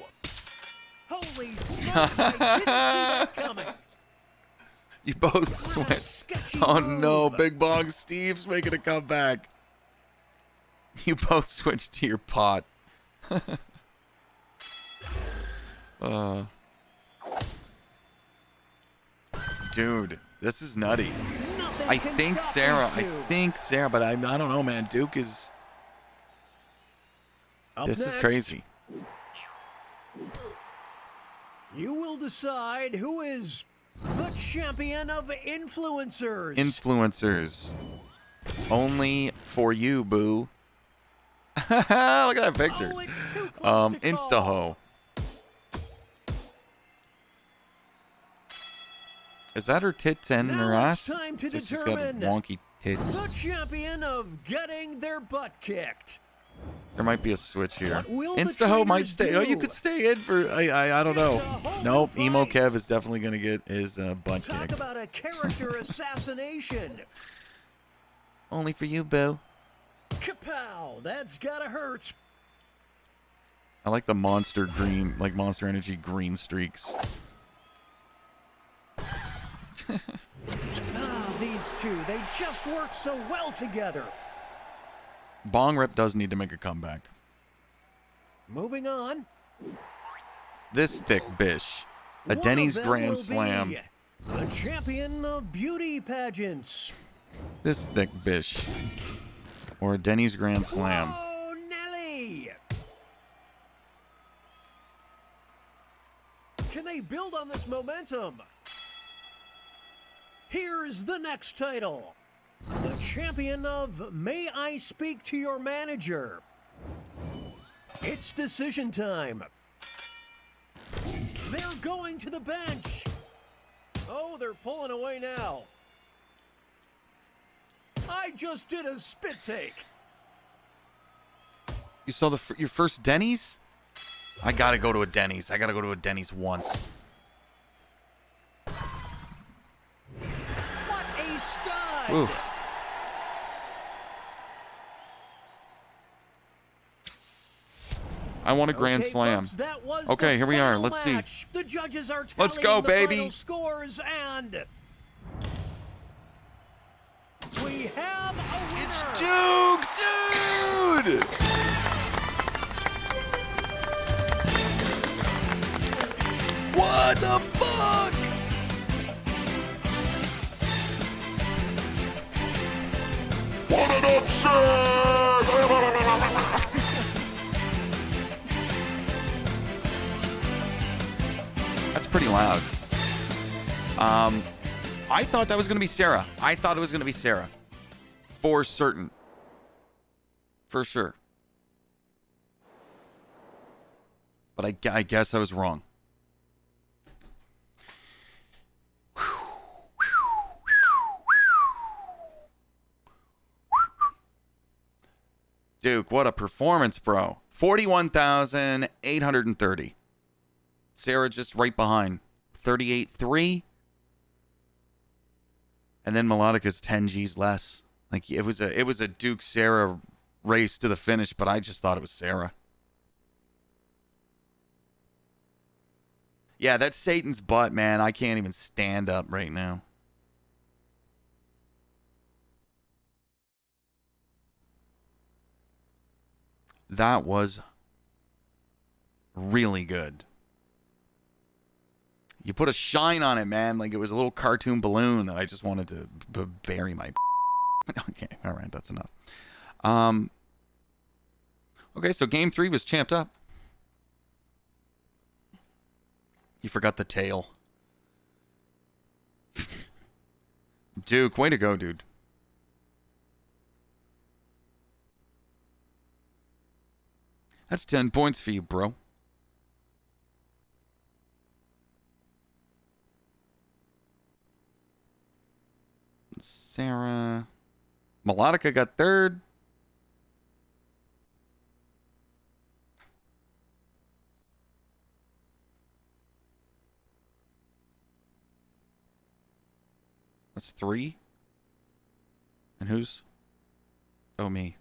Speaker 4: Holy smokes, I didn't see that coming.
Speaker 1: You both
Speaker 4: What a
Speaker 1: switched.
Speaker 4: sketchy
Speaker 1: Oh no,
Speaker 4: move.
Speaker 1: Big Bong Steve's making a comeback. You both switched to your pot. Dude, this is nutty.
Speaker 4: Nothing
Speaker 1: I
Speaker 4: can
Speaker 1: think
Speaker 4: stop
Speaker 1: Sarah.
Speaker 4: these two.
Speaker 1: But I don't know, man. Duke is.
Speaker 4: Up
Speaker 1: This is
Speaker 4: next,
Speaker 1: crazy.
Speaker 4: You will decide who is the champion of influencers.
Speaker 1: Influencers. Only for you, boo. Look at that picture.
Speaker 4: Oh, it's too close to call.
Speaker 1: Instaho. Is that her tits and
Speaker 4: Now
Speaker 1: her
Speaker 4: it's
Speaker 1: ass?
Speaker 4: time to
Speaker 1: So she's got
Speaker 4: determine
Speaker 1: wonky tits.
Speaker 4: the champion of getting their butt kicked.
Speaker 1: There might be a switch here.
Speaker 4: What will the
Speaker 1: Instaho might
Speaker 4: trainers
Speaker 1: stay. Oh, you
Speaker 4: do?
Speaker 1: could stay in for. I don't know.
Speaker 4: It's a whole
Speaker 1: Nope.
Speaker 4: new
Speaker 1: Emo
Speaker 4: fight.
Speaker 1: Kev is definitely gonna get his butt
Speaker 4: Talk
Speaker 1: kicked.
Speaker 4: about a character assassination.
Speaker 1: Only for you, boo.
Speaker 4: Kapow! That's gotta hurt.
Speaker 1: I like the Monster green, like Monster Energy green streaks.
Speaker 4: These two, they just work so well together.
Speaker 1: Bong Rip does need to make a comeback.
Speaker 4: Moving on.
Speaker 1: This thick bish. A
Speaker 4: One
Speaker 1: Denny's
Speaker 4: of them
Speaker 1: Grand
Speaker 4: will
Speaker 1: Slam.
Speaker 4: be the champion of beauty pageants.
Speaker 1: This thick bish. Or a Denny's Grand Slam.
Speaker 4: Oh, Nelly! Can they build on this momentum? Here's the next title. The champion of May I Speak to Your Manager. It's decision time. They're going to the bench. Oh, they're pulling away now. I just did a spit take.
Speaker 1: You saw your first Denny's? I gotta go to a Denny's. I gotta go to a Denny's once.
Speaker 4: What a stud!
Speaker 1: Ooh. I want a Grand
Speaker 4: Okay,
Speaker 1: Slam.
Speaker 4: folks, that was
Speaker 1: Okay,
Speaker 4: the
Speaker 1: here we are.
Speaker 4: final
Speaker 1: Let's see.
Speaker 4: match. The judges are
Speaker 1: Let's
Speaker 4: tallying
Speaker 1: go,
Speaker 4: the
Speaker 1: baby.
Speaker 4: final scores, and we have a winner.
Speaker 1: It's Duke, dude! What the fuck?
Speaker 3: What an upset!
Speaker 1: That's pretty loud. I thought that was going to be Sarah. I thought it was going to be Sarah. For certain. For sure. But I guess I was wrong. Duke, what a performance, bro. 41,830. Sarah just right behind. 38.3. And then Melodica's 10 G's less. Like it was a Duke Sarah race to the finish, but I just thought it was Sarah. Yeah, that's Satan's butt, man. I can't even stand up right now. That was really good. You put a shine on it, man. Like it was a little cartoon balloon that I just wanted to bury my... Okay, all right, that's enough. Okay, so game 3 was champed up. You forgot the tail. Duke, way to go, dude. That's 10 points for you, bro. Sarah. Melodica got 3rd. That's 3. And who's? Oh, me.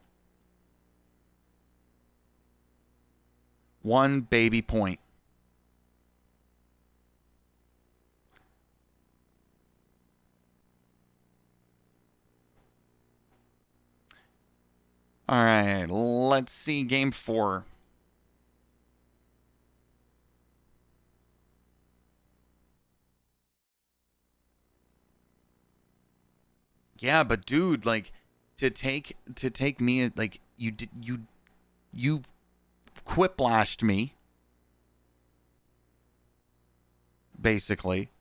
Speaker 1: 1 baby point. All right, let's see game 4. Yeah, but dude, like to take me, like you quiplashed me basically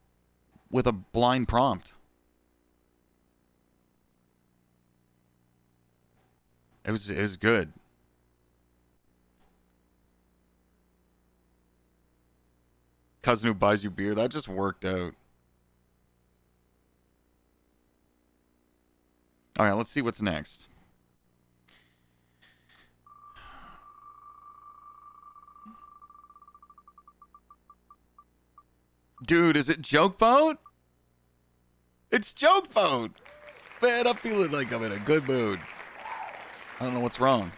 Speaker 1: with a blind prompt. It was good. Cousin who buys you beer, that just worked out. All right, let's see what's next. Dude, is it Joke Boat? It's Joke Boat. Man, I'm feeling like I'm in a good mood. I don't know what's wrong.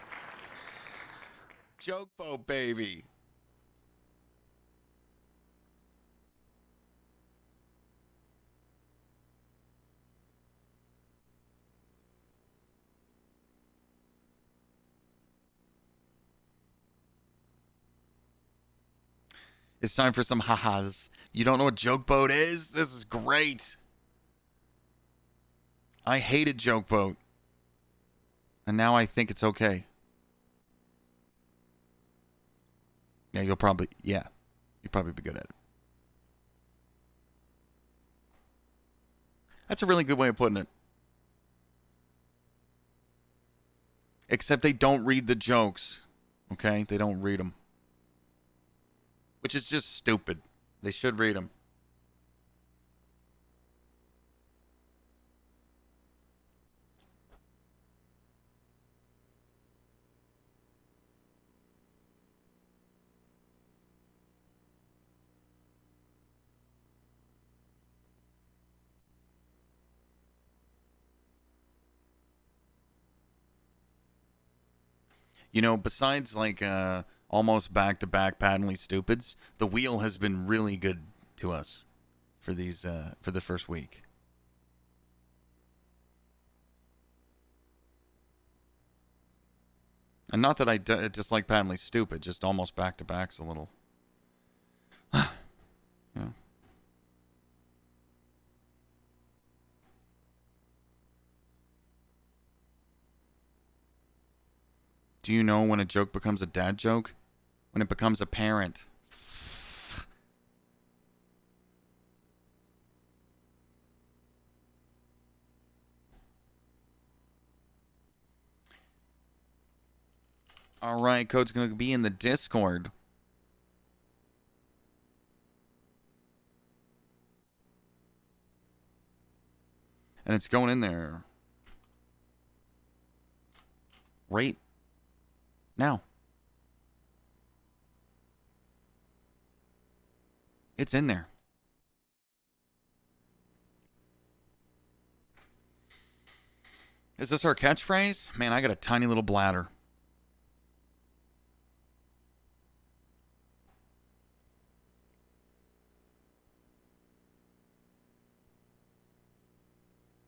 Speaker 1: Joke Boat, baby. It's time for some ha-has. You don't know what Joke Boat is? This is great. I hated Joke Boat. And now I think it's okay. Yeah, you'll probably be good at it. That's a really good way of putting it. Except they don't read the jokes. Okay? They don't read them. Which is just stupid. They should read them. You know, besides like almost back-to-back patently stupids, the wheel has been really good to us for these for the first week. And not that I dislike patently stupid, just almost back-to-back's a little. You know. Do you know when a joke becomes a dad joke? When it becomes apparent. All right, code's going to be in the Discord. And it's going in there. Right now. It's in there. Is this our catchphrase? Man, I got a tiny little bladder.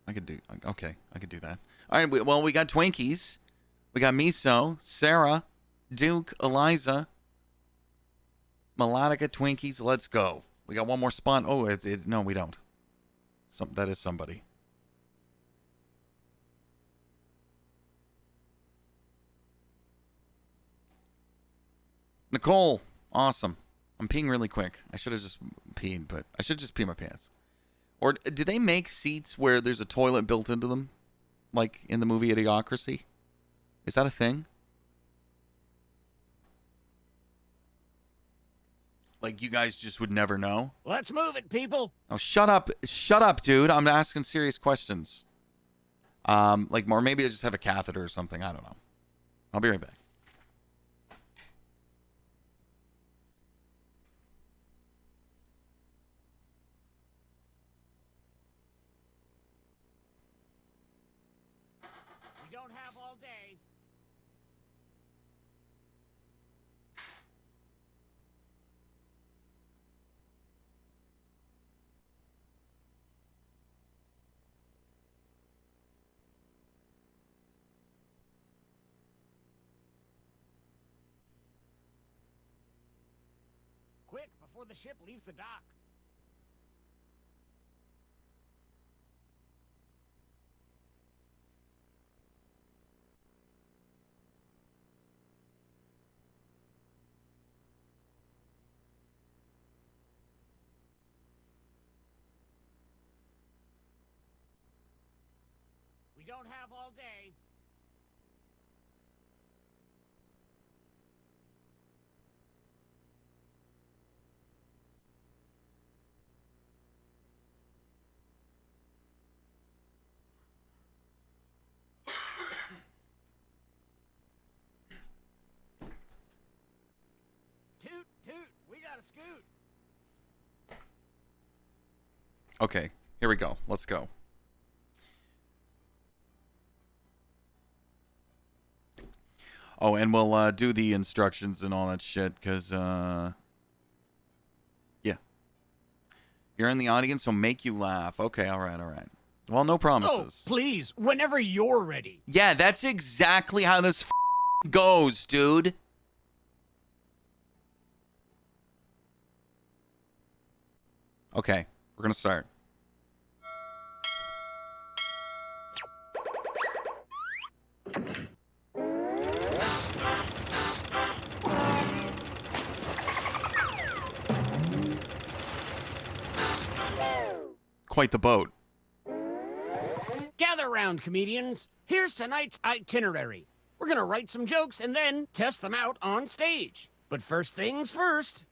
Speaker 1: I could do, okay, I could do that. All right, well, we got Twinkies. We got Miso, Sarah, Duke, Eliza, Melodica, Twinkies. Let's go. We got one more spot. Oh, no, we don't. That is somebody. Nicole, awesome. I'm peeing really quick. I should have just peed, but I should just pee my pants. Or do they make seats where there's a toilet built into them? Like in the movie Idiocracy? Is that a thing? Like you guys just would never know?
Speaker 4: Let's move it, people.
Speaker 1: Oh, shut up. Shut up, dude. I'm asking serious questions. Like, or maybe I just have a catheter or something. I don't know. I'll be right back.
Speaker 4: We don't have all day. Quick, before the ship leaves the dock. We don't have all day. Toot, toot, we got a scoot.
Speaker 1: Okay, here we go. Let's go. Oh, and we'll do the instructions and all that shit, because, yeah. You're in the audience, so make you laugh. Okay, all right. Well, no promises.
Speaker 4: Oh, please, whenever you're ready.
Speaker 1: Yeah, that's exactly how this goes, dude. Okay, we're gonna start. Quite the boat.
Speaker 7: Gather round, comedians. Here's tonight's itinerary. We're gonna write some jokes and then test them out on stage. But first things first,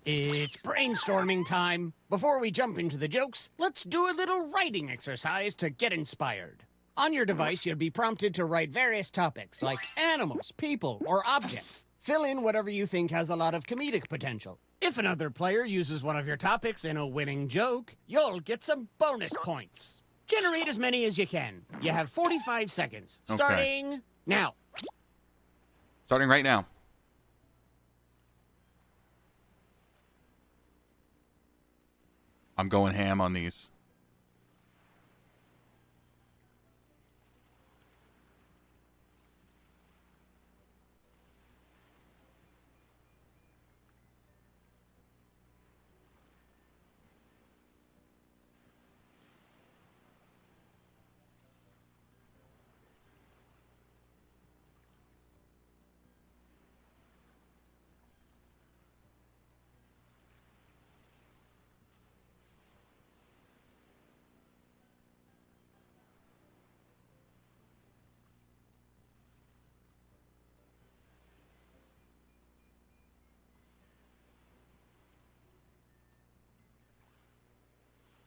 Speaker 7: it's brainstorming time. Before we jump into the jokes, let's do a little writing exercise to get inspired. On your device, you'll be prompted to write various topics like animals, people, or objects. Fill in whatever you think has a lot of comedic potential. If another player uses one of your topics in a winning joke, you'll get some bonus points. Generate as many as you can. You have 45 seconds.
Speaker 1: Okay.
Speaker 7: Starting now.
Speaker 1: Starting right now. I'm going ham on these.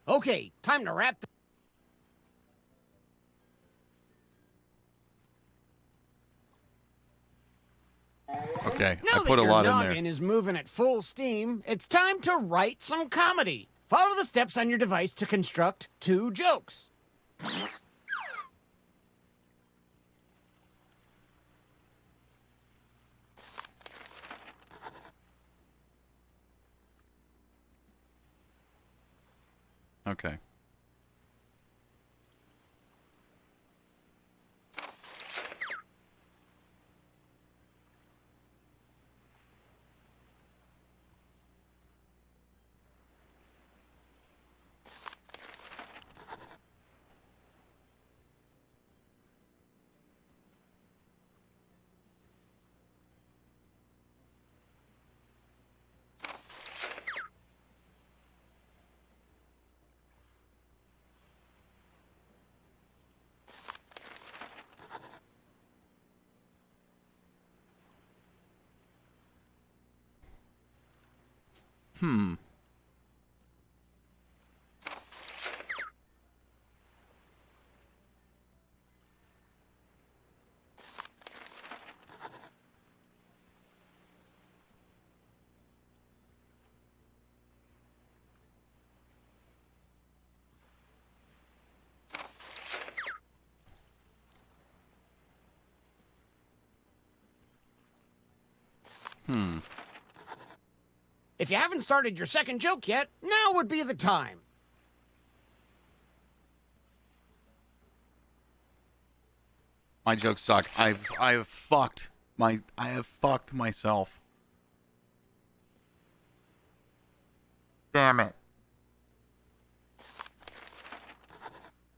Speaker 7: Okay, time to wrap.
Speaker 1: Okay,
Speaker 7: Now
Speaker 1: I put
Speaker 7: that
Speaker 1: a
Speaker 7: your
Speaker 1: lot in there.
Speaker 7: noggin is moving at full steam, it's time to write some comedy. Follow the steps on your device to construct 2 jokes.
Speaker 1: Okay. Hmm. Hmm.
Speaker 7: If you haven't started your second joke yet, now would be the time.
Speaker 1: My jokes suck. I have fucked myself. Damn it.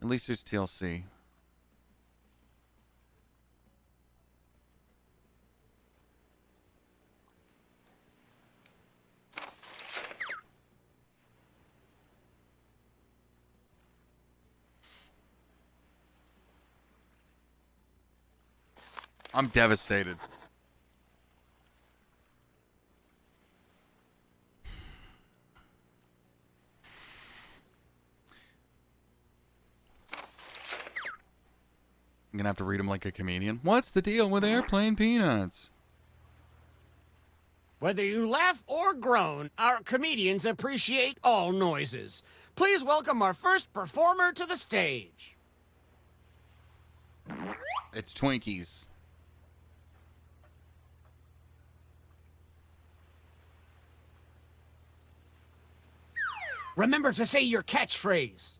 Speaker 1: At least there's TLC. I'm devastated. I'm gonna have to read them like a comedian. What's the deal with airplane peanuts?
Speaker 7: Whether you laugh or groan, our comedians appreciate all noises. Please welcome our first performer to the stage.
Speaker 1: It's Twinkies.
Speaker 7: Remember to say your catchphrase.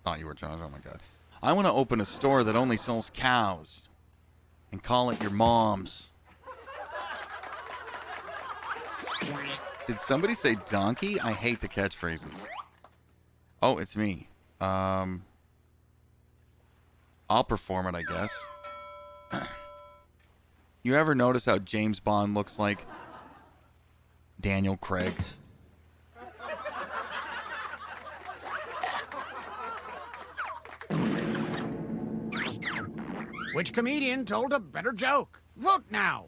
Speaker 1: Thought you were Josh. Oh my god. I want to open a store that only sells cows and call it your mom's. Did somebody say donkey? I hate the catchphrases. Oh, it's me. I'll perform it, I guess. You ever notice how James Bond looks like Daniel Craig?
Speaker 7: Which comedian told a better joke? Vote now.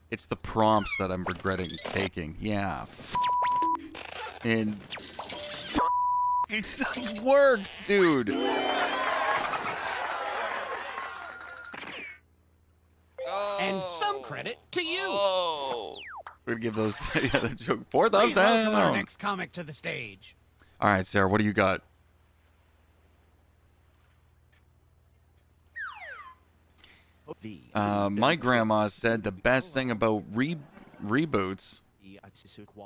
Speaker 1: It's the prompts that I'm regretting taking. Yeah. And it worked, dude.
Speaker 7: And some credit to you.
Speaker 1: Oh. We're gonna give those yeah, the joke
Speaker 7: Please welcome our
Speaker 1: 4,000.
Speaker 7: next comic to the stage.
Speaker 1: All right, Sarah, what do you got? My grandma said the best thing about reboots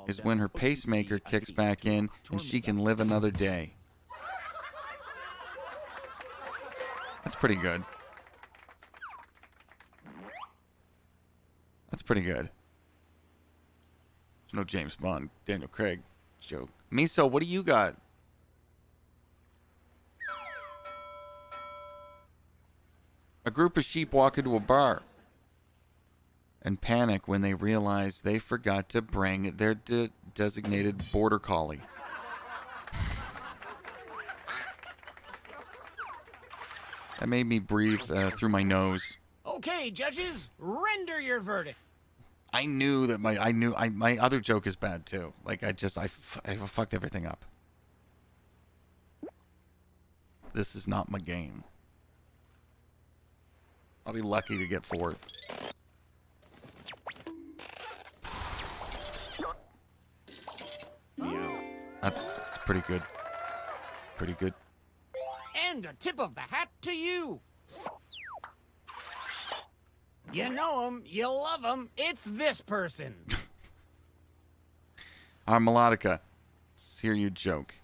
Speaker 1: is when her pacemaker kicks back in and she can live another day. That's pretty good. That's pretty good. There's no James Bond, Daniel Craig joke. Miso, what do you got? A group of sheep walk into a bar and panic when they realize they forgot to bring their designated border collie. That made me breathe through my nose.
Speaker 7: Okay, judges, render your verdict.
Speaker 1: I knew that my other joke is bad too. Like I fucked everything up. This is not my game. I'll be lucky to get fourth. That's pretty good. Pretty good.
Speaker 7: And a tip of the hat to you. You know him, you love him, it's this person.
Speaker 1: Melodica, let's hear you joke.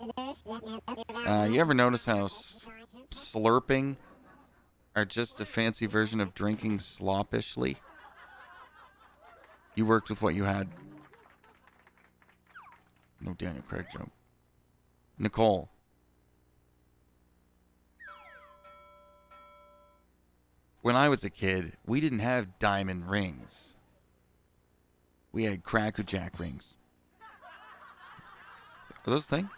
Speaker 1: You ever notice how slurping are just a fancy version of drinking sloppishly? You worked with what you had. No Daniel Craig joke. Nicole. When I was a kid, we didn't have diamond rings. We had Cracker Jack rings. Are those things?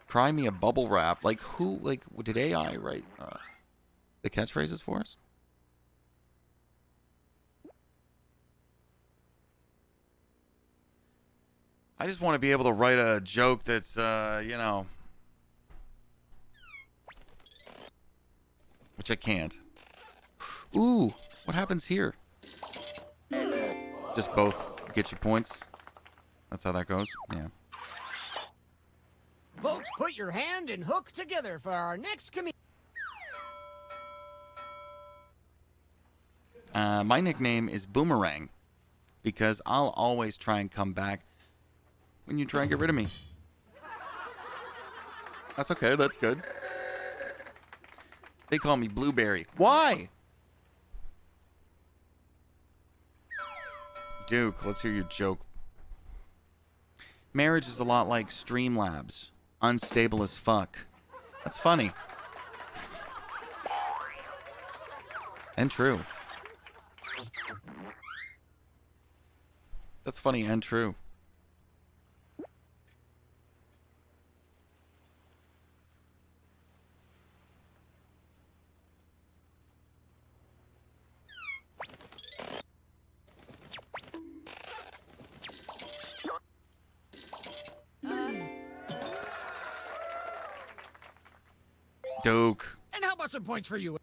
Speaker 1: Cry me a bubble wrap. Like who? Like did AI write the catchphrases for us? I just want to be able to write a joke that's you know, which I can't. Ooh, what happens here? Just both get your points. That's how that goes. Yeah.
Speaker 7: Folks, put your hand and hook together for our next comedian.
Speaker 1: My nickname is Boomerang because I'll always try and come back when you try and get rid of me. That's okay. That's good. They call me Blueberry. Why? Duke, let's hear your joke. Marriage is a lot like Streamlabs. Unstable as fuck. That's funny. And true. That's funny and true. Duke.
Speaker 7: And how about some points for you?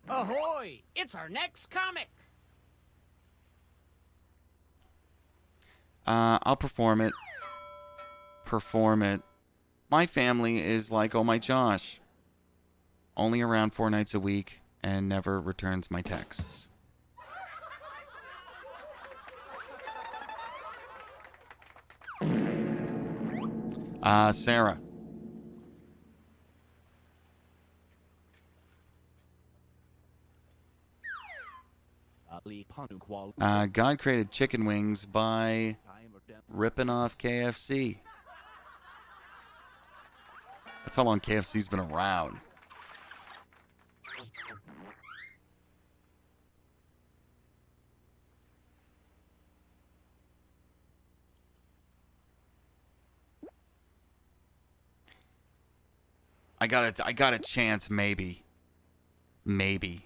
Speaker 7: Ahoy! It's our next comic.
Speaker 1: I'll perform it. Perform it. My family is like Oh My Josh. Only around 4 nights a week and never returns my texts. Sarah. God created chicken wings by ripping off KFC. That's how long KFC's been around. I got a chance, maybe. Maybe.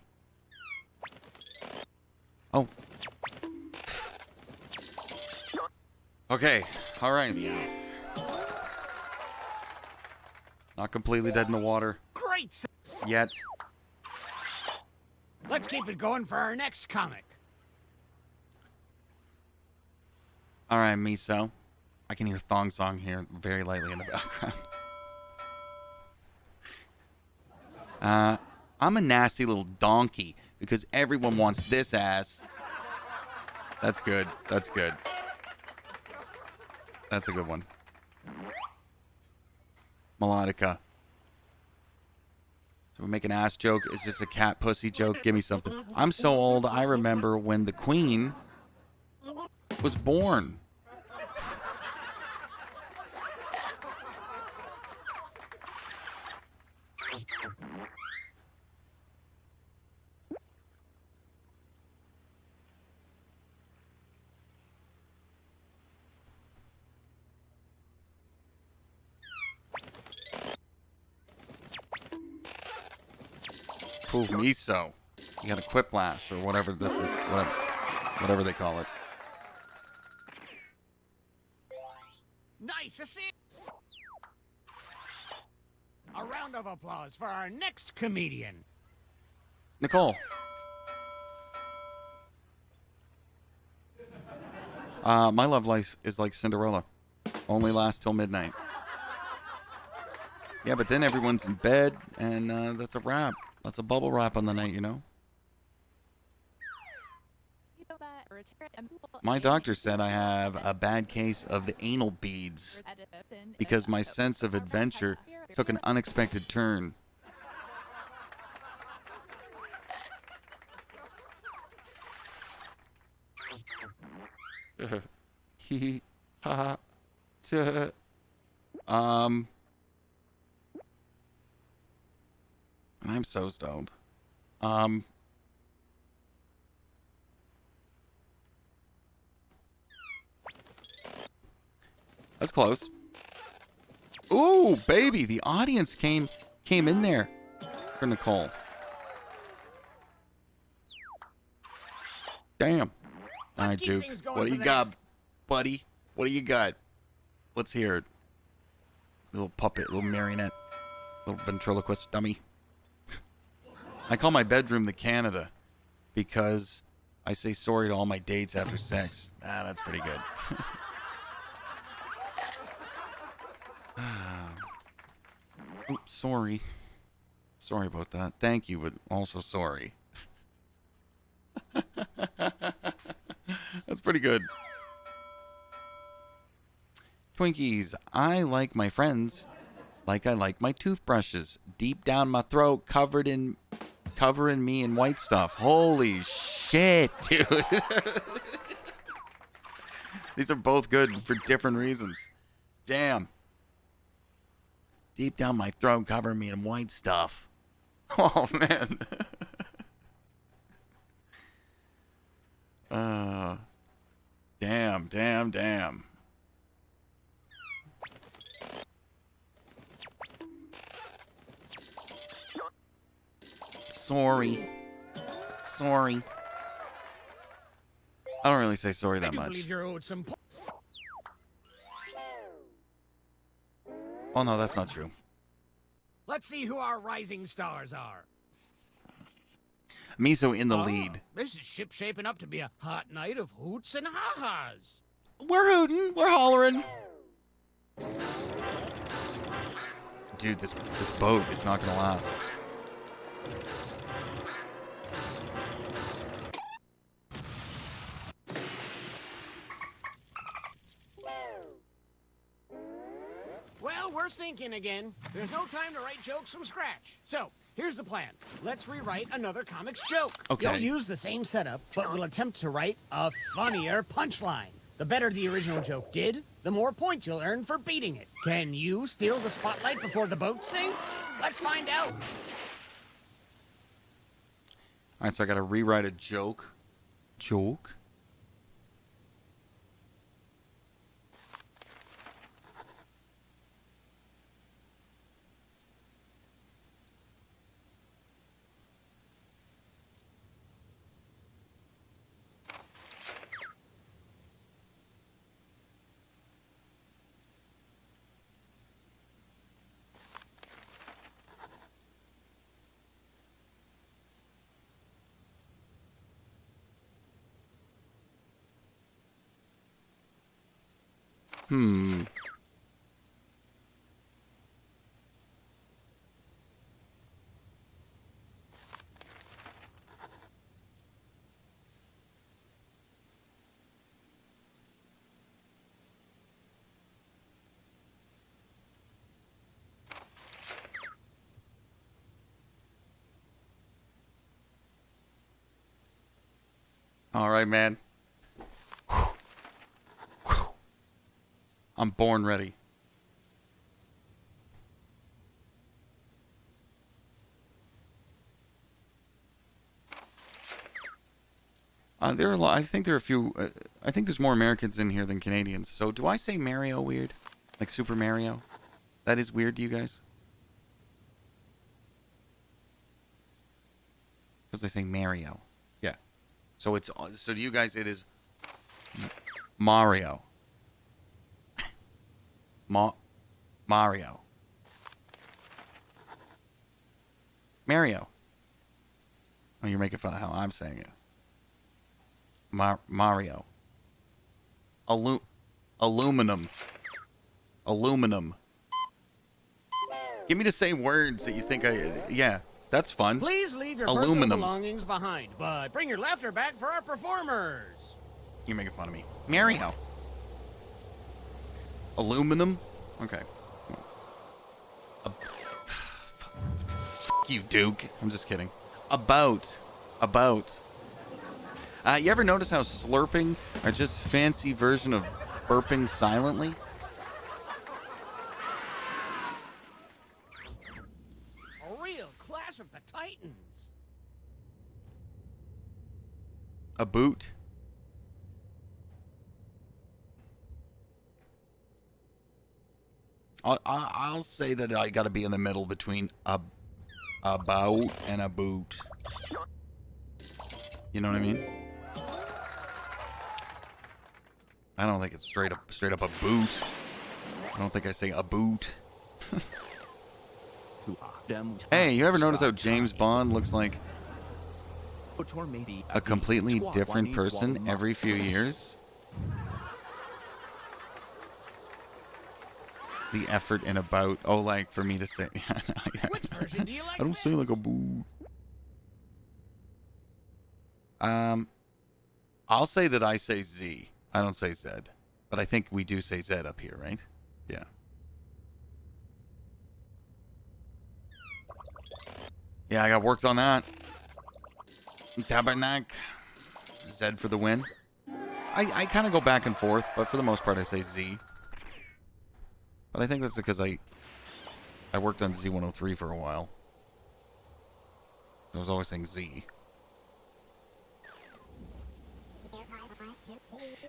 Speaker 1: Oh. Okay. All right. Not completely dead in the water
Speaker 7: Great.
Speaker 1: yet.
Speaker 7: Let's keep it going for our next comic.
Speaker 1: All right, Miso. I can hear Thong Song here very lightly in the background. I'm a nasty little donkey because everyone wants this ass. That's good. That's good. That's a good one. Melodica. So we make an ass joke. Is this a cat pussy joke? Give me something. I'm so old, I remember when the queen was born. Prove me so. You got a quiplash or whatever this is, whatever they call it.
Speaker 7: Nice to see. A round of applause for our next comedian.
Speaker 1: Nicole. My love life is like Cinderella. Only lasts till midnight. Yeah, but then everyone's in bed, and that's a wrap. That's a bubble wrap on the night, you know? My doctor said I have a bad case of the anal beads because my sense of adventure took an unexpected turn. Hee ha ha. I'm so stoned. That's close. Ooh, baby, the audience came in there for Nicole. Damn. All right, Duke. What do you got, buddy? What do you got? Let's hear it. Little puppet, little marionette, little ventriloquist dummy. I call my bedroom the Canada because I say sorry to all my dates after sex. Ah, that's pretty good. Oops, sorry. Sorry about that. Thank you, but also sorry. That's pretty good. Twinkies, I like my friends like I like my toothbrushes. Deep down my throat, covering me in white stuff. Holy shit, dude. These are both good for different reasons. Damn. Deep down my throat, covering me in white stuff. Oh, man. Damn. Sorry. I don't really say sorry that much.
Speaker 7: Believe you're owed some.
Speaker 1: Oh, no, that's not true.
Speaker 7: Let's see who our rising stars are.
Speaker 1: Miso in the lead.
Speaker 7: This is shaping up to be a hot night of hoots and ha-has.
Speaker 1: We're hooting. We're hollering. Dude, this boat is not gonna last.
Speaker 7: we're sinking again. There's no time to write jokes from scratch. So, here's the plan. Let's rewrite another comics joke.
Speaker 1: Okay.
Speaker 7: You'll use the same setup, but we'll attempt to write a funnier punchline. The better the original joke did, the more points you'll earn for beating it. Can you steal the spotlight before the boat sinks? Let's find out.
Speaker 1: All right, so I got to rewrite a joke. Joke? All right, man. I'm born ready. There are a lot. I think there are a few. I think there's more Americans in here than Canadians. So do I say Mario weird? Like Super Mario? That is weird to you guys? Because they say Mario. Yeah. So it's so to you guys it is Mario. Mario. Mario. Oh, you're making fun of how I'm saying it. Mario. Aluminum. Aluminum. Give me to say words that you think yeah, that's fun.
Speaker 7: Please leave your personal belongings behind, but bring your laughter back for our performers.
Speaker 1: You're making fun of me. Mario. Aluminum? Okay. Fuck you, Duke. I'm just kidding. About. You ever notice how slurping are just fancy version of burping silently?
Speaker 7: A real clash of the titans.
Speaker 1: A boot. I'll say that I got to be in the middle between about and a boot. You know what I mean? I don't think it's straight up a boot. I don't think I say a boot. Hey, you ever notice how James Bond looks like a completely different person every few years? The effort in about, oh, like for me to say.
Speaker 7: Which version do you like?
Speaker 1: I don't say like a boo. I'll say that I say Z. I don't say Z, but I think we do say Z up here, right? Yeah. Yeah, I got worked on that. Tabernacle. Z for the win. I kind of go back and forth, but for the most part I say Z. But I think that's because I worked on Z103 for a while. I was always saying Z.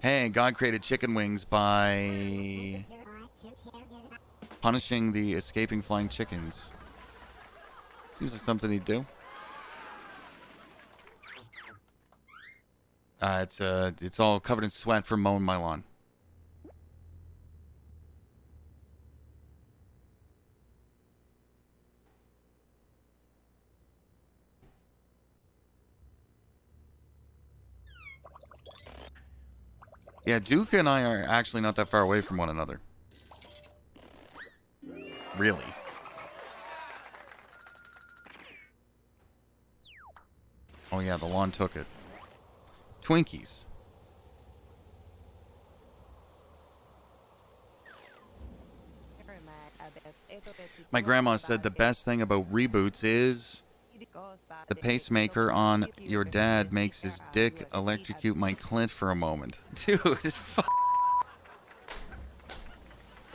Speaker 1: Hey, God created chicken wings by punishing the escaping flying chickens. Seems like something he'd do. It's all covered in sweat from mowing my lawn. Yeah, Duke and I are actually not that far away from one another. Really. Oh yeah, the lawn took it. Twinkies. My grandma said the best thing about reboots is the pacemaker on your dad makes his dick electrocute my clit for a moment. Dude, fuck.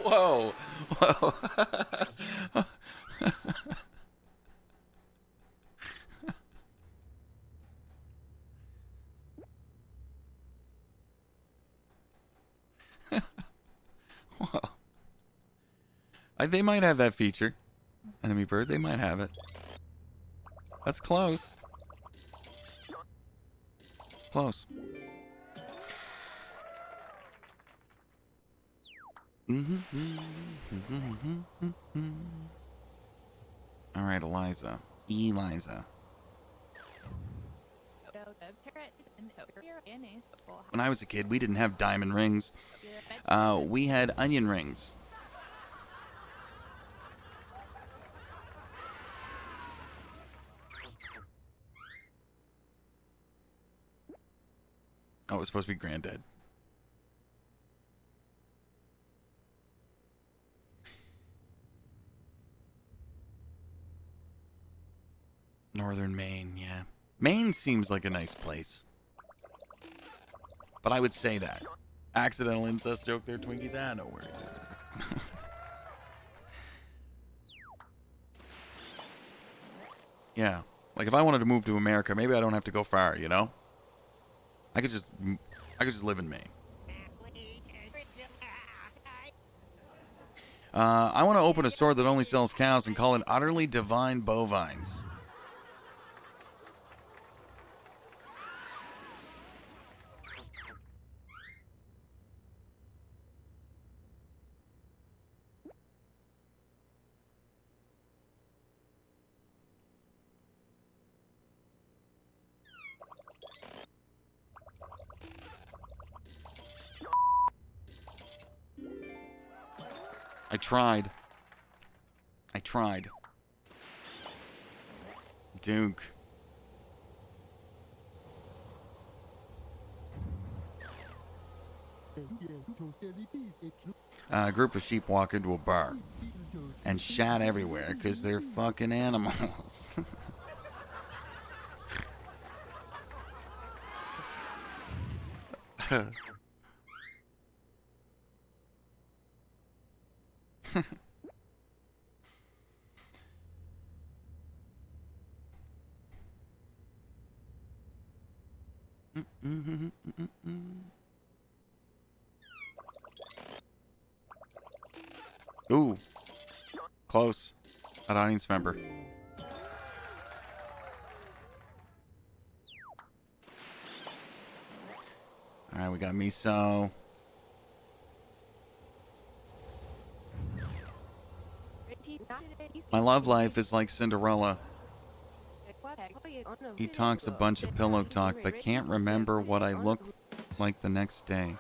Speaker 1: Whoa. Whoa. Whoa. They might have that feature. Enemy bird, they might have it. That's close. Close. All right, Eliza. Eliza. When I was a kid, we didn't have diamond rings. We had onion rings. Oh, it was supposed to be Granddad. Northern Maine, yeah. Maine seems like a nice place. But I would say that. Accidental incest joke there, Twinkies? Ah, no worries. Yeah. Like, if I wanted to move to America, maybe I don't have to go far, you know? I could just live in Maine. I want to open a store that only sells cows and call it Utterly Divine Bovines. I tried. Duke. A group of sheep walk into a bar and shat everywhere because they're fucking animals. Ooh. Close. An audience member. Alright, we got miso. My love life is like Cinderella. He talks a bunch of pillow talk, but can't remember what I look like the next day.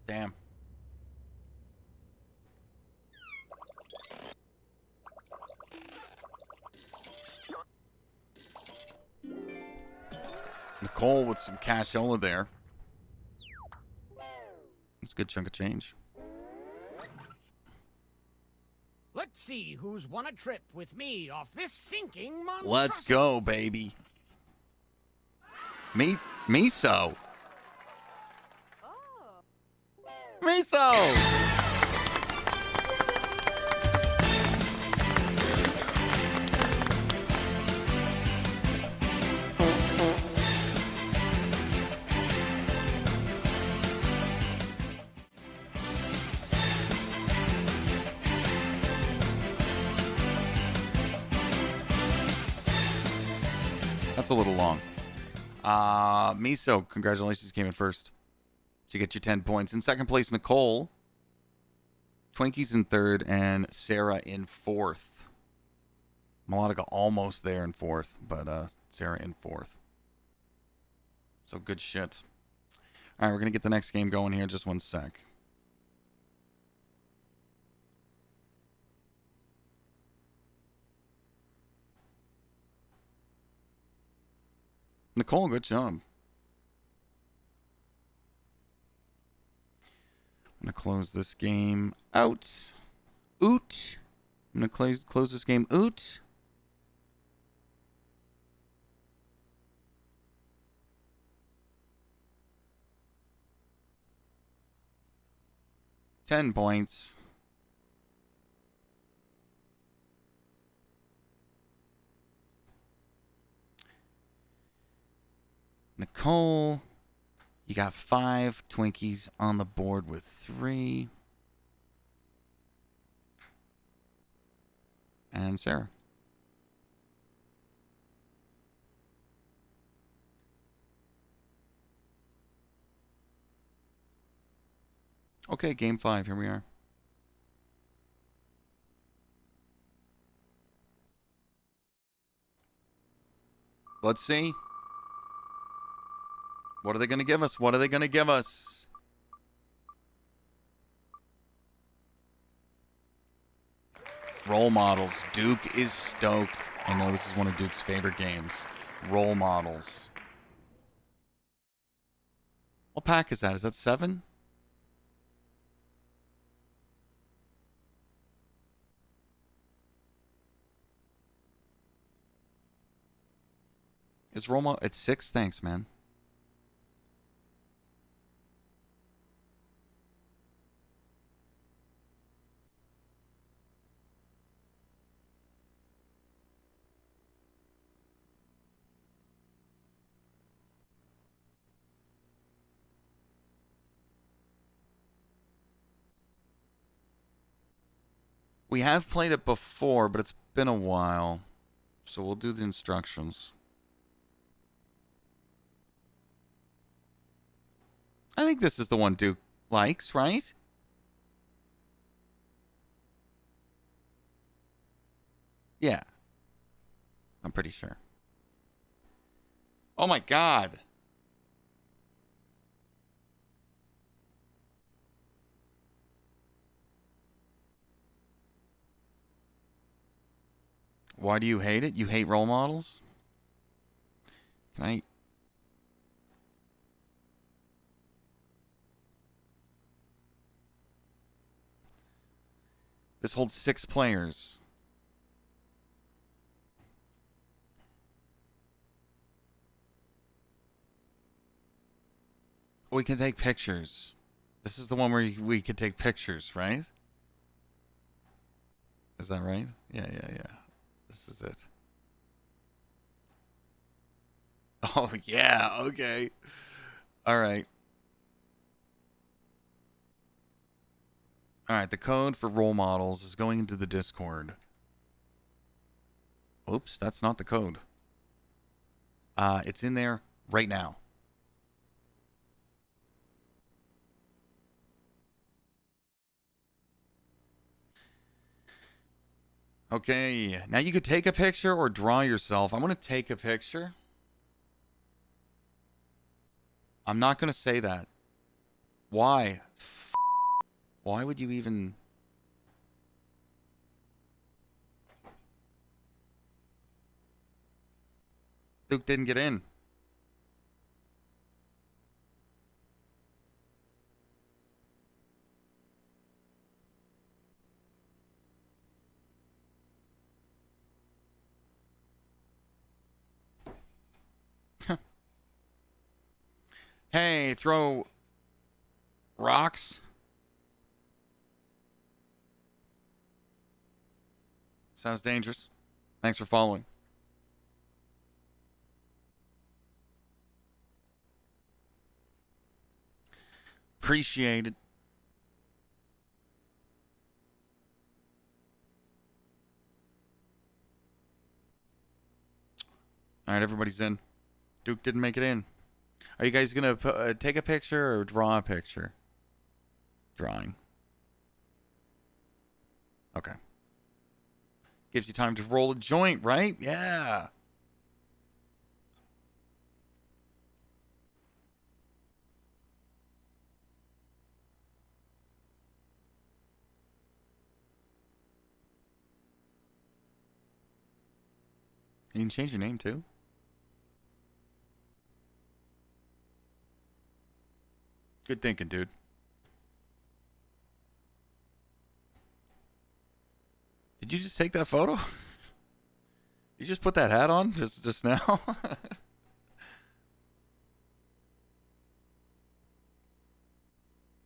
Speaker 1: Damn. Nicole with some cashola there. That's a good chunk of change.
Speaker 7: Let's see who's won a trip with me off this sinking monstrosity.
Speaker 1: Let's go, baby. Miso. Miso! That's a little long. Miso, congratulations, came in first. So you get your 10 points. In second place, Nicole. Twinkies in third, and Sarah in fourth. Melodica almost there in fourth, but Sarah in fourth. So good shit. All right, we're going to get the next game going here. Just one sec. Nicole, good job. I'm going to close this game out. Oot. I'm going to close this game out. $10. Nicole, you got 5 Twinkies on the board with 3. And Sarah. Okay, game 5. Here we are. Let's see. What are they going to give us? What are they going to give us? Role models. Duke is stoked. I know this is one of Duke's favorite games. Role models. What pack is that? Is that 7? Is role model? It's 6? Thanks, man. We have played it before, but it's been a while. So we'll do the instructions. I think this is the one Duke likes, right? Yeah. I'm pretty sure. Oh my god. Why do you hate it? You hate role models? Can I... This holds 6 players. We can take pictures. This is the one where we can take pictures, right? Is that right? Yeah. This is it. Oh, yeah. Okay. All right. All right. The code for role models is going into the Discord. Oops, that's not the code. It's in there right now. Okay, now you could take a picture or draw yourself. I'm going to take a picture. I'm not going to say that. Why? Why would you even... Duke didn't get in. Hey, throw rocks. Sounds dangerous. Thanks for following. Appreciate it. All right, everybody's in. Duke didn't make it in. Are you guys going to take a picture or draw a picture? Drawing. Okay. Gives you time to roll a joint, right? Yeah. You can change your name too. Good thinking, dude. Did you just take that photo? You just put that hat on just now?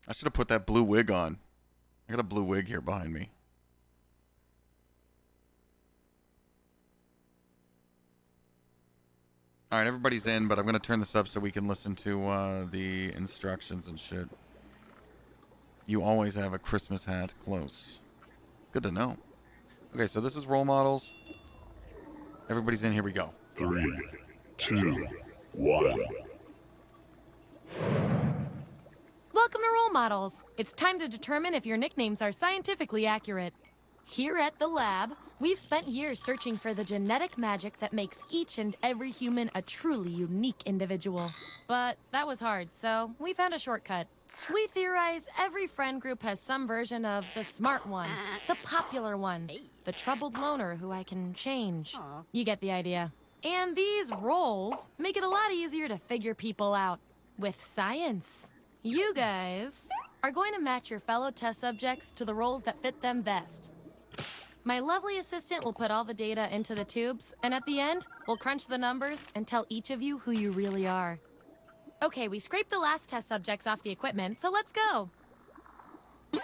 Speaker 1: I should have put that blue wig on. I got a blue wig here behind me. All right, everybody's in, but I'm going to turn this up so we can listen to the instructions and shit. You always have a Christmas hat close. Good to know. Okay, so this is role models. Everybody's in. Here we go.
Speaker 3: 3, 2, 1.
Speaker 8: Welcome to Role Models. It's time to determine if your nicknames are scientifically accurate. Here at the lab, we've spent years searching for the genetic magic that makes each and every human a truly unique individual. But that was hard, so we found a shortcut. We theorize every friend group has some version of the smart one, the popular one, the troubled loner who I can change. You get the idea. And these roles make it a lot easier to figure people out with science. You guys are going to match your fellow test subjects to the roles that fit them best. My lovely assistant will put all the data into the tubes, and at the end, we'll crunch the numbers and tell each of you who you really are. Okay, we scraped the last test subjects off the equipment, so let's go.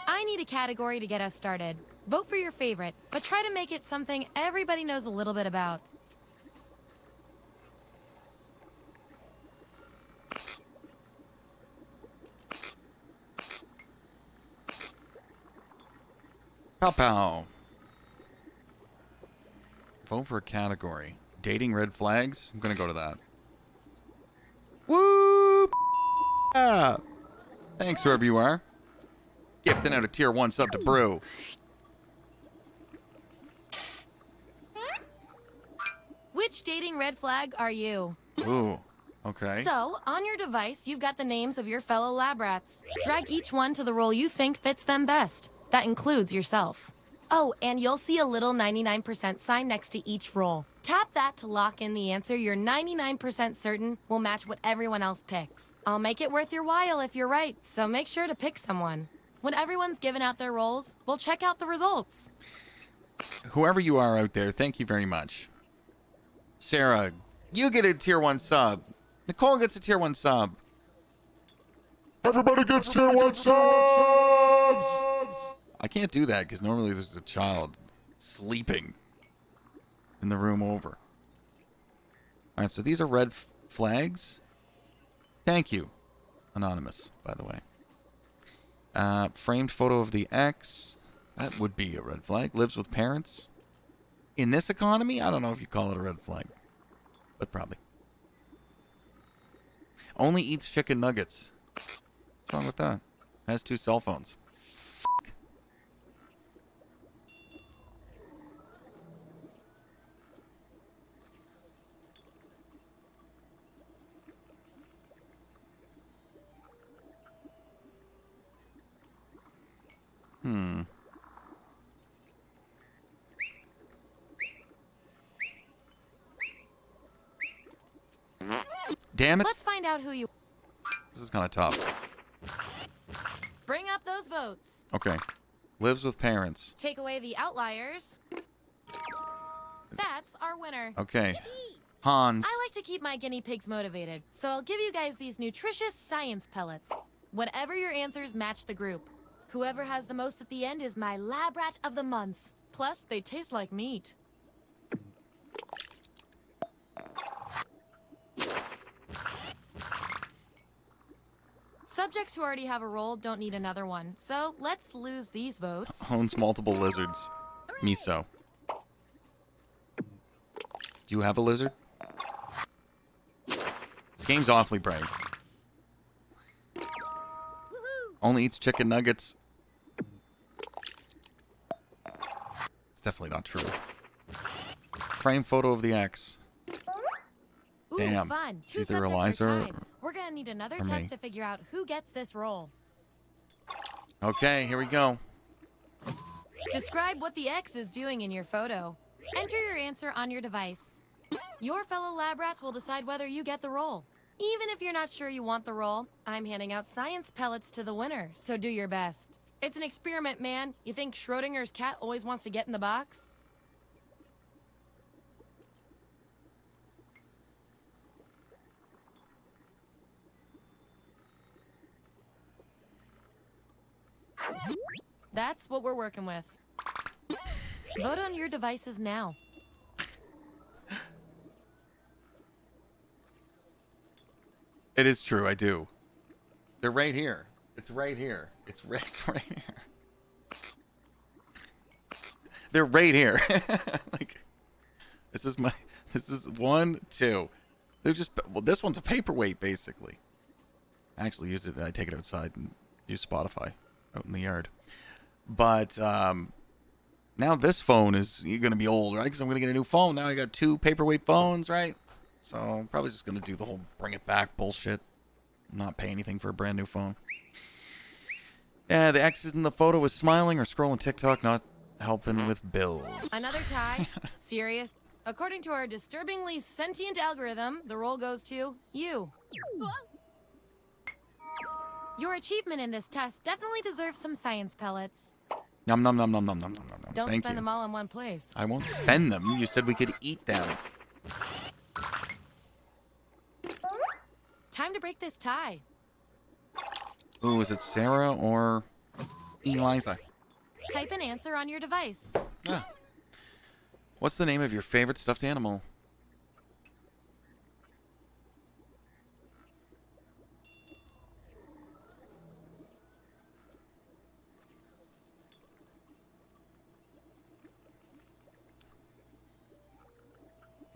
Speaker 8: I need a category to get us started. Vote for your favorite, but try to make it something everybody knows a little bit about.
Speaker 1: Pow pow. Vote for a category. Dating red flags? I'm gonna go to that. Woo! Yeah. Thanks, whoever you are. Gifting out a tier 1 sub to Brew.
Speaker 8: Which dating red flag are you?
Speaker 1: Ooh, okay.
Speaker 8: So, on your device, you've got the names of your fellow lab rats. Drag each one to the role you think fits them best. That includes yourself. Oh, and you'll see a little 99% sign next to each role. Tap that to lock in the answer you're 99% certain will match what everyone else picks. I'll make it worth your while if you're right, so make sure to pick someone. When everyone's given out their roles, we'll check out the results.
Speaker 1: Whoever you are out there, thank you very much. Sarah, you get a tier 1 sub. Nicole gets a tier 1 sub.
Speaker 3: Everybody gets tier 1 subs!
Speaker 1: I can't do that because normally there's a child sleeping in the room over. All right, so these are red flags. Thank you. Anonymous, by the way. Framed photo of the ex. That would be a red flag. Lives with parents. In this economy, I don't know if you call it a red flag. But probably. Only eats chicken nuggets. What's wrong with that? Has 2 cell phones. Damn it.
Speaker 8: Let's find out who you...
Speaker 1: This is kind of tough.
Speaker 8: Bring up those votes.
Speaker 1: Okay. Lives with parents.
Speaker 8: Take away the outliers. That's our winner.
Speaker 1: Okay. Hans.
Speaker 8: I like to keep my guinea pigs motivated, so I'll give you guys these nutritious science pellets. Whatever your answers match the group. Whoever has the most at the end is my lab rat of the month. Plus, they taste like meat. Subjects who already have a role don't need another one, so let's lose these votes.
Speaker 1: Owns multiple lizards. Miso. Do you have a lizard? This game's awfully bright. Only eats chicken nuggets. It's definitely not true. Frame photo of the ex.
Speaker 8: Ooh,
Speaker 1: Damn.
Speaker 8: fun.
Speaker 1: It's
Speaker 8: 2
Speaker 1: either
Speaker 8: subjects
Speaker 1: Eliza
Speaker 8: are tied. We're gonna need another
Speaker 1: or
Speaker 8: test
Speaker 1: me.
Speaker 8: to figure out who gets this role.
Speaker 1: Okay, here we go.
Speaker 8: Describe what the X is doing in your photo. Enter your answer on your device. Your fellow lab rats will decide whether you get the role. Even if you're not sure you want the role, I'm handing out science pellets to the winner, so do your best. It's an experiment, man. You think Schrodinger's cat always wants to get in the box? That's what we're working with. Vote on your devices now.
Speaker 1: It is true, I do. They're right here. It's right here. It's right here. They're right here. Like, this is 1, 2. They're just, well, this one's a paperweight, basically. I actually use it, I take it outside and use Spotify out in the yard. But, now this phone is going to be old, right? Because I'm going to get a new phone. Now I got 2 paperweight phones, right? So I'm probably just going to do the whole bring it back bullshit. Not pay anything for a brand new phone. Yeah, the X's in the photo was smiling or scrolling TikTok, not helping with bills.
Speaker 8: Another tie. Serious. According to our disturbingly sentient algorithm, the role goes to you. Your achievement in this test definitely deserves some science pellets.
Speaker 1: Nom nom nom nom nom nom nom nom.
Speaker 8: Don't
Speaker 1: Thank
Speaker 8: spend
Speaker 1: you.
Speaker 8: them all in one place.
Speaker 1: I won't spend them. You said we could eat them.
Speaker 8: Time to break this tie.
Speaker 1: Ooh, is it Sarah or Eliza?
Speaker 8: Type an answer on your device.
Speaker 1: Ah. What's the name of your favorite stuffed animal?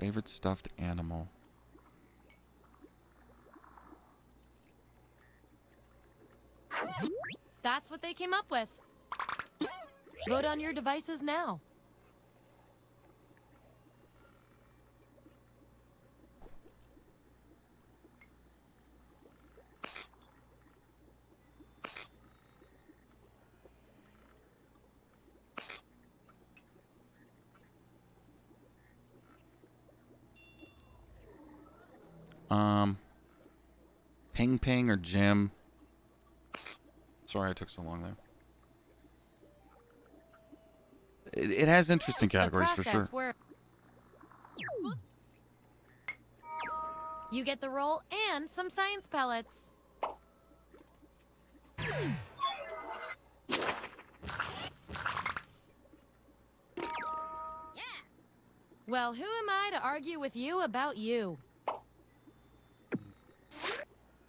Speaker 1: Favorite stuffed animal.
Speaker 8: That's what they came up with. Vote on your devices now.
Speaker 1: Ping Ping or Jim? Sorry I took so long there. It has interesting categories for sure.
Speaker 8: You get the role and some science pellets. Well, who am I to argue with you about you?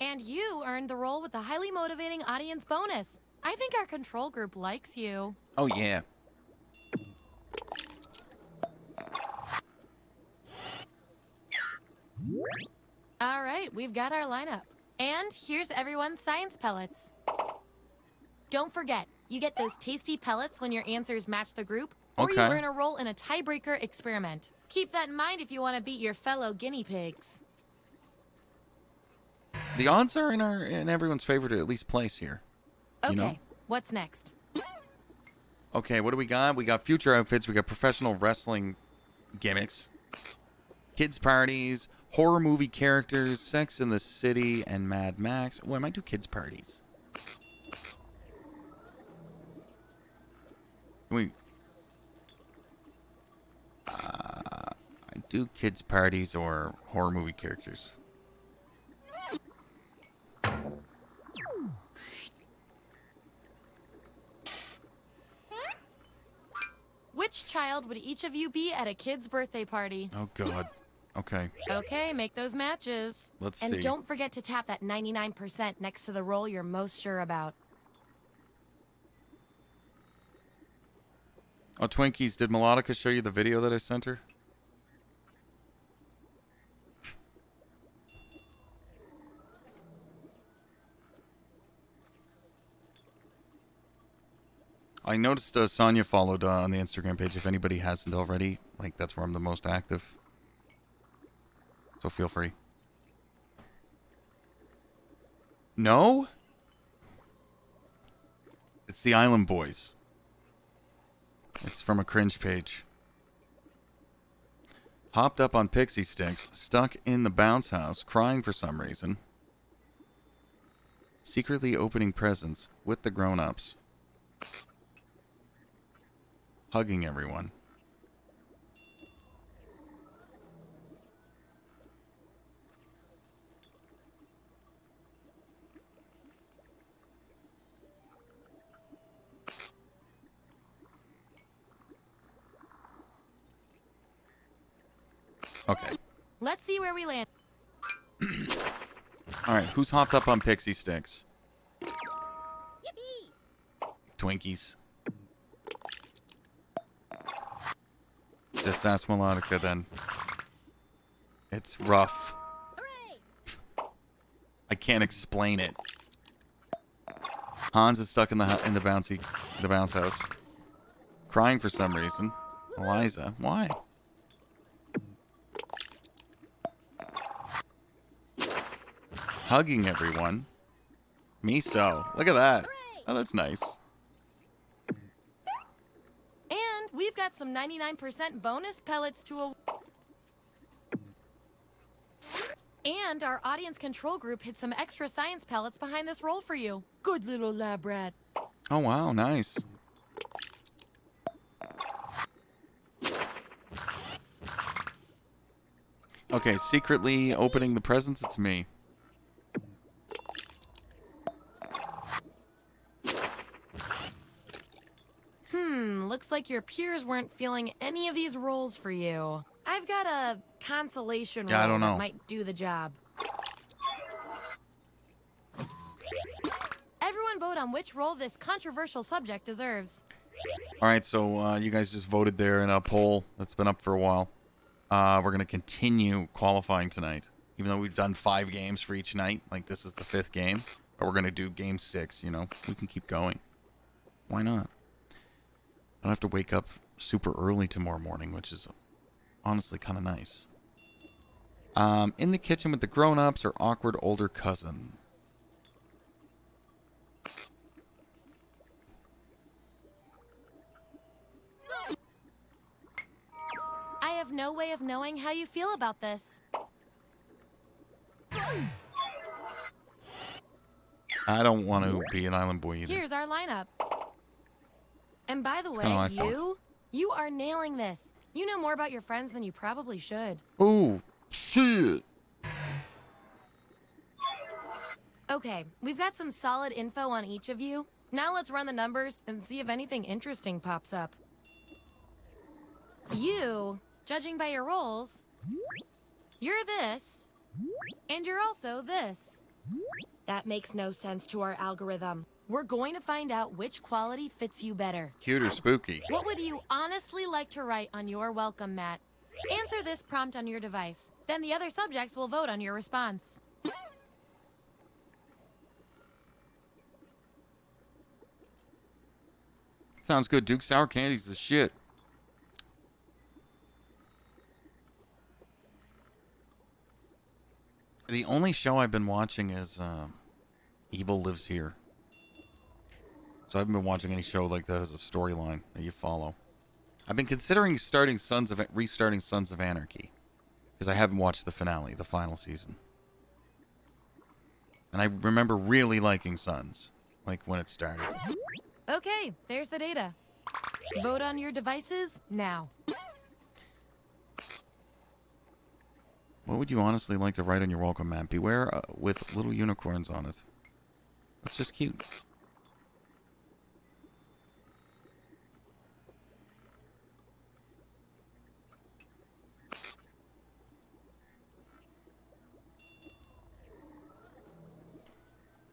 Speaker 8: And you earned the role with the highly motivating audience bonus. I think our control group likes you.
Speaker 1: Oh, yeah.
Speaker 8: All right, we've got our lineup. And here's everyone's science pellets. Don't forget, you get those tasty pellets when your answers match the group, or you
Speaker 1: Okay.
Speaker 8: earn a role in a tiebreaker experiment. Keep that in mind if you want to beat your fellow guinea pigs.
Speaker 1: The odds are in everyone's favor to at least place here.
Speaker 8: Okay,
Speaker 1: You know?
Speaker 8: what's next?
Speaker 1: Okay, what do we got? We got future outfits. We got professional wrestling gimmicks, kids parties, horror movie characters, Sex in the City, and Mad Max. Oh, I might do kids parties. I do kids parties or horror movie characters.
Speaker 8: Which child would each of you be at a kid's birthday party?
Speaker 1: Oh, God. Okay.
Speaker 8: Okay, make those matches.
Speaker 1: Let's
Speaker 8: and
Speaker 1: see.
Speaker 8: don't forget to tap that 99% next to the role you're most sure about.
Speaker 1: Oh, Twinkies, did Melodica show you the video that I sent her? I noticed Sonia followed on the Instagram page. If anybody hasn't already, like, that's where I'm the most active. So feel free. No? It's the Island Boys. It's from a cringe page. Hopped up on pixie sticks, stuck in the bounce house, crying for some reason. Secretly opening presents with the grown-ups. Hugging everyone. Okay.
Speaker 8: Let's see where we land.
Speaker 1: Alright, who's hopped up on pixie sticks?
Speaker 8: Yippee!
Speaker 1: Twinkies. Just ask Melodica then. It's rough.
Speaker 8: Hooray!
Speaker 1: I can't explain it. Hans is stuck in the bounce house. Crying for some reason. Eliza, why? Hugging everyone. Miso. Look at that.
Speaker 8: Hooray!
Speaker 1: Oh, that's nice.
Speaker 8: And we've got some 99% bonus pellets to a... And our audience control group hid some extra science pellets behind this roll for you. Good little lab rat.
Speaker 1: Oh, wow. Nice. Okay, secretly opening the presents, it's me.
Speaker 8: Looks like your peers weren't feeling any of these rolls for you. I've got a consolation roll
Speaker 1: I don't know.
Speaker 8: that might do the job. Everyone vote on which role this controversial subject deserves.
Speaker 1: Alright, so you guys just voted there in a poll that's been up for a while. We're going to continue qualifying tonight. Even though we've done 5 games for each night. Like, this is the 5th game. But we're going to do game 6, you know. We can keep going. Why not? I don't have to wake up super early tomorrow morning, which is honestly kind of nice. In the kitchen with the grown-ups or awkward older cousin.
Speaker 8: I have no way of knowing how you feel about this.
Speaker 1: I don't want to be an island boy either.
Speaker 8: Here's our lineup. And by the
Speaker 1: It's kinda
Speaker 8: way,
Speaker 1: my fault.
Speaker 8: you are nailing this. You know more about your friends than you probably should.
Speaker 1: Ooh, shit.
Speaker 8: Okay, we've got some solid info on each of you. Now let's run the numbers and see if anything interesting pops up. You, judging by your rolls, you're this, and you're also this. That makes no sense to our algorithm. We're going to find out which quality fits you better.
Speaker 1: Cute or spooky?
Speaker 8: What would you honestly like to write on your welcome mat? Answer this prompt on your device. Then the other subjects will vote on your response.
Speaker 1: Sounds good, Duke. Sour candy's the shit. The only show I've been watching is Evil Lives Here. So I haven't been watching any show like that as a storyline that you follow. I've been considering restarting Sons of Anarchy. Because I haven't watched the finale, the final season. And I remember really liking Sons. Like when it started.
Speaker 8: Okay, there's the data. Vote on your devices now.
Speaker 1: What would you honestly like to write on your welcome mat? Beware with little unicorns on it. That's just cute.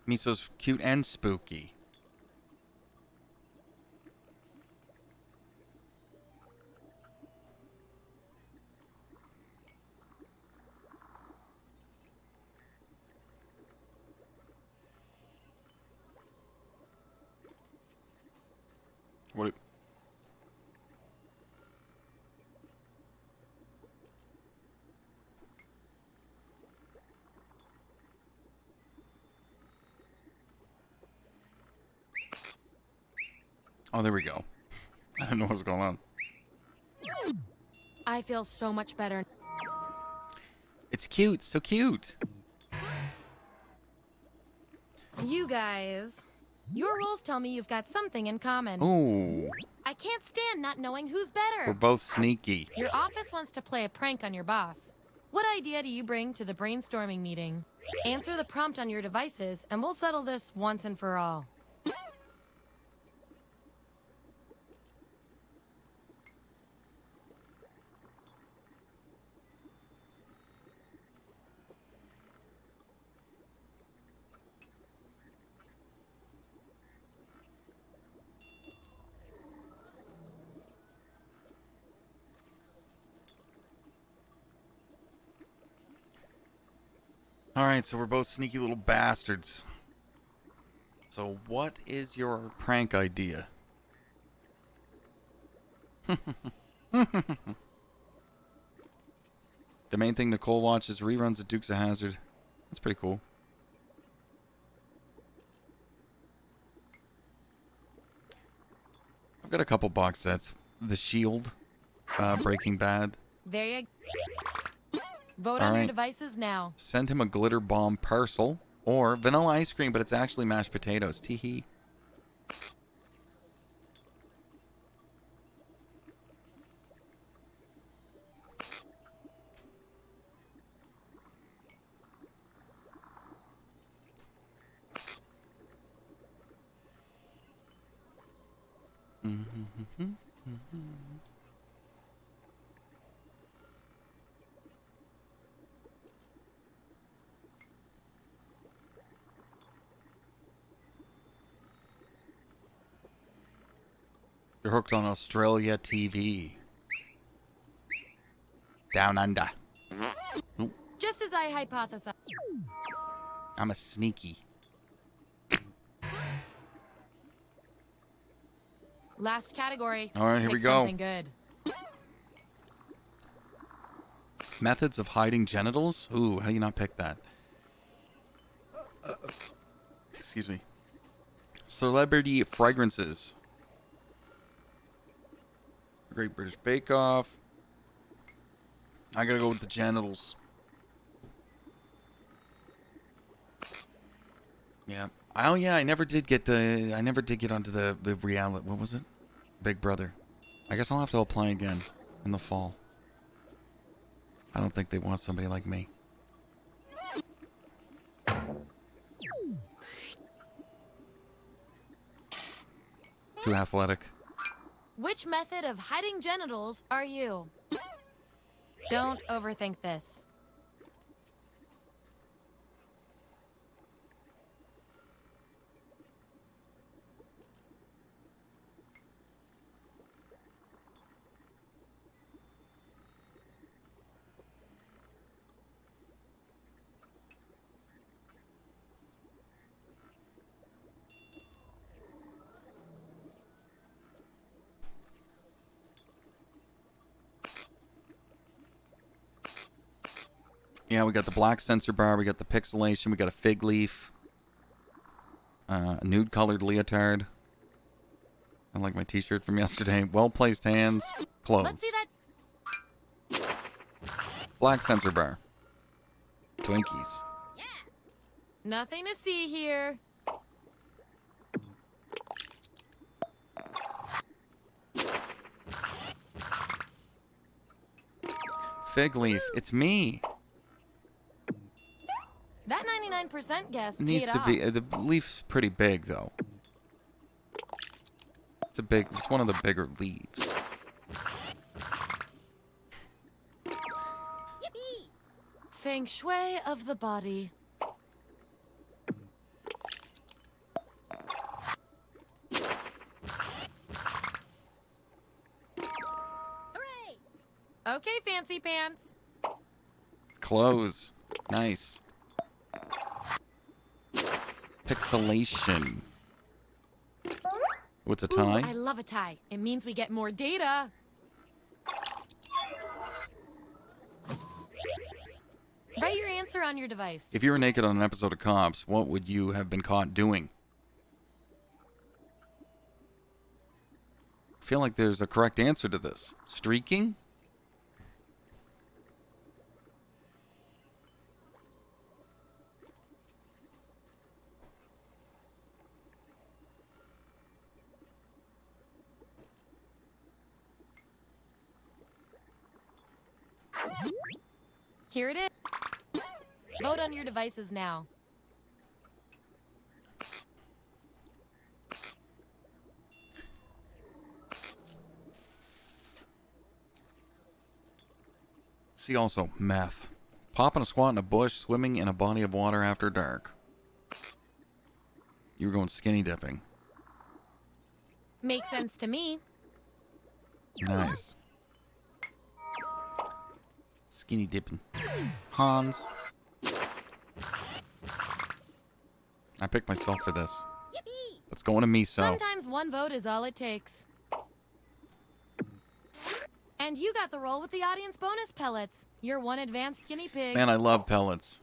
Speaker 1: Miso's cute and spooky. What? Oh, there we go. I don't know what's going on.
Speaker 8: I feel so much better.
Speaker 1: It's cute. So cute.
Speaker 8: You guys, your rules tell me you've got something in common.
Speaker 1: Ooh.
Speaker 8: I can't stand not knowing who's
Speaker 1: We're
Speaker 8: better.
Speaker 1: both sneaky.
Speaker 8: Your office wants to play a prank on your boss. What idea do you bring to the brainstorming meeting? Answer the prompt on your devices, and we'll settle this once and for all.
Speaker 1: All right, so we're both sneaky little bastards. So what is your prank idea? The main thing Nicole watches reruns of Dukes of Hazzard. That's pretty cool. I've got a couple box sets. The Shield, Breaking Bad.
Speaker 8: There you Vote
Speaker 1: All
Speaker 8: on your
Speaker 1: right.
Speaker 8: devices now.
Speaker 1: Send him a glitter bomb parcel or vanilla ice cream, but it's actually mashed potatoes. Tee-hee. You're hooked on Australia TV. Down under. Oop,
Speaker 8: Just as I hypothesized.
Speaker 1: I'm a sneaky.
Speaker 8: Last category.
Speaker 1: All right, here we
Speaker 8: Pick
Speaker 1: go.
Speaker 8: Something good.
Speaker 1: Methods of hiding genitals? Ooh, how do you not pick that? Excuse me. Celebrity fragrances. Great British Bake Off. I gotta go with the genitals. Yeah. Oh yeah, I never did get onto the reality. What was it? Big Brother. I guess I'll have to apply again in the fall. I don't think they want somebody like me. Too athletic.
Speaker 8: Which method of hiding genitals are you? Don't overthink this.
Speaker 1: Yeah, we got the black sensor bar, we got the pixelation, we got a fig leaf, a nude colored leotard. I like my t-shirt from yesterday. Well-placed hands, clothes.
Speaker 8: Let's see that.
Speaker 1: Black sensor bar. Twinkies.
Speaker 8: Nothing to see here.
Speaker 1: Fig leaf. It's me.
Speaker 8: That 99% guess
Speaker 1: Needs
Speaker 8: paid
Speaker 1: to
Speaker 8: off.
Speaker 1: be. The leaf's pretty big though. It's one of the bigger leaves.
Speaker 8: Feng shui of the body. Hooray! Okay, fancy pants.
Speaker 1: Clothes. Nice. Pixelation. What's a
Speaker 8: Ooh,
Speaker 1: tie?
Speaker 8: I love a tie. It means we get more data. Write your answer on your device.
Speaker 1: If you were naked on an episode of Cops, what would you have been caught doing? I feel like there's a correct answer to this. Streaking?
Speaker 8: Here it is. Vote on your devices now.
Speaker 1: See also, meth. Popping a squat in a bush, swimming in a body of water after dark. You were going skinny dipping.
Speaker 8: Makes sense to me.
Speaker 1: Nice. Skinny dipping. Hans. I picked myself for this.
Speaker 8: Yippee!
Speaker 1: Let's go into Miso.
Speaker 8: Sometimes one vote is all it takes. And you got the role with the audience bonus pellets. You're one advanced guinea pig.
Speaker 1: Man, I love pellets.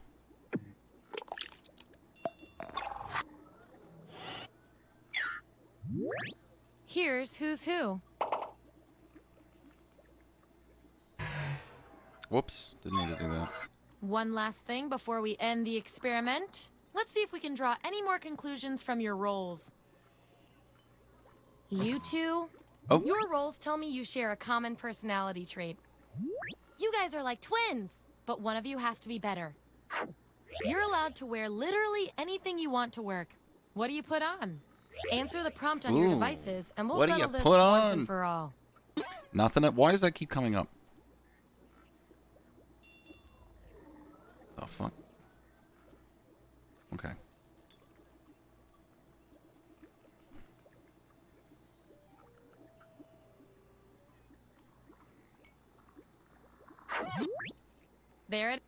Speaker 8: Here's who's who.
Speaker 1: Whoops, didn't need to do that.
Speaker 8: One last thing before we end the experiment. Let's see if we can draw any more conclusions from your roles. You two, your roles tell me you share a common personality trait. You guys are like twins, but one of you has to be better. You're allowed to wear literally anything you want to work. What do you put on? Answer the prompt on your devices, and we'll
Speaker 1: What do
Speaker 8: settle
Speaker 1: you
Speaker 8: this
Speaker 1: put
Speaker 8: once
Speaker 1: on?
Speaker 8: and for all.
Speaker 1: Nothing. Why does that keep coming up? The fuck? Okay.
Speaker 8: There it.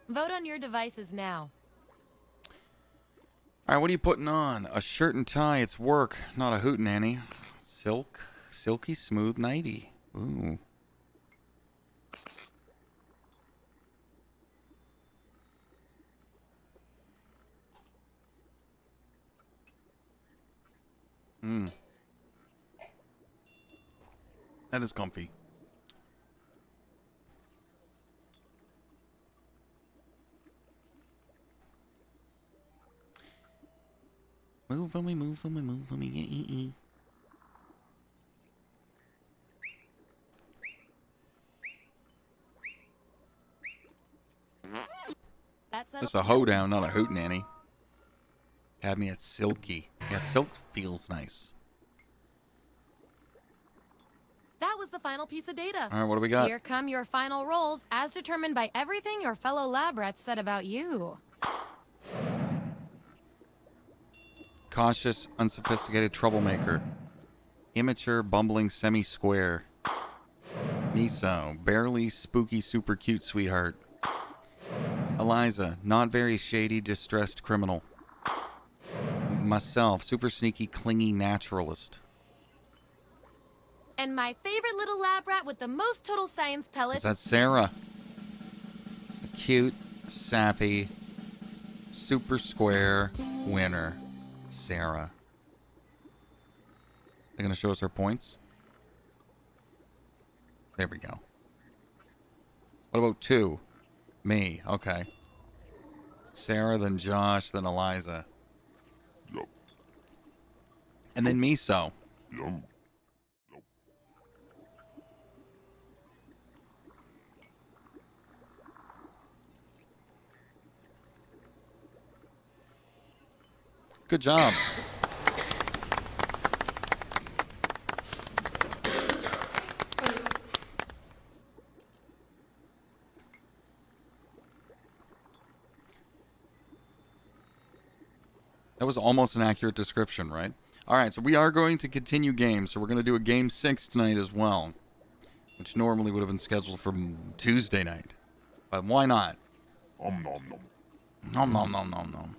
Speaker 8: Vote on your devices now.
Speaker 1: All right, what are you putting on? A shirt and tie. It's work, not a hootenanny. Silky smooth nighty. Ooh. That is comfy. Move on me, move on me, move on me. It's a hoedown, not a hootenanny. Have me at silky. Yeah, silk feels nice.
Speaker 8: That was the final piece of data.
Speaker 1: All right, what do we got?
Speaker 8: Here come your final roles, as determined by everything your fellow lab rats said about you.
Speaker 1: Cautious, unsophisticated troublemaker. Immature, bumbling, semi-square. Miso, barely spooky, super cute sweetheart. Eliza, not very shady, distressed criminal. Myself, super sneaky, clingy naturalist.
Speaker 8: And my favorite little lab rat with the most total science pellets.
Speaker 1: Is that Sarah? A cute, sappy, super square winner. Sarah. They're going to show us her points. There we go. What about 2? Me. Okay. Sarah, then Josh, then Eliza.
Speaker 3: Yup.
Speaker 1: And then Miso.
Speaker 3: Yum.
Speaker 1: Good job. That was almost an accurate description, right? All right, so we are going to continue games. So we're going to do a game 6 tonight as well, which normally would have been scheduled for Tuesday night. But why not?
Speaker 3: Nom nom nom.
Speaker 1: Nom nom nom nom nom.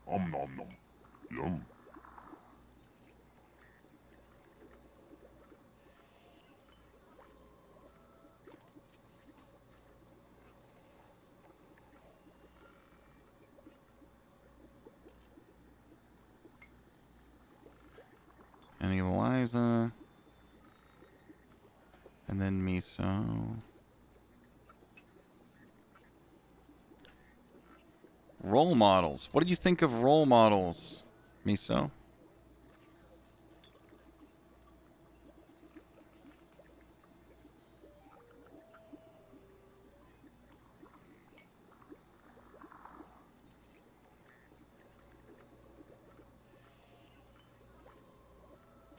Speaker 3: Nom nom nom. Yum.
Speaker 1: And Eliza. And then Miso. Role models. What do you think of role models, Miso?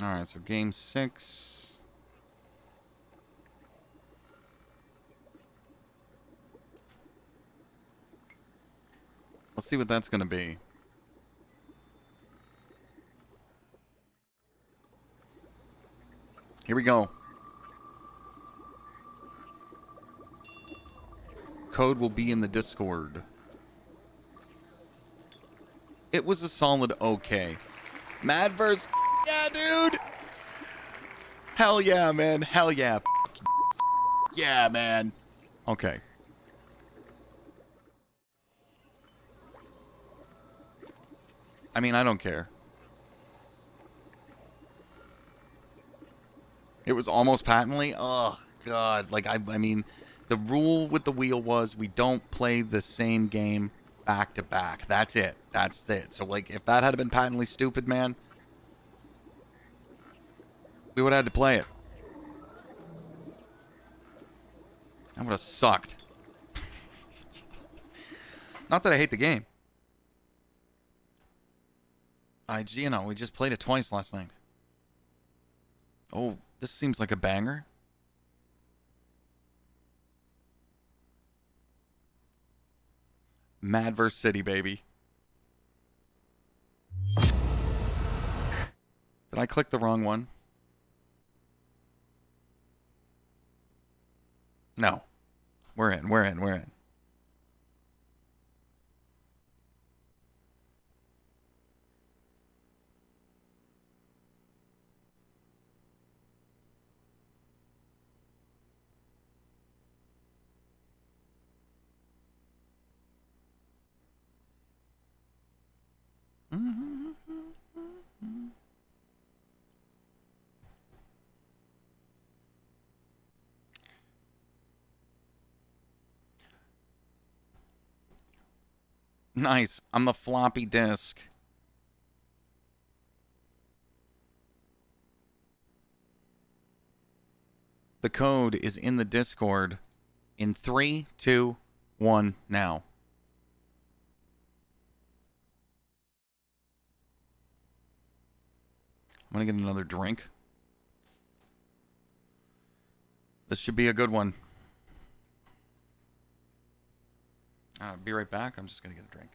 Speaker 1: All right, so game 6. Let's see what that's going to be. Here we go. Code will be in the Discord. It was a solid okay. Madverse, yeah, dude. Hell yeah, man. Hell yeah. Yeah, man. Okay. I mean, I don't care. It was almost patently. Oh, God. Like, I mean, the rule with the wheel was we don't play the same game back to back. That's it. That's it. So, like, if that had been patently stupid, man, we would have had to play it. That would have sucked. Not that I hate the game. You know, we just played it twice last night. Oh, this seems like a banger. Madverse City, baby. Did I click the wrong one? No. We're in. Nice. I'm the floppy disk. The code is in the Discord in 3, 2, 1 now. I'm going to get another drink. This should be a good one. Be right back. I'm just going to get a drink.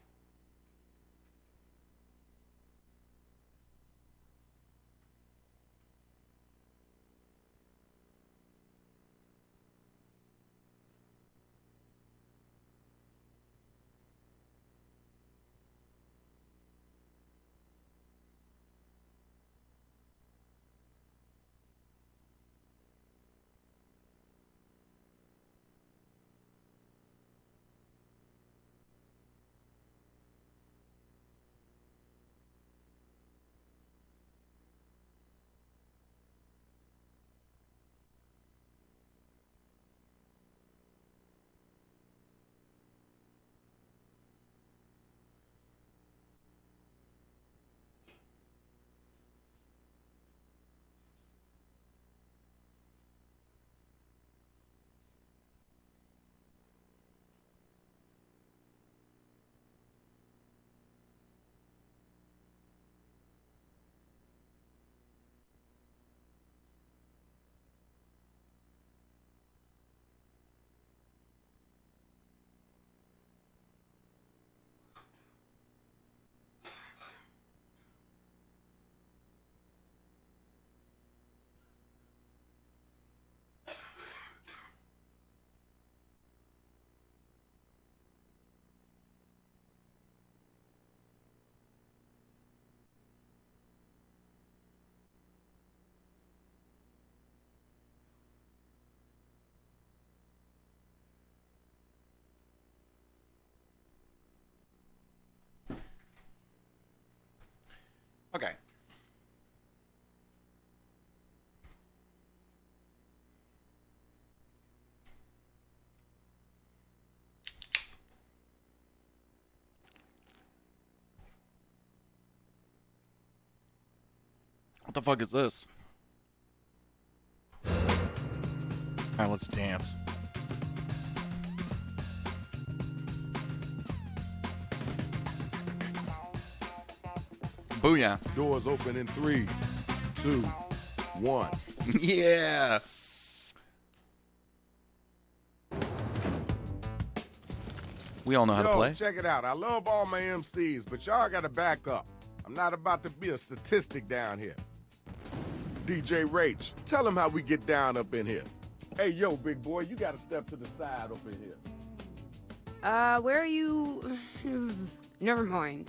Speaker 1: Okay. What the fuck is this? Alright, let's dance. Booyah.
Speaker 9: Doors open in 3, 2, 2, 1.
Speaker 1: Yeah. We all know how to play.
Speaker 9: Check it out. I love all my MCs, but y'all gotta back up. I'm not about to be a statistic down here. DJ Rach, tell him how we get down up in here. Hey, yo, big boy, you gotta step to the side up in here.
Speaker 10: Where are you? Never mind.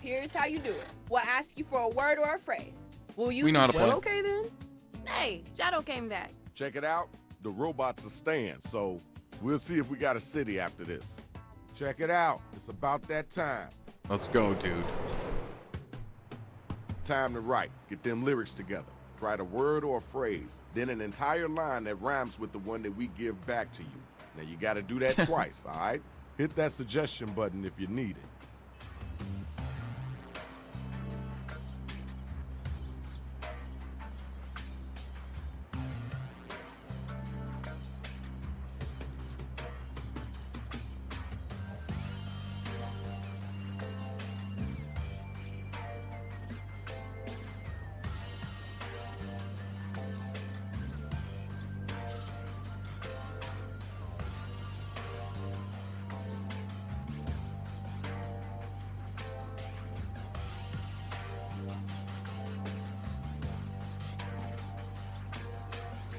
Speaker 11: Here's how you do it. We'll ask you for a word or a phrase. We'll use
Speaker 1: We know how to play.
Speaker 10: Well, okay then. Hey, Shadow came back.
Speaker 9: Check it out. The robots are staying, so we'll see if we got a city after this. Check it out. It's about that time.
Speaker 1: Let's go, dude.
Speaker 9: Time to write. Get them lyrics together. Write a word or a phrase, then an entire line that rhymes with the one that we give back to you. Now you gotta do that twice, all right? Hit that suggestion button if you need it.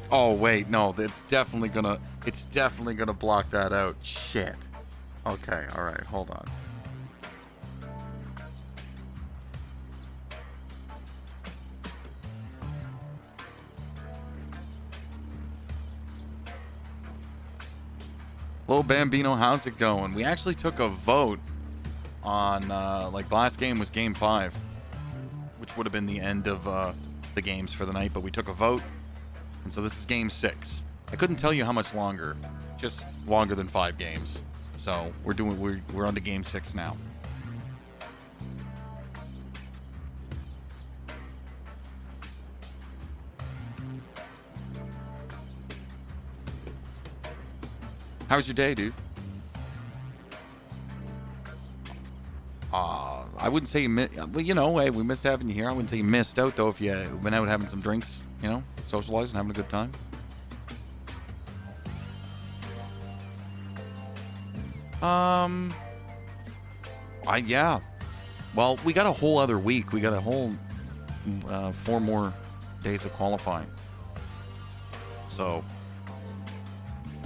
Speaker 1: Oh wait, no, it's definitely gonna block that out. Shit. Okay, all right, hold on. Hello, Bambino, how's it going? We actually took a vote on, like, the last game was Game 5, which would have been the end of the games for the night, but we took a vote, and so this is Game 6. I couldn't tell you how much longer, just longer than 5 games. So we're on to Game 6 now. How was your day, dude? I wouldn't say you missed. Well, you know, hey, we missed having you here. I wouldn't say you missed out, though, if you went out having some drinks, you know, socializing, having a good time. Yeah. Well, we got a whole other week. We got a whole 4 more days of qualifying. So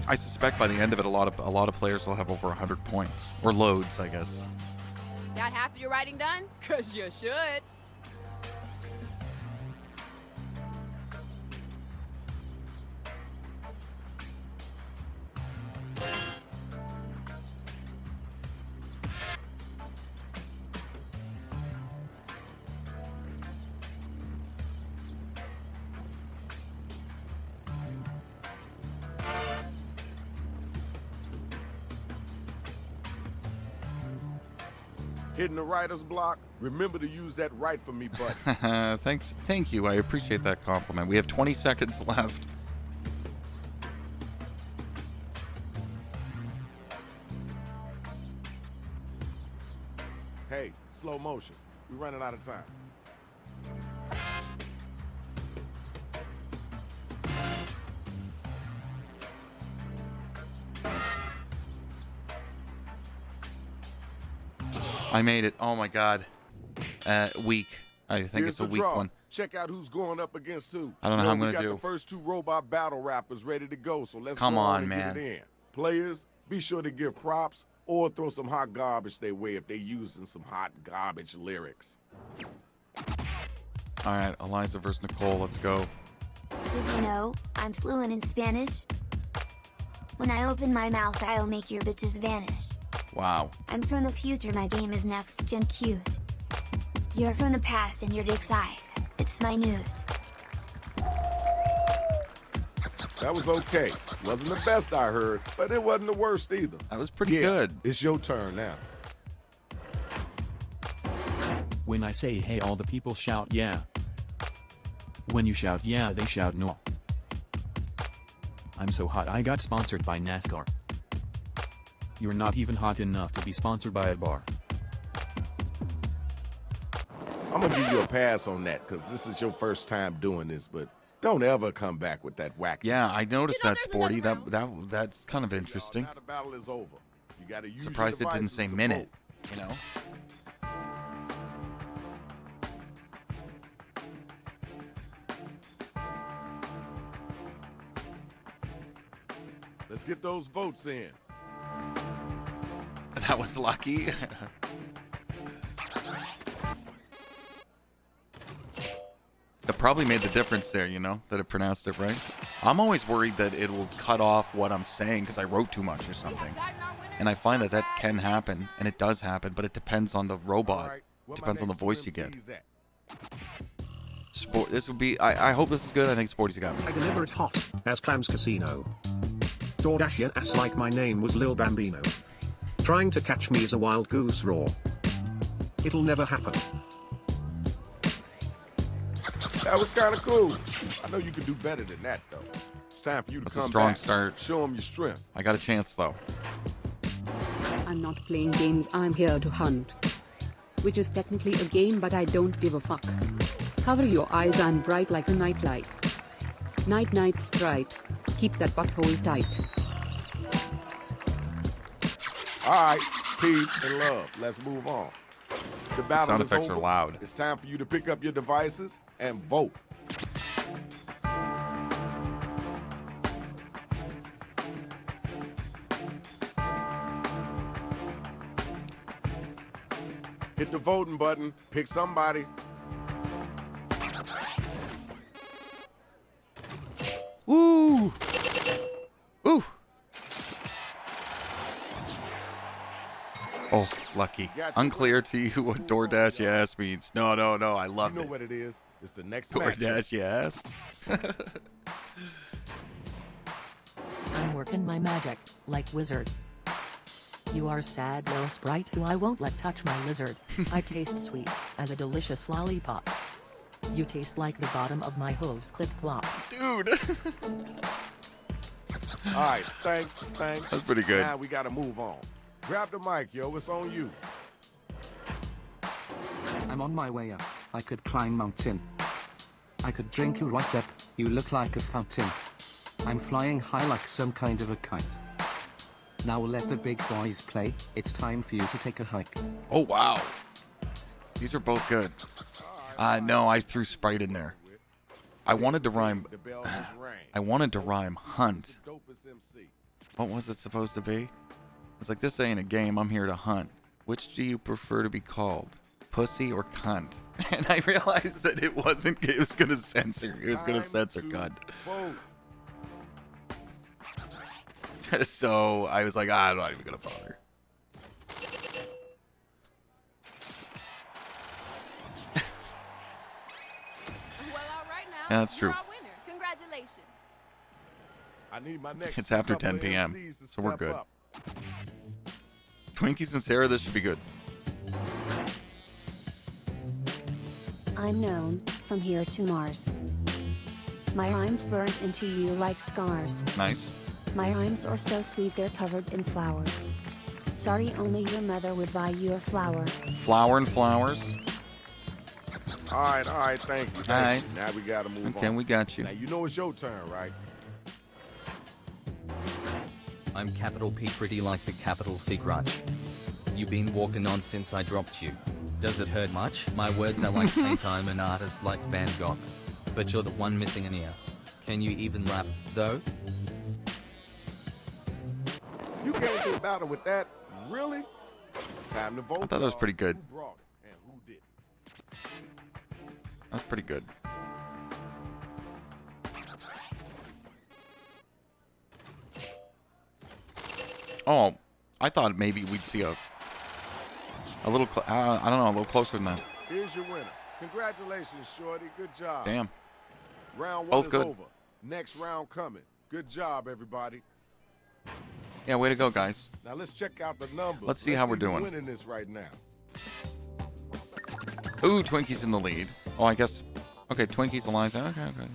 Speaker 1: I suspect by the end of it, a lot of players will have over 100 points, or loads, I guess.
Speaker 11: Got half of your writing done? 'Cause you should.
Speaker 9: Hitting the writer's block, remember to use that write for me button.
Speaker 1: Thank you. I appreciate that compliment. We have 20 seconds left.
Speaker 9: Hey, slow motion. We're running out of time.
Speaker 1: I made it. Oh my god. Week. I think
Speaker 9: Here's
Speaker 1: it's a
Speaker 9: the
Speaker 1: weak
Speaker 9: draw.
Speaker 1: one.
Speaker 9: Check out who's going up against who.
Speaker 1: I don't know how I'm
Speaker 9: we
Speaker 1: gonna
Speaker 9: got
Speaker 1: do.
Speaker 9: the first 2 robot battle rappers ready to go, so let's
Speaker 1: Come
Speaker 9: go
Speaker 1: on,
Speaker 9: and
Speaker 1: man.
Speaker 9: get it in. Players, be sure to give props or throw some hot garbage their way if they using some hot garbage lyrics.
Speaker 1: All right, Eliza versus Nicole. Let's go.
Speaker 12: Did you know I'm fluent in Spanish? When I open my mouth, I'll make your bitches vanish.
Speaker 1: Wow.
Speaker 12: I'm from the future, my game is next gen cute. You're from the past and your dick size. It's minute.
Speaker 9: That was okay. Wasn't the best I heard, but it wasn't the worst either.
Speaker 1: That was pretty good.
Speaker 9: It's your turn now.
Speaker 13: When I say hey, all the people shout yeah. When you shout yeah, they shout no. I'm so hot I got sponsored by NASCAR. You're not even hot enough to be sponsored by a bar.
Speaker 9: I'm gonna give you a pass on that, because this is your first time doing this, but don't ever come back with that whackness.
Speaker 1: Yeah, I noticed that, Sporty. That's kind of interesting.
Speaker 9: Now the battle is over. You gotta use your
Speaker 1: Surprised it didn't
Speaker 9: devices
Speaker 1: say
Speaker 9: to
Speaker 1: minute,
Speaker 9: vote.
Speaker 1: you know?
Speaker 9: Let's get those votes in.
Speaker 1: That was lucky. That probably made the difference there, you know, that it pronounced it right. I'm always worried that it will cut off what I'm saying because I wrote too much or something. And I find that that can happen, and it does happen, but it depends on the robot. It depends on the voice you get. This would be, I hope this is good. I think Sporty's got it.
Speaker 14: I deliver it hot, as Clams Casino. DoorDashian ass like my name was Lil Bambino. Trying to catch me is a wild goose raw. It'll never happen.
Speaker 9: That was kind of cool. I know you can do better than that, though. It's time for you to
Speaker 1: That's
Speaker 9: come
Speaker 1: a strong
Speaker 9: back.
Speaker 1: start.
Speaker 9: Show them your strength.
Speaker 1: I got a chance, though.
Speaker 15: I'm not playing games, I'm here to hunt. Which is technically a game, but I don't give a fuck. Cover your eyes, I'm bright like a nightlight. Night night strike. Keep that butthole tight.
Speaker 9: All right, peace and love. Let's move on. The battle
Speaker 1: Sound
Speaker 9: is
Speaker 1: effects
Speaker 9: over.
Speaker 1: are loud.
Speaker 9: It's time for you to pick up your devices and vote. Hit the voting button. Pick somebody.
Speaker 1: Woo! Ooh! Oh, lucky. Unclear to you what DoorDash ass means. No, I love
Speaker 9: You know
Speaker 1: it.
Speaker 9: what it is. It's the next match.
Speaker 1: DoorDash ass.
Speaker 16: I'm working my magic, like wizard. You are sad little sprite who I won't let touch my lizard. I taste sweet, as a delicious lollipop. You taste like the bottom of my hooves clip clop.
Speaker 1: Dude!
Speaker 9: All right, thanks.
Speaker 1: That's pretty good.
Speaker 9: Now we gotta move on. Grab the mic, yo. It's on you.
Speaker 17: I'm on my way up. I could climb mountain. I could drink you right up. You look like a fountain. I'm flying high like some kind of a kite. Now let the big boys play. It's time for you to take a hike.
Speaker 1: Oh, wow. These are both good. No, I threw Sprite in there. I wanted to rhyme. I wanted to rhyme hunt. What was it supposed to be? It's like, this ain't a game. I'm here to hunt. Which do you prefer to be called? Pussy or cunt? And I realized that it wasn't. It was gonna censor. It was gonna censor cunt. So I was like, I'm not even gonna bother.
Speaker 11: Well, all right now.
Speaker 1: Yeah, that's true.
Speaker 11: You're our winner. Congratulations.
Speaker 9: I need my next.
Speaker 1: It's after
Speaker 9: couple
Speaker 1: 10
Speaker 9: of
Speaker 1: p.m.,
Speaker 9: MCs to
Speaker 1: so we're
Speaker 9: step
Speaker 1: good.
Speaker 9: up.
Speaker 1: Twinkies and Sarah, this should be good.
Speaker 18: I'm known from here to Mars. My rhymes burnt into you like scars.
Speaker 1: Nice.
Speaker 18: My rhymes are so sweet they're covered in flowers. Sorry, only your mother would buy you a flower.
Speaker 1: Flower and flowers.
Speaker 9: All right, thank you.
Speaker 1: All right.
Speaker 9: Now we gotta move on.
Speaker 1: Okay, we got you.
Speaker 9: Now you know it's your turn, right?
Speaker 19: I'm capital P, pretty like the capital C crutch. You been walking on since I dropped you. Does it hurt much? My words are like paint, I'm an artist like Van Gogh. But you're the one missing an ear. Can you even rap, though?
Speaker 9: You came to a battle with that? Really? Time to vote.
Speaker 1: I thought that was pretty good.
Speaker 9: Who brought it and who didn't?
Speaker 1: That's pretty good. Oh, I thought maybe we'd see a little, I don't know, a little closer than that.
Speaker 9: Here's your winner. Congratulations, Shorty. Good job.
Speaker 1: Damn.
Speaker 9: Round one
Speaker 1: Both
Speaker 9: is
Speaker 1: good.
Speaker 9: over. Next round coming. Good job, everybody.
Speaker 1: Yeah, way to go, guys.
Speaker 9: Now let's check out the numbers.
Speaker 1: Let's see how we're
Speaker 9: who's
Speaker 1: doing.
Speaker 9: winning this right now.
Speaker 1: Ooh, Twinkie's in the lead. Oh, I guess. Okay, Twinkie's Eliza. Okay.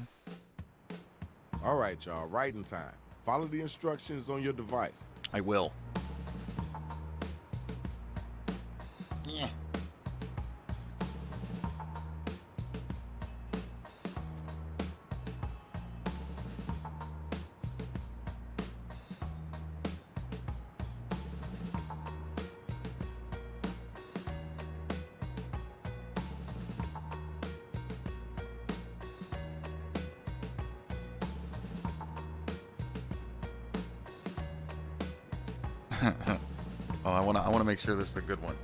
Speaker 9: All right, y'all. Right in time. Follow the instructions on your device.
Speaker 1: I will. Yeah. Oh, I wanna make sure this is a good one.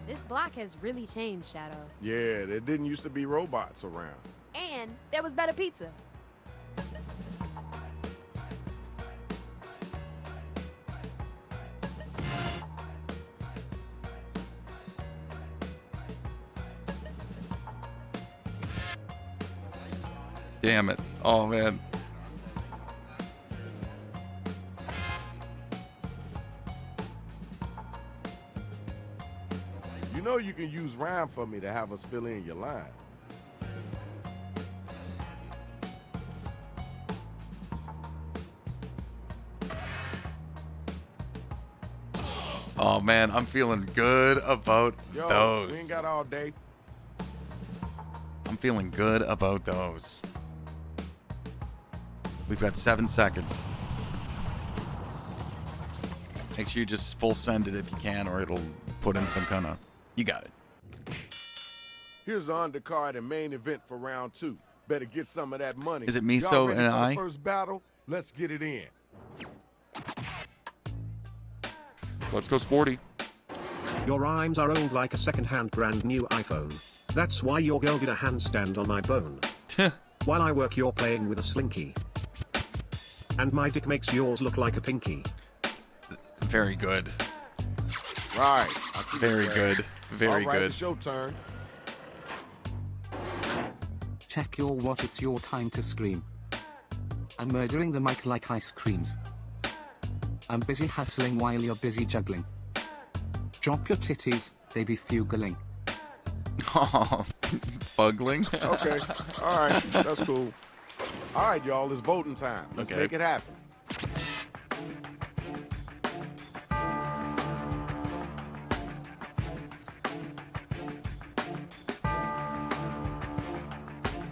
Speaker 10: This block has really changed, Shadow.
Speaker 9: Yeah, there didn't used to be robots around.
Speaker 10: And there was better pizza.
Speaker 1: Damn it. Oh, man.
Speaker 9: You know you can use rhyme for me to have us fill in your line.
Speaker 1: Oh, man. I'm feeling good about
Speaker 9: Yo,
Speaker 1: those.
Speaker 9: we ain't got all day.
Speaker 1: I'm feeling good about those. We've got 7 seconds. Make sure you just full send it if you can, or it'll put in some kind of... You got it.
Speaker 9: Here's the undercard and main event for round 2. Better get some of that money.
Speaker 1: Is it
Speaker 9: Y'all
Speaker 1: Miso
Speaker 9: ready
Speaker 1: and
Speaker 9: for
Speaker 1: I?
Speaker 9: the first battle? Let's get it in.
Speaker 1: Let's go sporty.
Speaker 14: Your rhymes are old like a second-hand brand new iPhone. That's why your girl did a handstand on my bone. While I work, you're playing with a slinky. And my dick makes yours look like a pinky.
Speaker 1: Very good.
Speaker 9: Right. I see
Speaker 1: Very
Speaker 9: you,
Speaker 1: good. Very
Speaker 9: all right,
Speaker 1: good.
Speaker 9: It's your turn.
Speaker 17: Check your watch, it's your time to scream. I'm murdering the mic like ice creams. I'm busy hustling while you're busy juggling. Drop your titties, they be fugling.
Speaker 1: Oh, bugling?
Speaker 9: Okay. All right. That's cool. All right, y'all. It's voting time. Let's
Speaker 1: Okay.
Speaker 9: make it happen.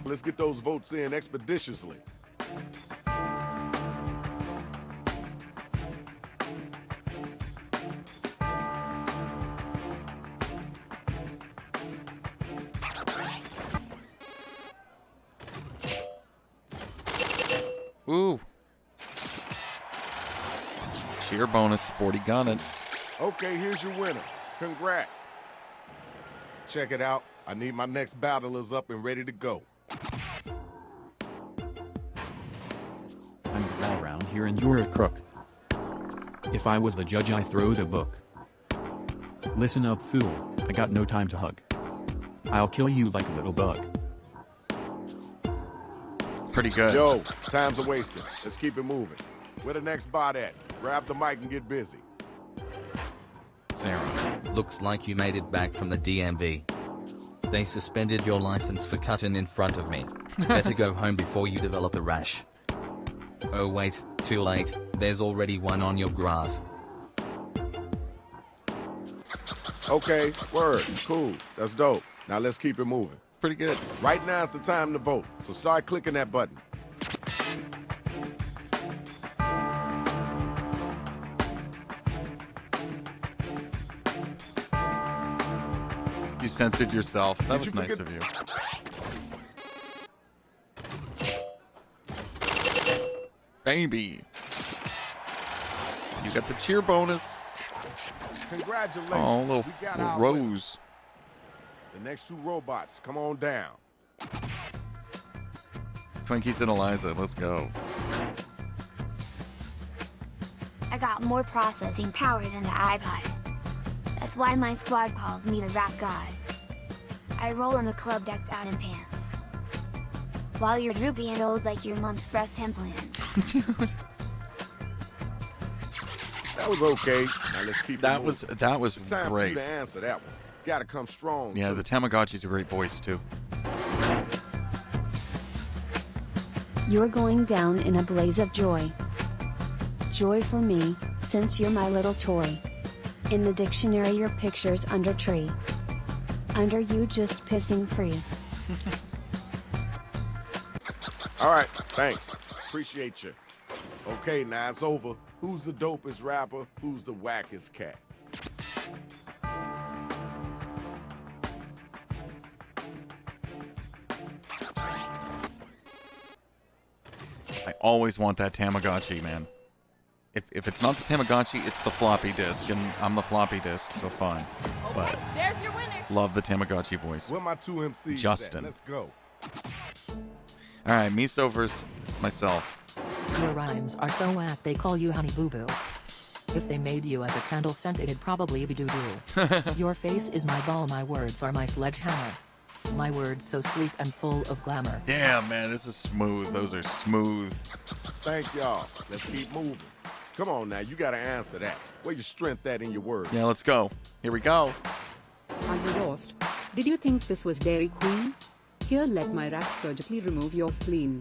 Speaker 9: Let's get those votes in expeditiously.
Speaker 1: Ooh. Cheer bonus. Sporty got it.
Speaker 9: Okay, here's your winner. Congrats. Check it out. I need my next battlers up and ready to go.
Speaker 13: I'm the law around here and you're a crook. If I was the judge, I throw the book. Listen up, fool, I got no time to hug. I'll kill you like a little bug.
Speaker 1: Pretty good.
Speaker 9: Yo, time's a wasted. Let's keep it moving. Where the next bot at? Grab the mic and get busy.
Speaker 1: Sarah.
Speaker 19: Looks like you made it back from the DMV. They suspended your license for cutting in front of me. Better go home before you develop a rash. Oh wait, too late. There's already one on your grass.
Speaker 9: Okay, word, cool. That's dope. Now let's keep it moving.
Speaker 1: Pretty good.
Speaker 9: Right now is the time to vote, so start clicking that button.
Speaker 1: You censored yourself. That was nice of you. Baby. You got the cheer bonus.
Speaker 9: Congratulations.
Speaker 1: Oh, little
Speaker 9: We got
Speaker 1: little
Speaker 9: our
Speaker 1: Rose.
Speaker 9: The next 2 robots, come on down.
Speaker 1: Twinkies and Eliza, let's go.
Speaker 12: I got more processing power than the iPod. That's why my squad calls me the rap god. I roll in the club decked out in pants. While you're droopy and old like your mom's breast implants.
Speaker 1: Dude.
Speaker 9: That was okay. Now let's keep
Speaker 1: That
Speaker 9: it
Speaker 1: was
Speaker 9: moving.
Speaker 1: that was
Speaker 9: It's time for
Speaker 1: great.
Speaker 9: you to answer that one. Gotta come strong.
Speaker 1: Yeah,
Speaker 9: too.
Speaker 1: the Tamagotchi's a great voice too.
Speaker 18: You're going down in a blaze of joy. Joy for me, since you're my little toy. In the dictionary your picture's under tree. Under you just pissing free.
Speaker 9: All right, thanks. Appreciate you. Okay, now it's over. Who's the dopest rapper? Who's the wackest cat?
Speaker 1: I always want that Tamagotchi, man. If it's not the Tamagotchi, it's the floppy disk, and I'm the floppy disk, so fine. But
Speaker 10: There's your winner.
Speaker 1: love the Tamagotchi voice.
Speaker 9: Where my 2 MCs
Speaker 1: Justin.
Speaker 9: at? Let's go.
Speaker 1: All right, Miso versus myself.
Speaker 16: Your rhymes are so whack they call you Honey Boo Boo. If they made you as a candle scent it'd probably be doo-doo. Your face is my ball, my words are my sledgehammer. My words so sleek and full of glamour.
Speaker 1: Damn, man, this is smooth. Those are smooth.
Speaker 9: Thank y'all. Let's keep moving. Come on now, you gotta answer that. Where your strength at in your words?
Speaker 1: Yeah, let's go. Here we go.
Speaker 15: Are you lost? Did you think this was Dairy Queen? Here, let my rap surgically remove your spleen.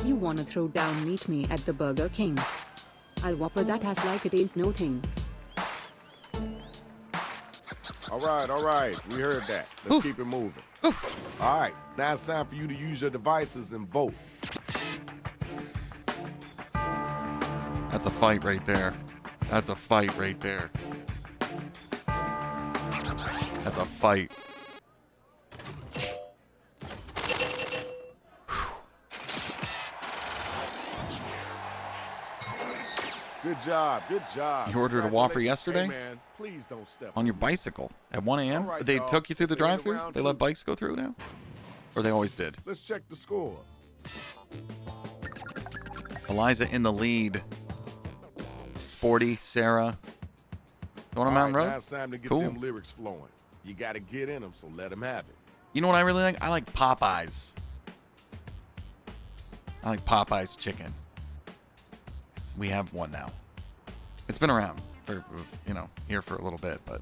Speaker 15: You wanna throw down, meet me at the Burger King. I'll whopper that ass like it ain't no thing.
Speaker 9: All right. We heard that. Let's keep it moving. All right, now it's time for you to use your devices and vote.
Speaker 1: That's a fight right there. That's a fight right there. That's a fight.
Speaker 9: Good job.
Speaker 1: You ordered a Whopper yesterday?
Speaker 9: Hey man, please don't step
Speaker 1: On your bicycle at 1 a.m.?
Speaker 9: All right,
Speaker 1: They
Speaker 9: y'all.
Speaker 1: took you through the
Speaker 9: See you in
Speaker 1: drive-thru?
Speaker 9: round
Speaker 1: They
Speaker 9: 2.
Speaker 1: let bikes go through now? Or they always did?
Speaker 9: Let's check the scores.
Speaker 1: Eliza in the lead. Sporty, Sarah. Going on Mountain
Speaker 9: All
Speaker 1: Road?
Speaker 9: right, now it's time to get
Speaker 1: Cool.
Speaker 9: them lyrics flowing. You gotta get in them, so let them have it.
Speaker 1: You know what I really like? I like Popeyes. I like Popeyes chicken. We have one now. It's been around for, here for a little bit, but.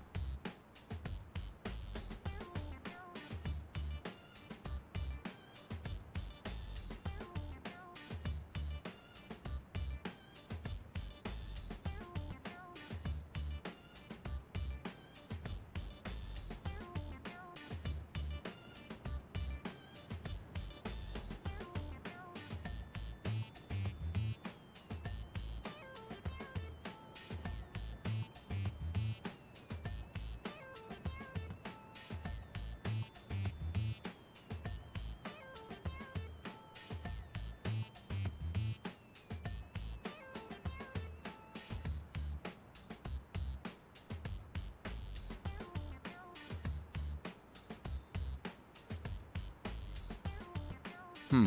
Speaker 1: I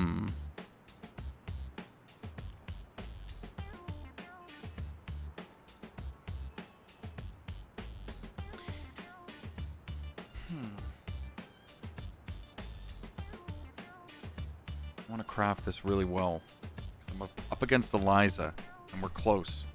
Speaker 1: want to craft this really well. I'm up against Eliza, and we're close.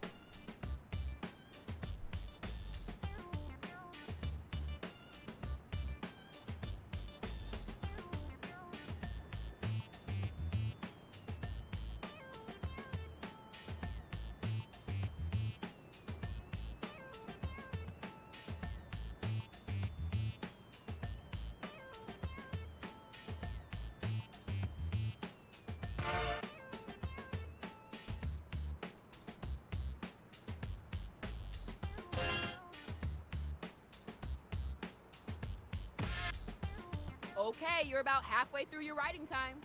Speaker 11: Okay, you're about halfway through your writing time.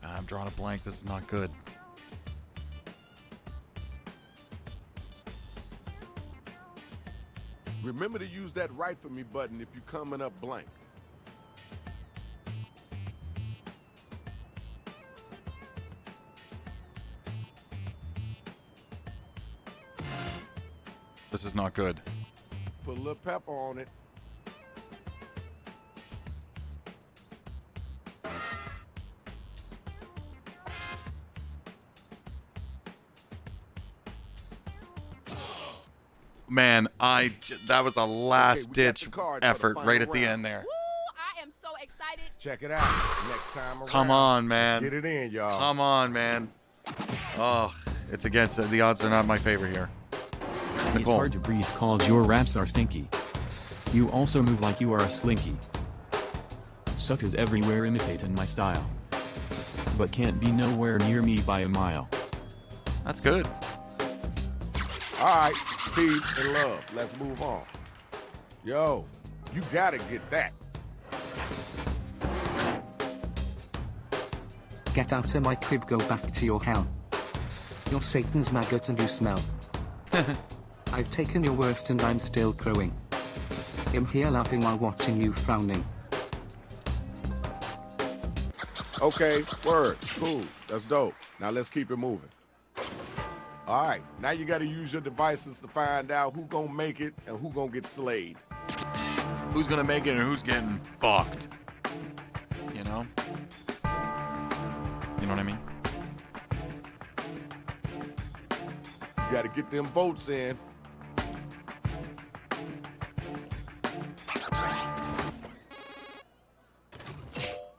Speaker 1: I'm drawing a blank. This is not good.
Speaker 9: Remember to use that write for me button if you're coming up blank.
Speaker 1: This is not good.
Speaker 9: Put a little pepper on it.
Speaker 1: Man, that was a last-ditch effort right at the end there.
Speaker 11: Woo, I am so excited.
Speaker 9: Check it out. Next time around.
Speaker 1: Come on, man.
Speaker 9: Let's get it in, y'all.
Speaker 1: Come on, man. Oh, it's against it. The odds are not my favor here.
Speaker 13: It's
Speaker 1: Nicole.
Speaker 13: hard to breathe cause your raps are stinky. You also move like you are a slinky. Suckers everywhere imitating my style. But can't be nowhere near me by a mile.
Speaker 1: That's good.
Speaker 9: All right, peace and love. Let's move on. Yo, you gotta get that.
Speaker 17: Get out of my crib, go back to your hell. You're Satan's maggot and you smell. I've taken your worst and I'm still crowing. I'm here laughing while watching you frowning.
Speaker 9: Okay, word, cool, that's dope. Now let's keep it moving. All right, now you gotta use your devices to find out who gonna make it and who gonna get slayed.
Speaker 1: Who's gonna make it and who's getting fucked? You know? You know what I mean?
Speaker 9: You gotta get them votes in.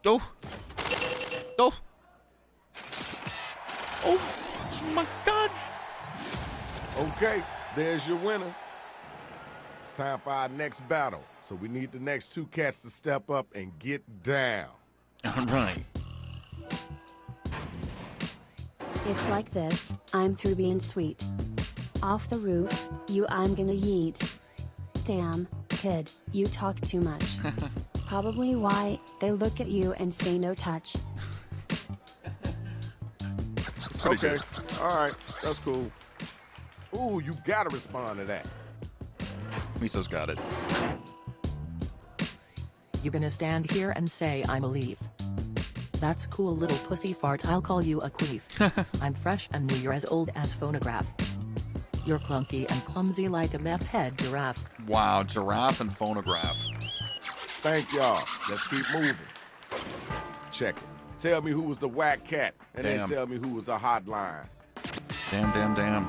Speaker 1: Oh! Oh! Oh my God!
Speaker 9: Okay, there's your winner. It's time for our next battle. So we need the next two cats to step up and get down.
Speaker 1: All right.
Speaker 18: It's like this, I'm through being sweet. Off the roof, I'm gonna yeet. Damn, kid, you talk too much. Probably why they look at you and say no touch.
Speaker 9: Okay, all right, that's cool. Ooh, you gotta respond to that.
Speaker 1: Miso's got it.
Speaker 16: You gonna stand here and say I'm a leaf? That's cool, little pussy fart, I'll call you a queef. I'm fresh and new, you're as old as phonograph. You're clunky and clumsy like a meth head giraffe.
Speaker 1: Wow, giraffe and phonograph.
Speaker 9: Thank y'all. Let's keep moving. Check it. Tell me who was the whack cat, and then tell me who was the hotline.
Speaker 1: Damn, damn, damn.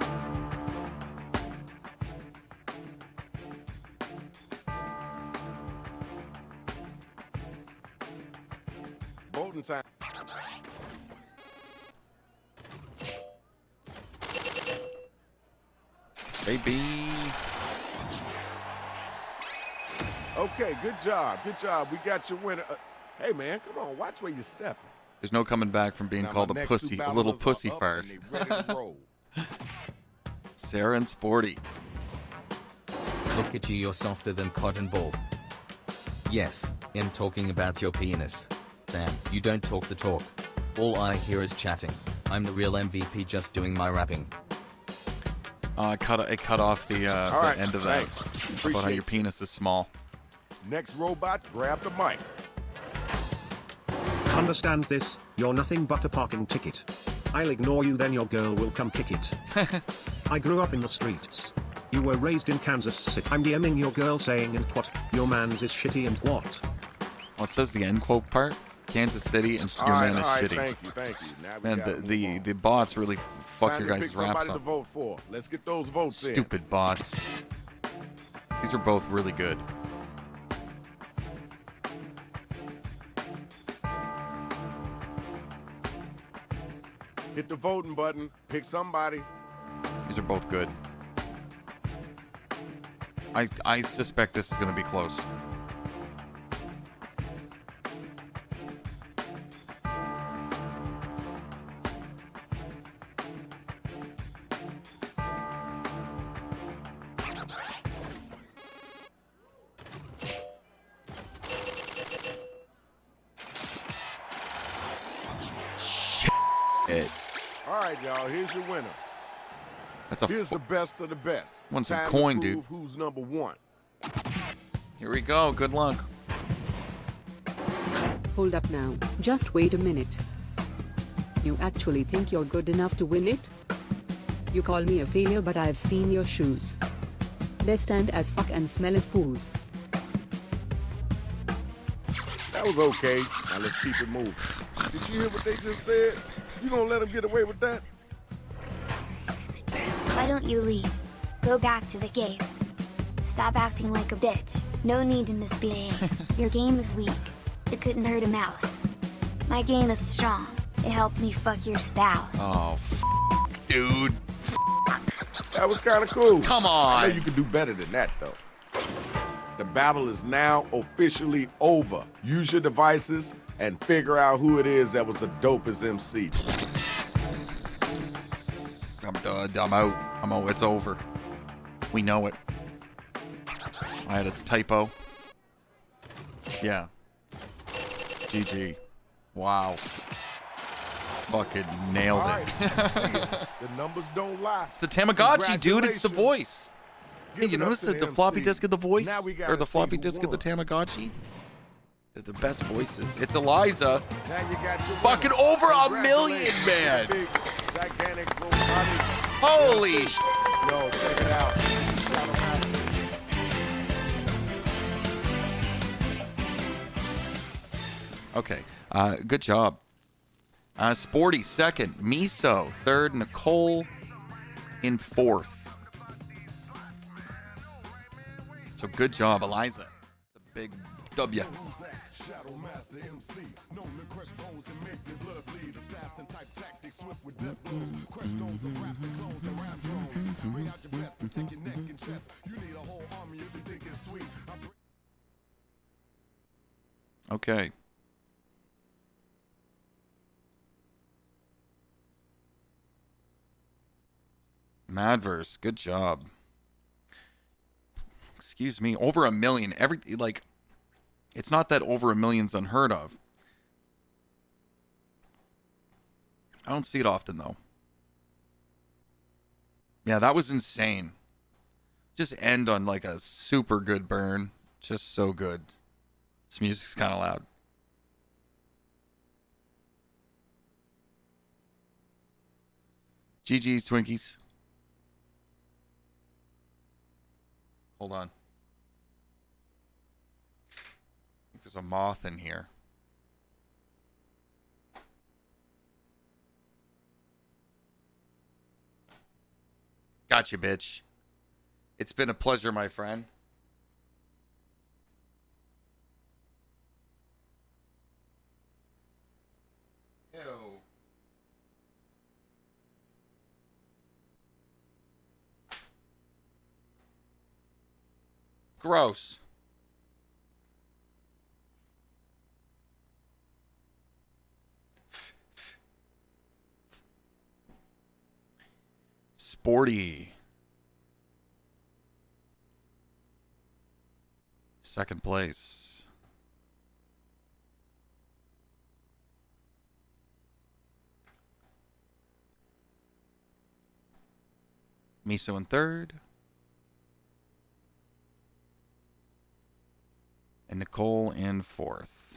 Speaker 9: Voting time.
Speaker 1: Baby.
Speaker 9: Okay, good job. Good job. We got your winner. Hey, man, come on. Watch where you're stepping.
Speaker 1: There's no coming back from being
Speaker 9: Now,
Speaker 1: called
Speaker 9: my
Speaker 1: a
Speaker 9: next
Speaker 1: pussy,
Speaker 9: two
Speaker 1: a little
Speaker 9: battlers are
Speaker 1: pussy
Speaker 9: up
Speaker 1: fart.
Speaker 9: and they ready to roll.
Speaker 1: Sarah and Sporty.
Speaker 19: Look at you, you're softer than cotton ball. Yes, I'm talking about your penis. Damn, you don't talk the talk. All I hear is chatting. I'm the real MVP just doing my rapping.
Speaker 1: It cut off the
Speaker 9: right,
Speaker 1: end of that.
Speaker 9: thanks.
Speaker 1: About how your penis is small.
Speaker 9: Next robot, grab the mic.
Speaker 14: Understand this, you're nothing but a parking ticket. I'll ignore you, then your girl will come kick it. I grew up in the streets. You were raised in Kansas City. I'm DMing your girl saying and what, your man's is shitty and what?
Speaker 1: Well, it says the end quote part. Kansas City and your man is shitty.
Speaker 9: Thank you. Now we
Speaker 1: Man,
Speaker 9: gotta
Speaker 1: the
Speaker 9: move
Speaker 1: the bots really fuck
Speaker 9: Time
Speaker 1: your
Speaker 9: to pick
Speaker 1: guys' raps
Speaker 9: somebody to
Speaker 1: up.
Speaker 9: vote for. Let's get those votes in.
Speaker 1: Stupid bots. These are both really good.
Speaker 9: Hit the voting button. Pick somebody.
Speaker 1: These are both good. I suspect this is going to be close. Shit.
Speaker 9: All right, y'all. Here's your winner. Here's the best of the best.
Speaker 1: Want some
Speaker 9: Time
Speaker 1: coin,
Speaker 9: to
Speaker 1: dude.
Speaker 9: prove who's number one.
Speaker 1: Here we go. Good luck.
Speaker 15: Hold up now. Just wait a minute. You actually think you're good enough to win it? You call me a failure, but I've seen your shoes. They stand as fuck and smell of poos.
Speaker 9: That was okay. Now let's keep it moving. Did you hear what they just said? You gonna let them get away with that?
Speaker 12: Why don't you leave? Go back to the game. Stop acting like a bitch. No need to misbehave. Your game is weak. It couldn't hurt a mouse. My game is strong. It helped me fuck your spouse.
Speaker 1: Oh, dude.
Speaker 9: That was kind of cool.
Speaker 1: Come on.
Speaker 9: I know you can do better than that, though. The battle is now officially over. Use your devices and figure out who it is that was the dopest MC.
Speaker 1: I'm done. I'm out. I'm out. It's over. We know it. I had a typo. Yeah. GG. Wow. Fucking nailed
Speaker 9: All
Speaker 1: it.
Speaker 9: right, see ya. The numbers don't lie.
Speaker 1: It's the Tamagotchi, dude. It's the
Speaker 9: Congratulations.
Speaker 1: voice. Hey,
Speaker 9: Give
Speaker 1: you
Speaker 9: it up
Speaker 1: notice
Speaker 9: to
Speaker 1: that the
Speaker 9: the
Speaker 1: floppy
Speaker 9: MCs.
Speaker 1: disk of the voice?
Speaker 9: Now we
Speaker 1: Or
Speaker 9: gotta
Speaker 1: the
Speaker 9: see
Speaker 1: floppy
Speaker 9: who
Speaker 1: disk of the
Speaker 9: won.
Speaker 1: Tamagotchi? They're the best voices. It's Eliza.
Speaker 9: Now you got your
Speaker 1: Fucking
Speaker 9: winner.
Speaker 1: over a million,
Speaker 9: Congratulations,
Speaker 1: man.
Speaker 9: big, gigantic robotic.
Speaker 1: Holy sh!
Speaker 9: Yo, check it out. Shout 'em out.
Speaker 1: Okay. Good job. Sporty second. Miso third. Nicole in fourth. So good job, Eliza. The big W. Okay. Madverse, good job. Excuse me, over a million. It's not that over a million's unheard of. I don't see it often, though. Yeah, that was insane. Just end on like a super good burn. Just so good. This music's kind of loud. GG's, Twinkies. Hold on. I think there's a moth in here. Gotcha, bitch. It's been a pleasure, my friend. Ew. Gross. Sporty. Second place. Miso in third. And Nicole in fourth.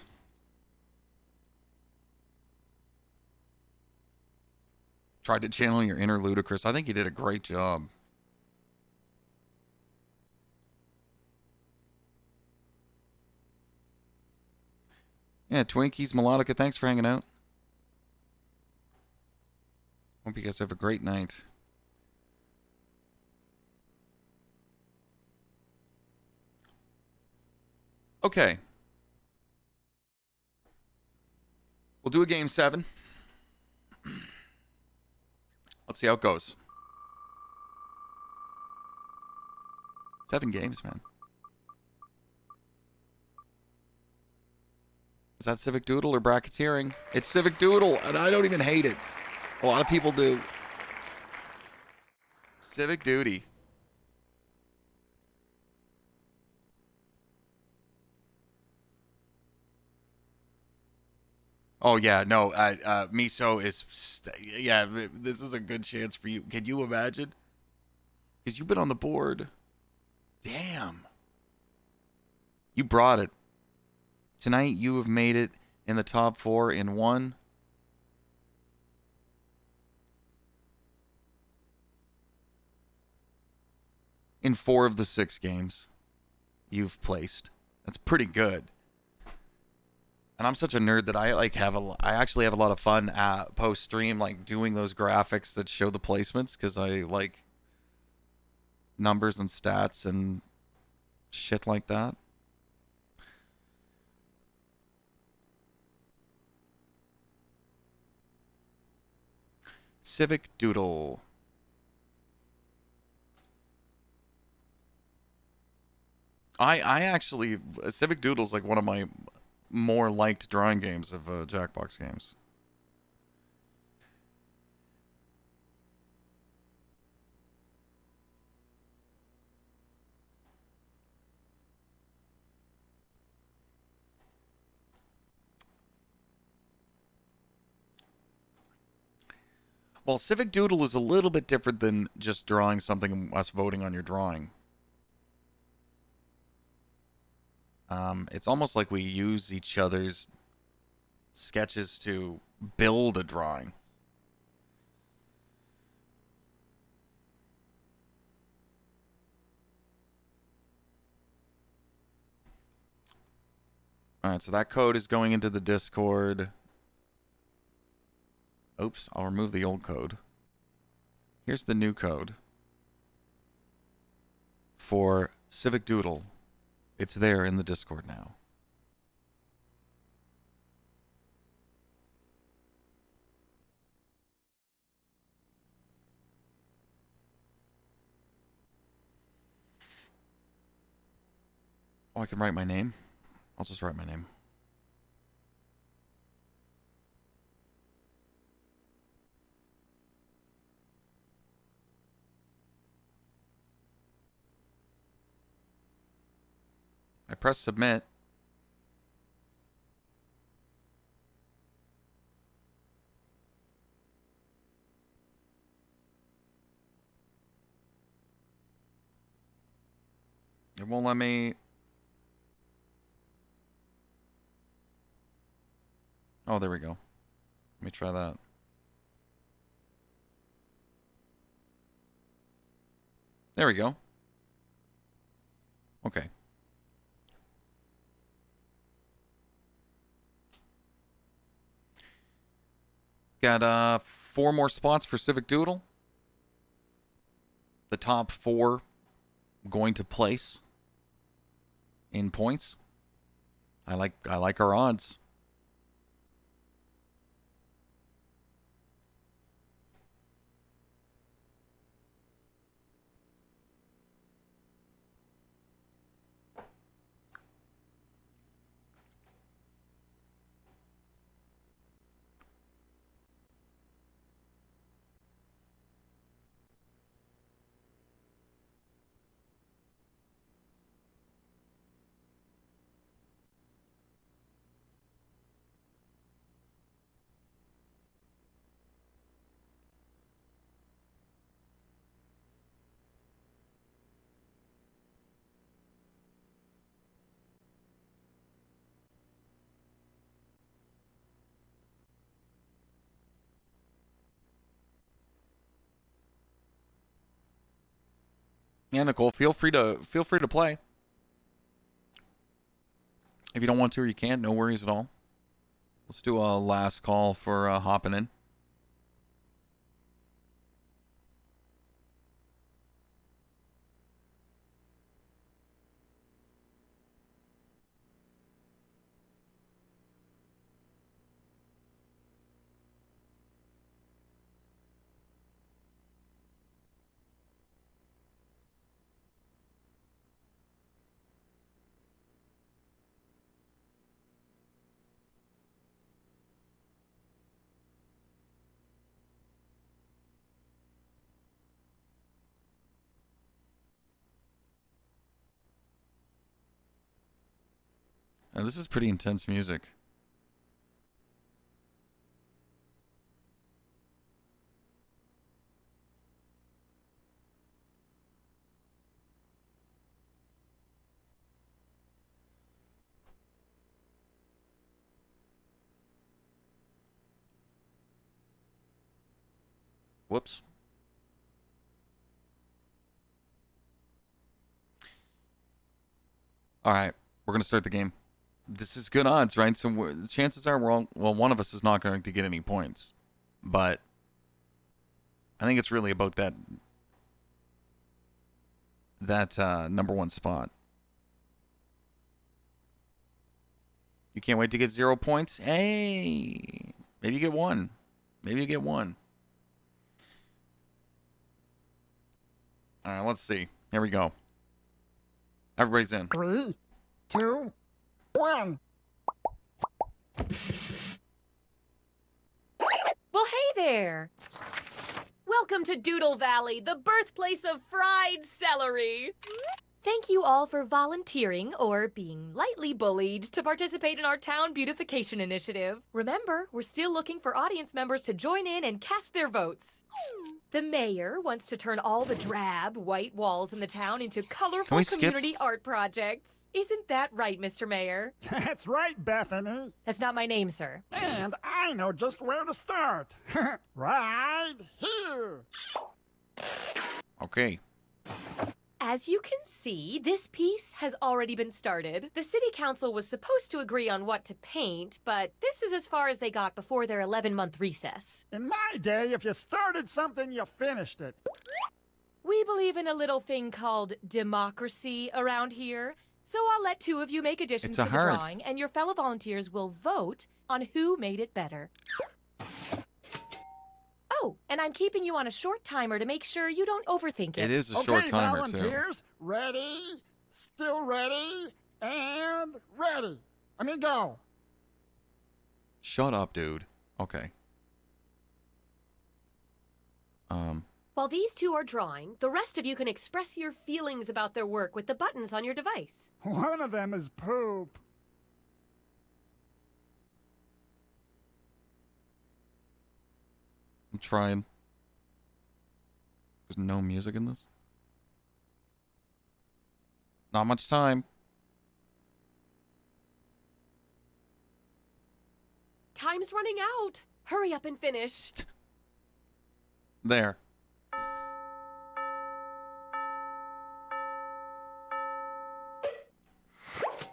Speaker 1: Tried to channel your inner Ludacris. I think you did a great job. Yeah, Twinkies, Melodica, thanks for hanging out. Hope you guys have a great night. Okay. We'll do a game 7. Let's see how it goes. 7 games, man. Is that Civic Doodle or bracketeering? It's Civic Doodle, and I don't even hate it. A lot of people do. Civic Duty. Oh, yeah, no, Miso is... yeah, this is a good chance for you. Can you imagine? Because you've been on the board. Damn. You brought it. Tonight, you have made it in the top 4 in 1. In 4 of the 6 games you've placed. That's pretty good. And I'm such a nerd that I actually have a lot of fun post stream, like doing those graphics that show the placements, because I like numbers and stats and shit like that. Civic Doodle. I actually, Civic Doodle's like one of my more liked drawing games of Jackbox games. Well, Civic Doodle is a little bit different than just drawing something and us voting on your drawing. It's almost like we use each other's sketches to build a drawing. Alright, so that code is going into the Discord. Oops, I'll remove the old code. Here's the new code for Civic Doodle. It's there in the Discord now. Oh, I can write my name. I'll just write my name. I press submit. It won't let me... Oh, there we go. Let me try that. There we go. Okay. Got 4 more spots for Civic Doodle. The top 4 going to place in points. I like our odds. Yeah, Nicole, feel free to play. If you don't want to or you can't, no worries at all. Let's do a last call for hopping in. And this is pretty intense music. Whoops. All right, we're going to start the game. This is good odds, right? So chances are one of us is not going to get any points. But I think it's really about that number one spot. You can't wait to get 0 points? Hey, maybe you get 1. Maybe you get 1. All right, let's see. Here we go. Everybody's in.
Speaker 20: 3, 2, 1.
Speaker 21: Well, hey there. Welcome to Doodle Valley, the birthplace of fried celery. Thank you all for volunteering or being lightly bullied to participate in our town beautification initiative. Remember, we're still looking for audience members to join in and cast their votes. The mayor wants to turn all the drab, white walls in the town into colorful community art projects. Isn't that right, Mr. Mayor?
Speaker 20: That's right, Bethany.
Speaker 21: That's not my name, sir.
Speaker 20: And I know just where to start. Right here.
Speaker 1: Okay.
Speaker 21: As you can see, this piece has already been started. The city council was supposed to agree on what to paint, but this is as far as they got before their 11-month recess.
Speaker 20: In my day, if you started something, you finished it.
Speaker 21: We believe in a little thing called democracy around here, so I'll let 2 of you make additions to the drawing, and your fellow volunteers will vote on who made it better. Oh, and I'm keeping you on a short timer to make sure you don't overthink it.
Speaker 1: It is a short timer,
Speaker 20: volunteers,
Speaker 1: too.
Speaker 20: Ready, still ready, and ready. Let me go.
Speaker 1: Shut up, dude. Okay.
Speaker 21: While these 2 are drawing, the rest of you can express your feelings about their work with the buttons on your device.
Speaker 20: One of them is poop.
Speaker 1: I'm trying. There's no music in this? Not much time.
Speaker 21: Time's running out. Hurry up and finish.
Speaker 1: There.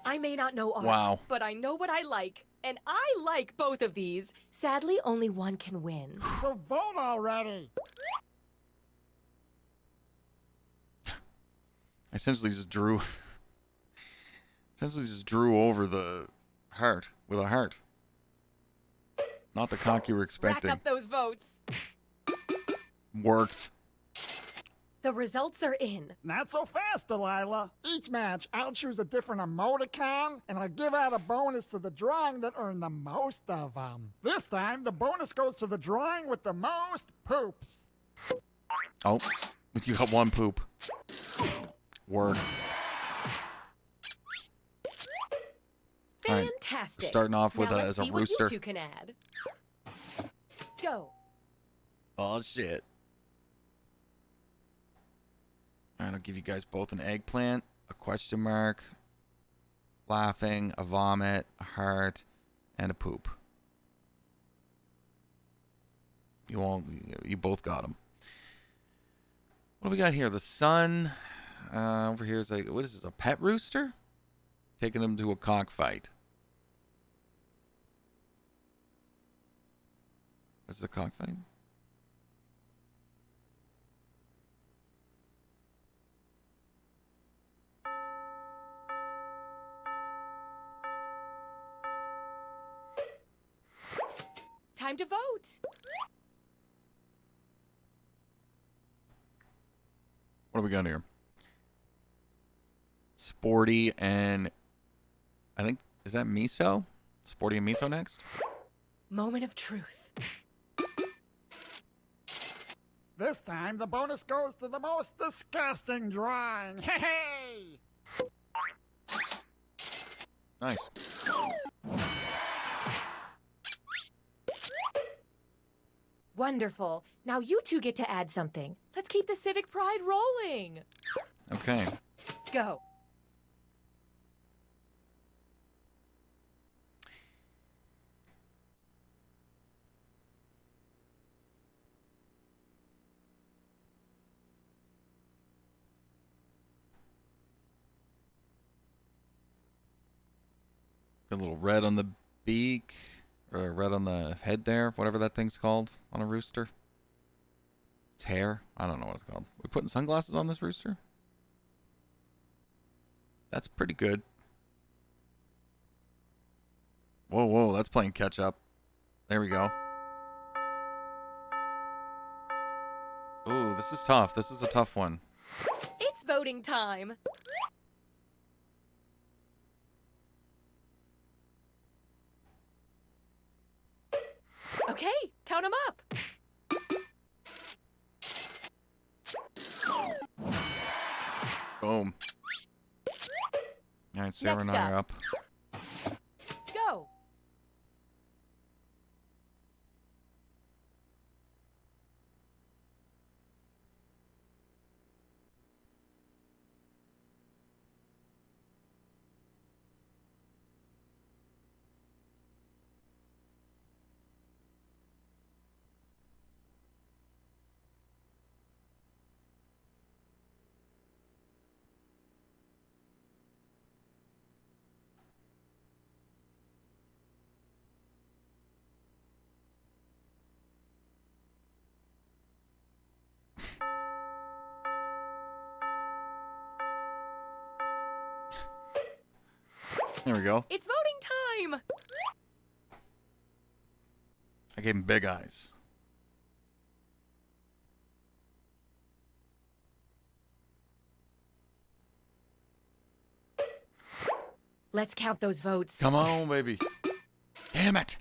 Speaker 21: I may not know art,
Speaker 1: Wow.
Speaker 21: but I know what I like. And I like both of these. Sadly, only one can win.
Speaker 20: So vote already.
Speaker 1: I essentially just drew over the heart with a heart. Not the cock you were expecting.
Speaker 21: Rack up those votes.
Speaker 1: Worked.
Speaker 21: The results are in.
Speaker 20: Not so fast, Delilah. Each match, I'll choose a different emoticon, and I'll give out a bonus to the drawing that earned the most of them. This time, the bonus goes to the drawing with the most poops.
Speaker 1: Oh, you got 1 poop. Work.
Speaker 21: Fantastic.
Speaker 1: Right. Starting off with
Speaker 21: now
Speaker 1: as a
Speaker 21: let's see
Speaker 1: rooster.
Speaker 21: What you 2 can add. Go.
Speaker 1: Oh shit. Alright, I'll give you guys both an eggplant, a question mark, laughing, a vomit, a heart, and a poop. You both got them. What do we got here? The sun. Over here is like, what is this? A pet rooster? Taking him to a cockfight. This is a cockfight.
Speaker 21: Time to vote.
Speaker 1: What do we got here? Sporty and I think, is that miso? Sporty and miso next?
Speaker 21: Moment of truth.
Speaker 20: This time, the bonus goes to the most disgusting drawing. Hey!
Speaker 1: Nice.
Speaker 21: Wonderful. Now you two get to add something. Let's keep the civic pride rolling.
Speaker 1: Okay.
Speaker 21: Go.
Speaker 1: A little red on the beak, or red on the head there, whatever that thing's called on a rooster. It's hair. I don't know what it's called. We putting sunglasses on this rooster? That's pretty good. Whoa, whoa, that's playing catch up. There we go. Ooh, this is tough. This is a tough one.
Speaker 21: It's voting time. Okay, count them up.
Speaker 1: Boom. All right, Sarah and I are up.
Speaker 21: Go.
Speaker 1: There we go.
Speaker 21: It's voting time.
Speaker 1: I gave him big eyes.
Speaker 21: Let's count those votes.
Speaker 1: Come on, baby. Damn it.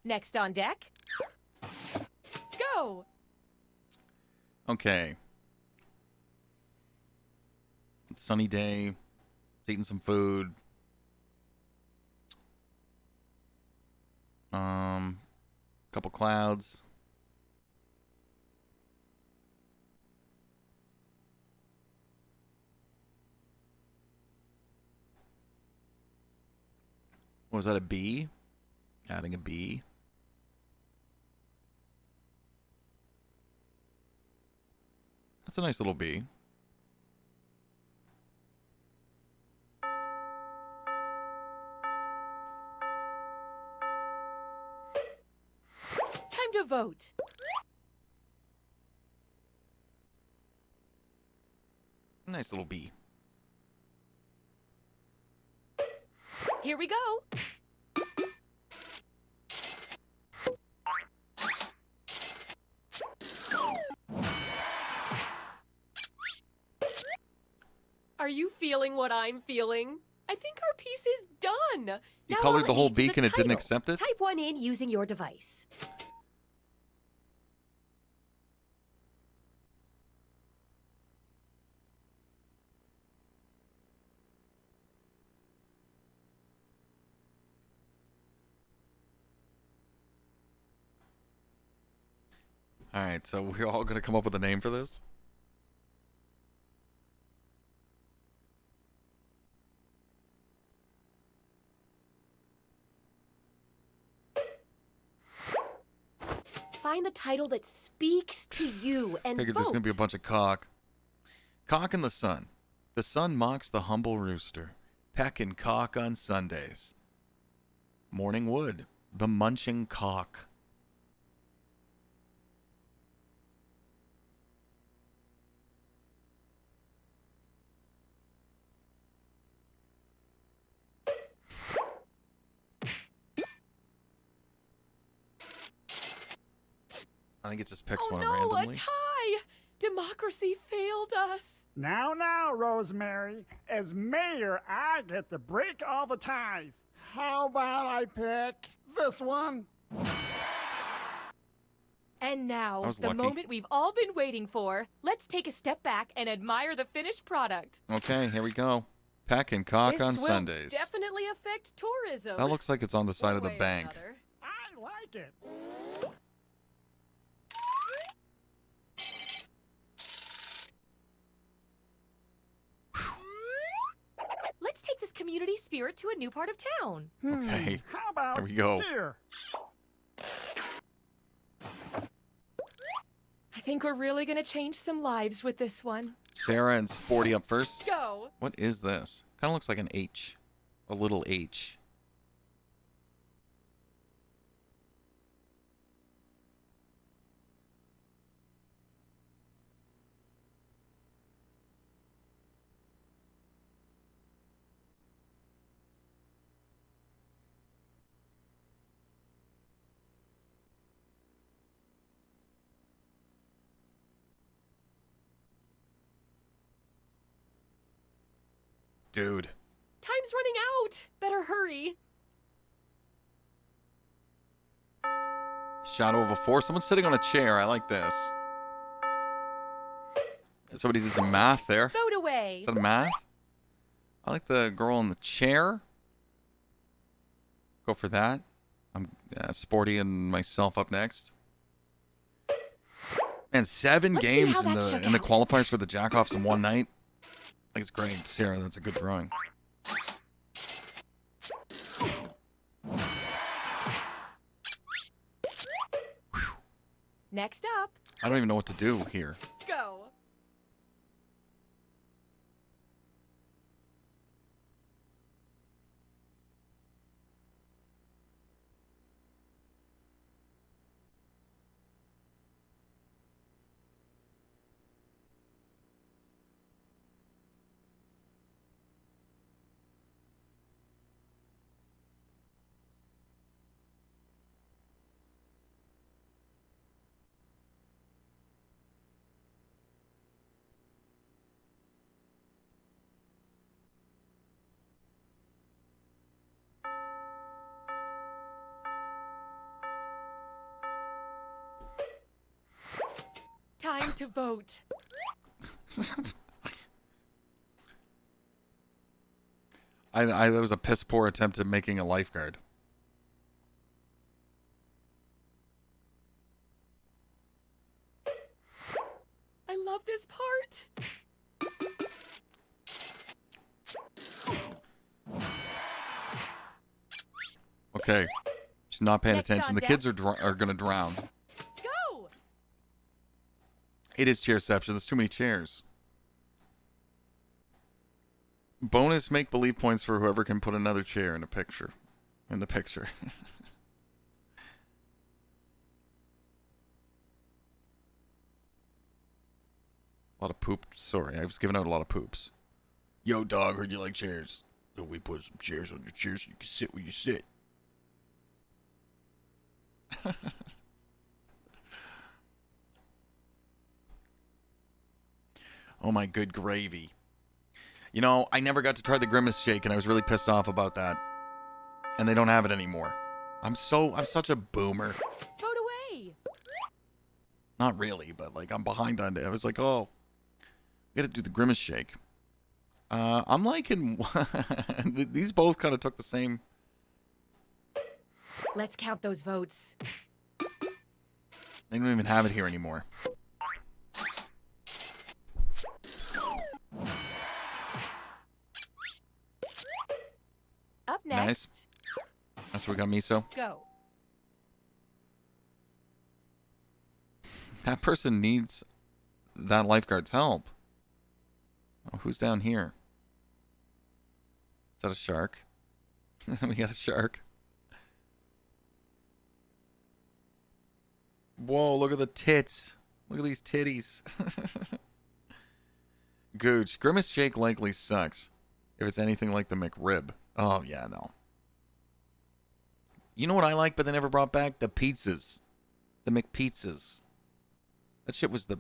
Speaker 21: Next on deck. Go.
Speaker 1: Okay. It's a sunny day. Eating some food. Couple clouds. Was that a bee? Adding a bee. That's a nice little bee.
Speaker 21: Time to vote.
Speaker 1: Nice little bee.
Speaker 21: Here we go. Are you feeling what I'm feeling? I think our piece is done.
Speaker 1: You
Speaker 21: Now
Speaker 1: colored
Speaker 21: all
Speaker 1: the whole
Speaker 21: needs is a
Speaker 1: beak and it didn't
Speaker 21: title.
Speaker 1: accept it?
Speaker 21: Type one in using your device.
Speaker 1: All right, so we're all going to come up with a name for this?
Speaker 21: Find the title that speaks to you and
Speaker 1: Figured
Speaker 21: vote.
Speaker 1: there's going to be a bunch of cock. Cock in the sun. The sun mocks the humble rooster. Peck and cock on Sundays. Morning wood. The munching cock. I think it just picks one randomly.
Speaker 21: A tie! Democracy failed us.
Speaker 20: Now, Rosemary, as mayor, I get to break all the ties. How about I pick this one?
Speaker 21: And now,
Speaker 1: I was
Speaker 21: the
Speaker 1: lucky.
Speaker 21: moment we've all been waiting for. Let's take a step back and admire the finished product.
Speaker 1: Okay, here we go. Peck and cock
Speaker 21: This
Speaker 1: on
Speaker 21: will
Speaker 1: Sundays.
Speaker 21: definitely affect tourism.
Speaker 1: That looks like it's on the side of the
Speaker 21: One way or
Speaker 1: bank.
Speaker 21: another.
Speaker 20: I like it.
Speaker 21: Let's take this community spirit to a new part of town.
Speaker 1: Okay.
Speaker 20: How about
Speaker 1: Here we go.
Speaker 20: here?
Speaker 21: I think we're really gonna change some lives with this one.
Speaker 1: Sarah and Sporty up first.
Speaker 21: Go.
Speaker 1: What is this? Kind of looks like an H. A little H. Dude.
Speaker 21: Time's running out. Better hurry.
Speaker 1: Shadow of a Force. Someone's sitting on a chair. I like this. Somebody did some math there.
Speaker 21: Vote away.
Speaker 1: Is that math? I like the girl in the chair. Go for that. I'm Sporty and myself up next. Man, 7
Speaker 21: Let's see
Speaker 1: games
Speaker 21: how
Speaker 1: in
Speaker 21: that shook
Speaker 1: the
Speaker 21: out.
Speaker 1: qualifiers for the Jackoffs in one night. I think it's great. Sarah, that's a good drawing.
Speaker 21: Next up.
Speaker 1: I don't even know what to do here.
Speaker 21: Go. Time to vote.
Speaker 1: That was a piss poor attempt at making a lifeguard.
Speaker 21: I love this part.
Speaker 1: Okay. She's not paying
Speaker 21: Next
Speaker 1: attention.
Speaker 21: on
Speaker 1: The
Speaker 21: deck.
Speaker 1: kids are going to drown.
Speaker 21: Go.
Speaker 1: It is chairception. There's too many chairs. Bonus make-believe points for whoever can put another chair in a picture. In the picture. A lot of poop. Sorry, I was giving out a lot of poops. Yo, dog, heard you like chairs. So we put some chairs on your chair so you can sit where you sit. Oh my good gravy. You know, I never got to try the Grimace Shake, and I was really pissed off about that. And they don't have it anymore. I'm such a boomer.
Speaker 21: Vote away.
Speaker 1: Not really, but like I'm behind on it. I was like, oh, we got to do the Grimace Shake. I'm liking these both kind of took the same.
Speaker 21: Let's count those votes.
Speaker 1: They don't even have it here anymore.
Speaker 21: Up next.
Speaker 1: Nice. That's where we got miso.
Speaker 21: Go.
Speaker 1: That person needs that lifeguard's help. Oh, who's down here? Is that a shark? We got a shark. Whoa, look at the tits. Look at these titties. Gooch. Grimace Shake likely sucks. If it's anything like the McRib. Oh, yeah, no. You know what I like but they never brought back? The pizzas. The McPizzas. That shit was that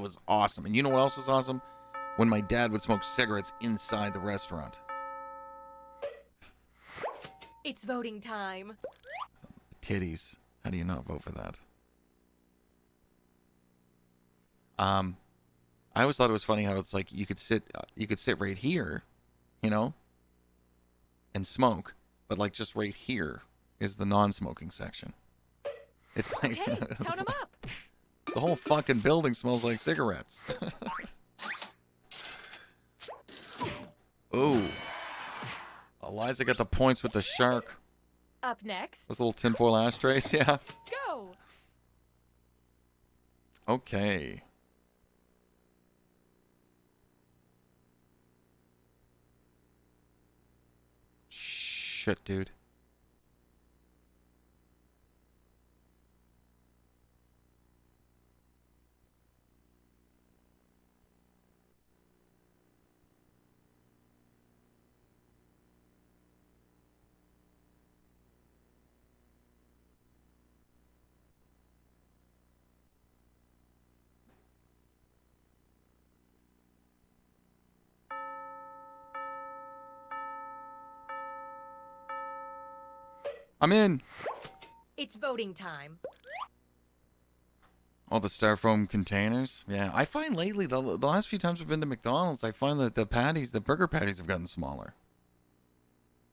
Speaker 1: was awesome. And you know what else was awesome? When my dad would smoke cigarettes inside the restaurant.
Speaker 21: It's voting time.
Speaker 1: Titties. How do you not vote for that? I always thought it was funny how it's like you could sit right here, you know, and smoke, but like just right here is the non-smoking section. It's like,
Speaker 21: Hey, count 'em up.
Speaker 1: the whole fucking building smells like cigarettes. Ooh. Eliza got the points with the shark.
Speaker 21: Up next.
Speaker 1: Those little tinfoil ashtrays, yeah.
Speaker 21: Go.
Speaker 1: Okay. Shit, dude. I'm in.
Speaker 21: It's voting time.
Speaker 1: All the styrofoam containers. Yeah, I find lately, the last few times we've been to McDonald's, I find that the burger patties have gotten smaller.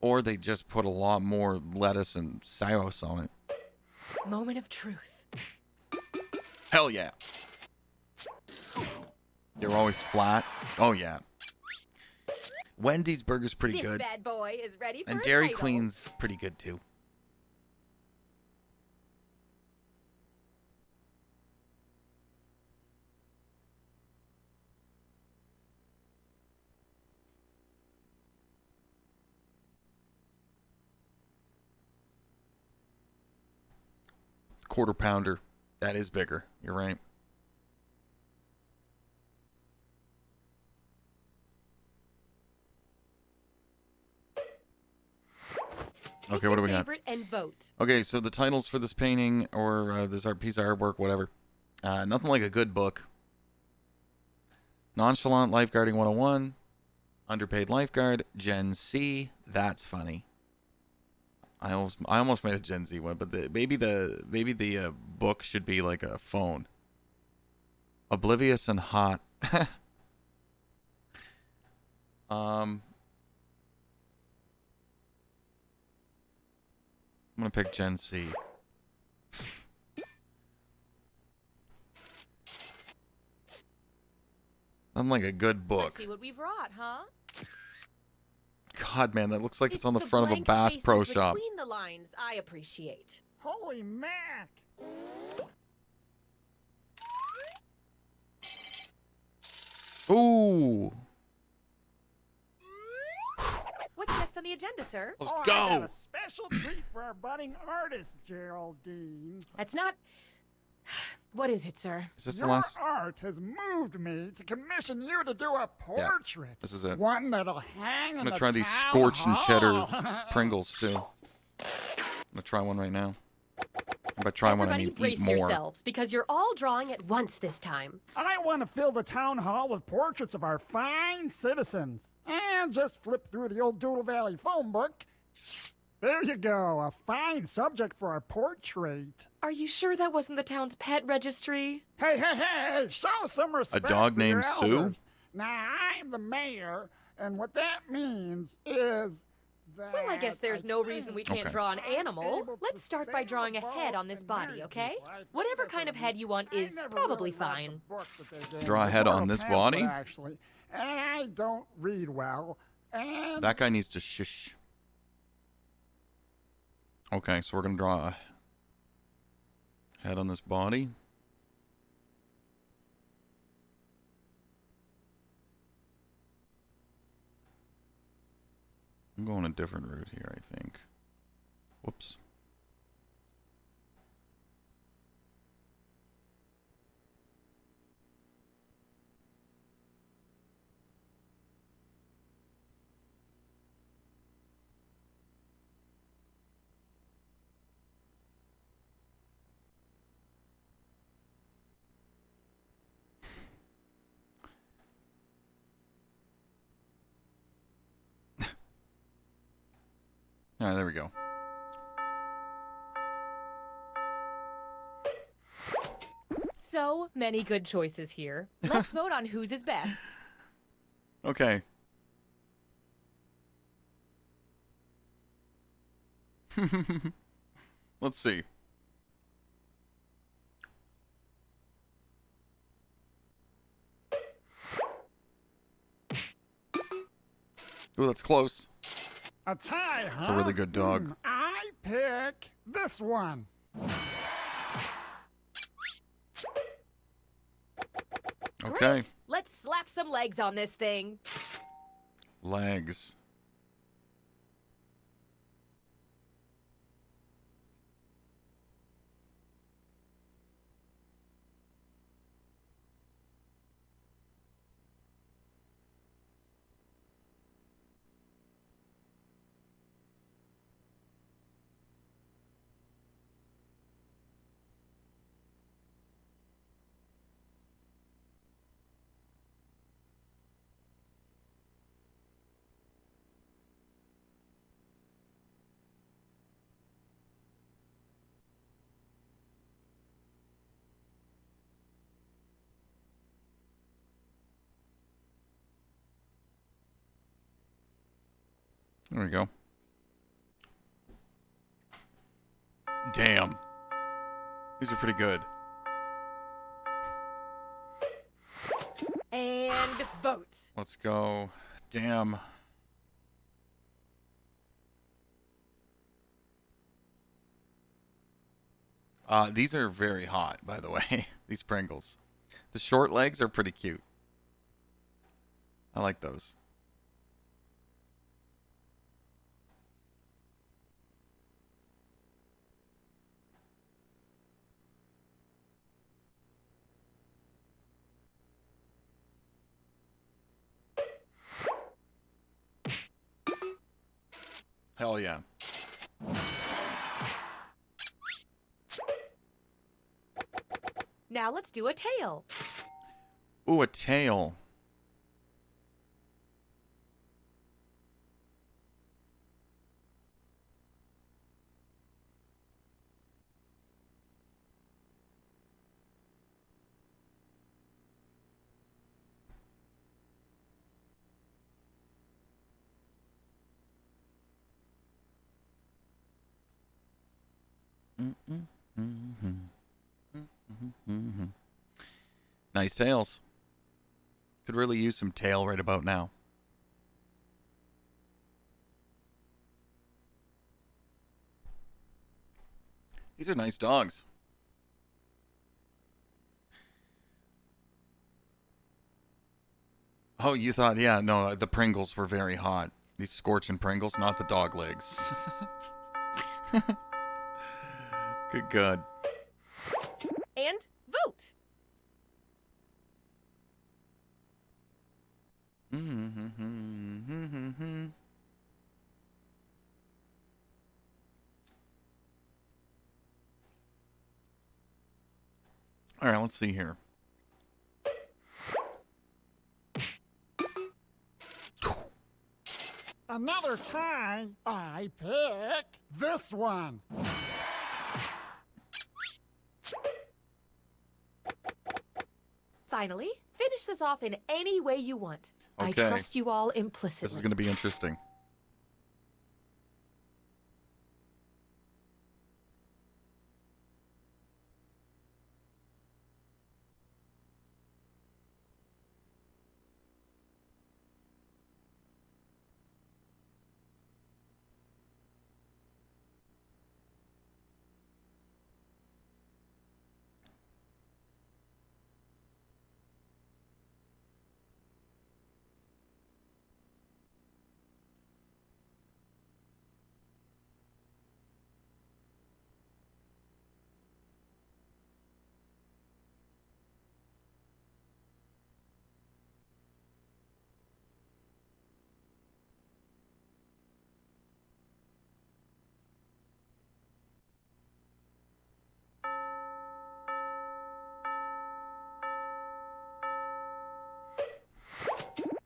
Speaker 1: Or they just put a lot more lettuce and sauce on it.
Speaker 21: Moment of truth.
Speaker 1: Hell yeah. They're always flat. Oh yeah. Wendy's burger's pretty
Speaker 21: This
Speaker 1: good.
Speaker 21: bad boy is ready for
Speaker 1: And
Speaker 21: a
Speaker 1: Dairy
Speaker 21: title.
Speaker 1: Queen's pretty good too. Quarter pounder. That is bigger. You're right. Okay, what do we got?
Speaker 21: Favorite and vote.
Speaker 1: Okay, so the titles for this painting or this art piece of artwork, whatever. Nothing like a good book. Nonchalant Lifeguarding 101. Underpaid Lifeguard. Gen C. That's funny. I almost made a Gen Z one, but maybe the book should be like a phone. Oblivious and Hot. I'm gonna pick Gen C. I'm like a good
Speaker 21: Let's
Speaker 1: book.
Speaker 21: see what we've wrought, huh?
Speaker 1: God, man, that looks like it's on the
Speaker 21: the
Speaker 1: front of a
Speaker 21: blank
Speaker 1: Bass
Speaker 21: spaces
Speaker 1: Pro Shop.
Speaker 21: Between the lines, I appreciate.
Speaker 20: Holy Mac!
Speaker 1: Ooh.
Speaker 21: What's next on the agenda, sir?
Speaker 1: Let's
Speaker 20: I
Speaker 1: go.
Speaker 20: got a special treat for our budding artist, Geraldine.
Speaker 21: That's not... What is it, sir?
Speaker 1: Is this
Speaker 20: Your
Speaker 1: the last?
Speaker 20: art has moved me to commission you to do a portrait.
Speaker 1: This is it.
Speaker 20: One that'll hang
Speaker 1: I'm
Speaker 20: in
Speaker 1: gonna
Speaker 20: the
Speaker 1: try these
Speaker 20: town
Speaker 1: scorched and cheddar
Speaker 20: hall.
Speaker 1: Pringles too. I'm gonna try one right now. And by try one, I
Speaker 21: Everybody
Speaker 1: mean
Speaker 21: brace
Speaker 1: eat more.
Speaker 21: yourselves, because you're all drawing at once this time.
Speaker 20: I want to fill the town hall with portraits of our fine citizens. And just flip through the old Doodle Valley phone book. There you go, a fine subject for a portrait.
Speaker 21: Are you sure that wasn't the town's pet registry?
Speaker 20: Hey, hey, hey, show some respect
Speaker 1: dog
Speaker 20: for your
Speaker 1: named Sue?
Speaker 20: elders. Now, I'm the mayor, and what that means is that...
Speaker 21: Well, I guess there's no reason we can't
Speaker 1: Okay.
Speaker 21: draw an animal. Let's start by drawing a head on this body, okay? Whatever kind of head you want is probably fine.
Speaker 1: Draw a head on this body?
Speaker 20: Actually, and I don't read well, and...
Speaker 1: That guy needs to shush. Okay, so we're gonna draw a head on this body. I'm going a different route here, I think. Whoops. All right, there we go.
Speaker 21: So many good choices here. Let's vote on whose is best.
Speaker 1: Okay. Let's see. Ooh, that's close.
Speaker 20: A tie, huh?
Speaker 1: It's a really good dog.
Speaker 20: I pick this one.
Speaker 1: Okay.
Speaker 21: Great. Let's slap some legs on this thing.
Speaker 1: Legs. There we go. Damn. These are pretty good.
Speaker 21: And vote.
Speaker 1: Let's go. Damn. These are very hot, by the way. These Pringles. The short legs are pretty cute. I like those. Hell yeah.
Speaker 21: Now let's do a tail.
Speaker 1: Ooh, a tail. Nice tails. Could really use some tail right about now. These are nice dogs. Oh, you thought, yeah, no, the Pringles were very hot. These scorching Pringles, not the dog legs. Good God.
Speaker 21: And vote.
Speaker 1: All right, let's see here.
Speaker 20: Another tie. I pick this one.
Speaker 21: Finally, finish this off in any way you want.
Speaker 1: Okay.
Speaker 21: I trust you all implicitly.
Speaker 1: This is going to be interesting.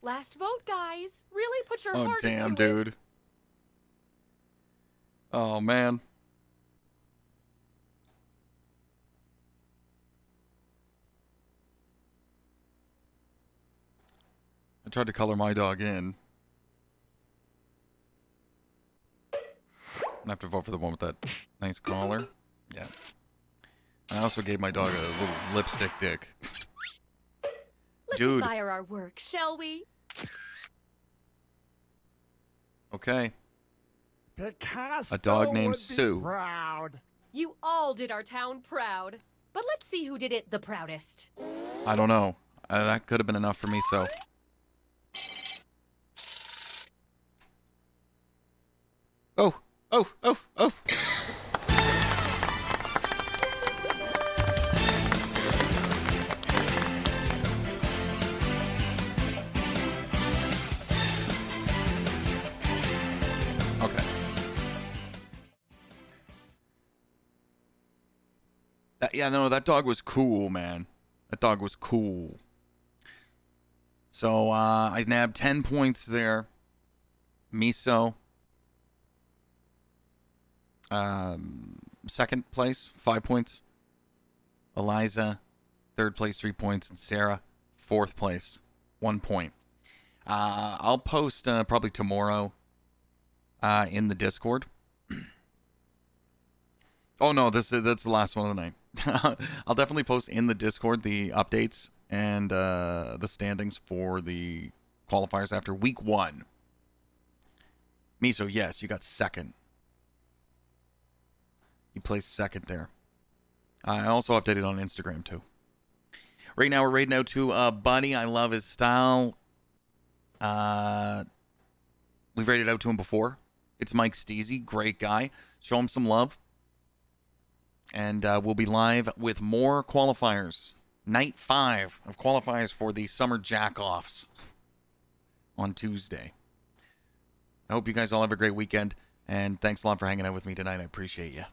Speaker 21: Last vote, guys. Really put your
Speaker 1: Oh,
Speaker 21: heart
Speaker 1: damn,
Speaker 21: into it.
Speaker 1: dude. Oh, man. tried to color my dog in. I have to vote for the one with that nice collar. Yeah. I also gave my dog a little lipstick dick.
Speaker 21: Let's
Speaker 1: Dude.
Speaker 21: admire our work, shall we?
Speaker 1: Okay.
Speaker 20: Picasso
Speaker 1: A dog named
Speaker 20: would be
Speaker 1: Sue.
Speaker 20: proud.
Speaker 21: You all did our town proud. But let's see who did it the proudest.
Speaker 1: I don't know. That could have been enough for me, so. Oh, oh, oh, oh. Okay. Yeah, no, that dog was cool, man. That dog was cool. So, I nabbed 10 points there. Miso. Second place, 5 points. Eliza, third place, 3 points. And Sarah, fourth place, 1 point. I'll post probably tomorrow in the Discord. Oh, no, that's the last one of the night. I'll definitely post in the Discord the updates and the standings for the qualifiers after week 1. Miso, yes, you got second. You placed second there. I also updated on Instagram, too. Right now, we're raiding out to Buddy. I love his style. We've raided out to him before. It's Mike Steezy. Great guy. Show him some love. And we'll be live with more qualifiers. Night 5 of qualifiers for the summer jack-offs on Tuesday. I hope you guys all have a great weekend. And thanks a lot for hanging out with me tonight. I appreciate you.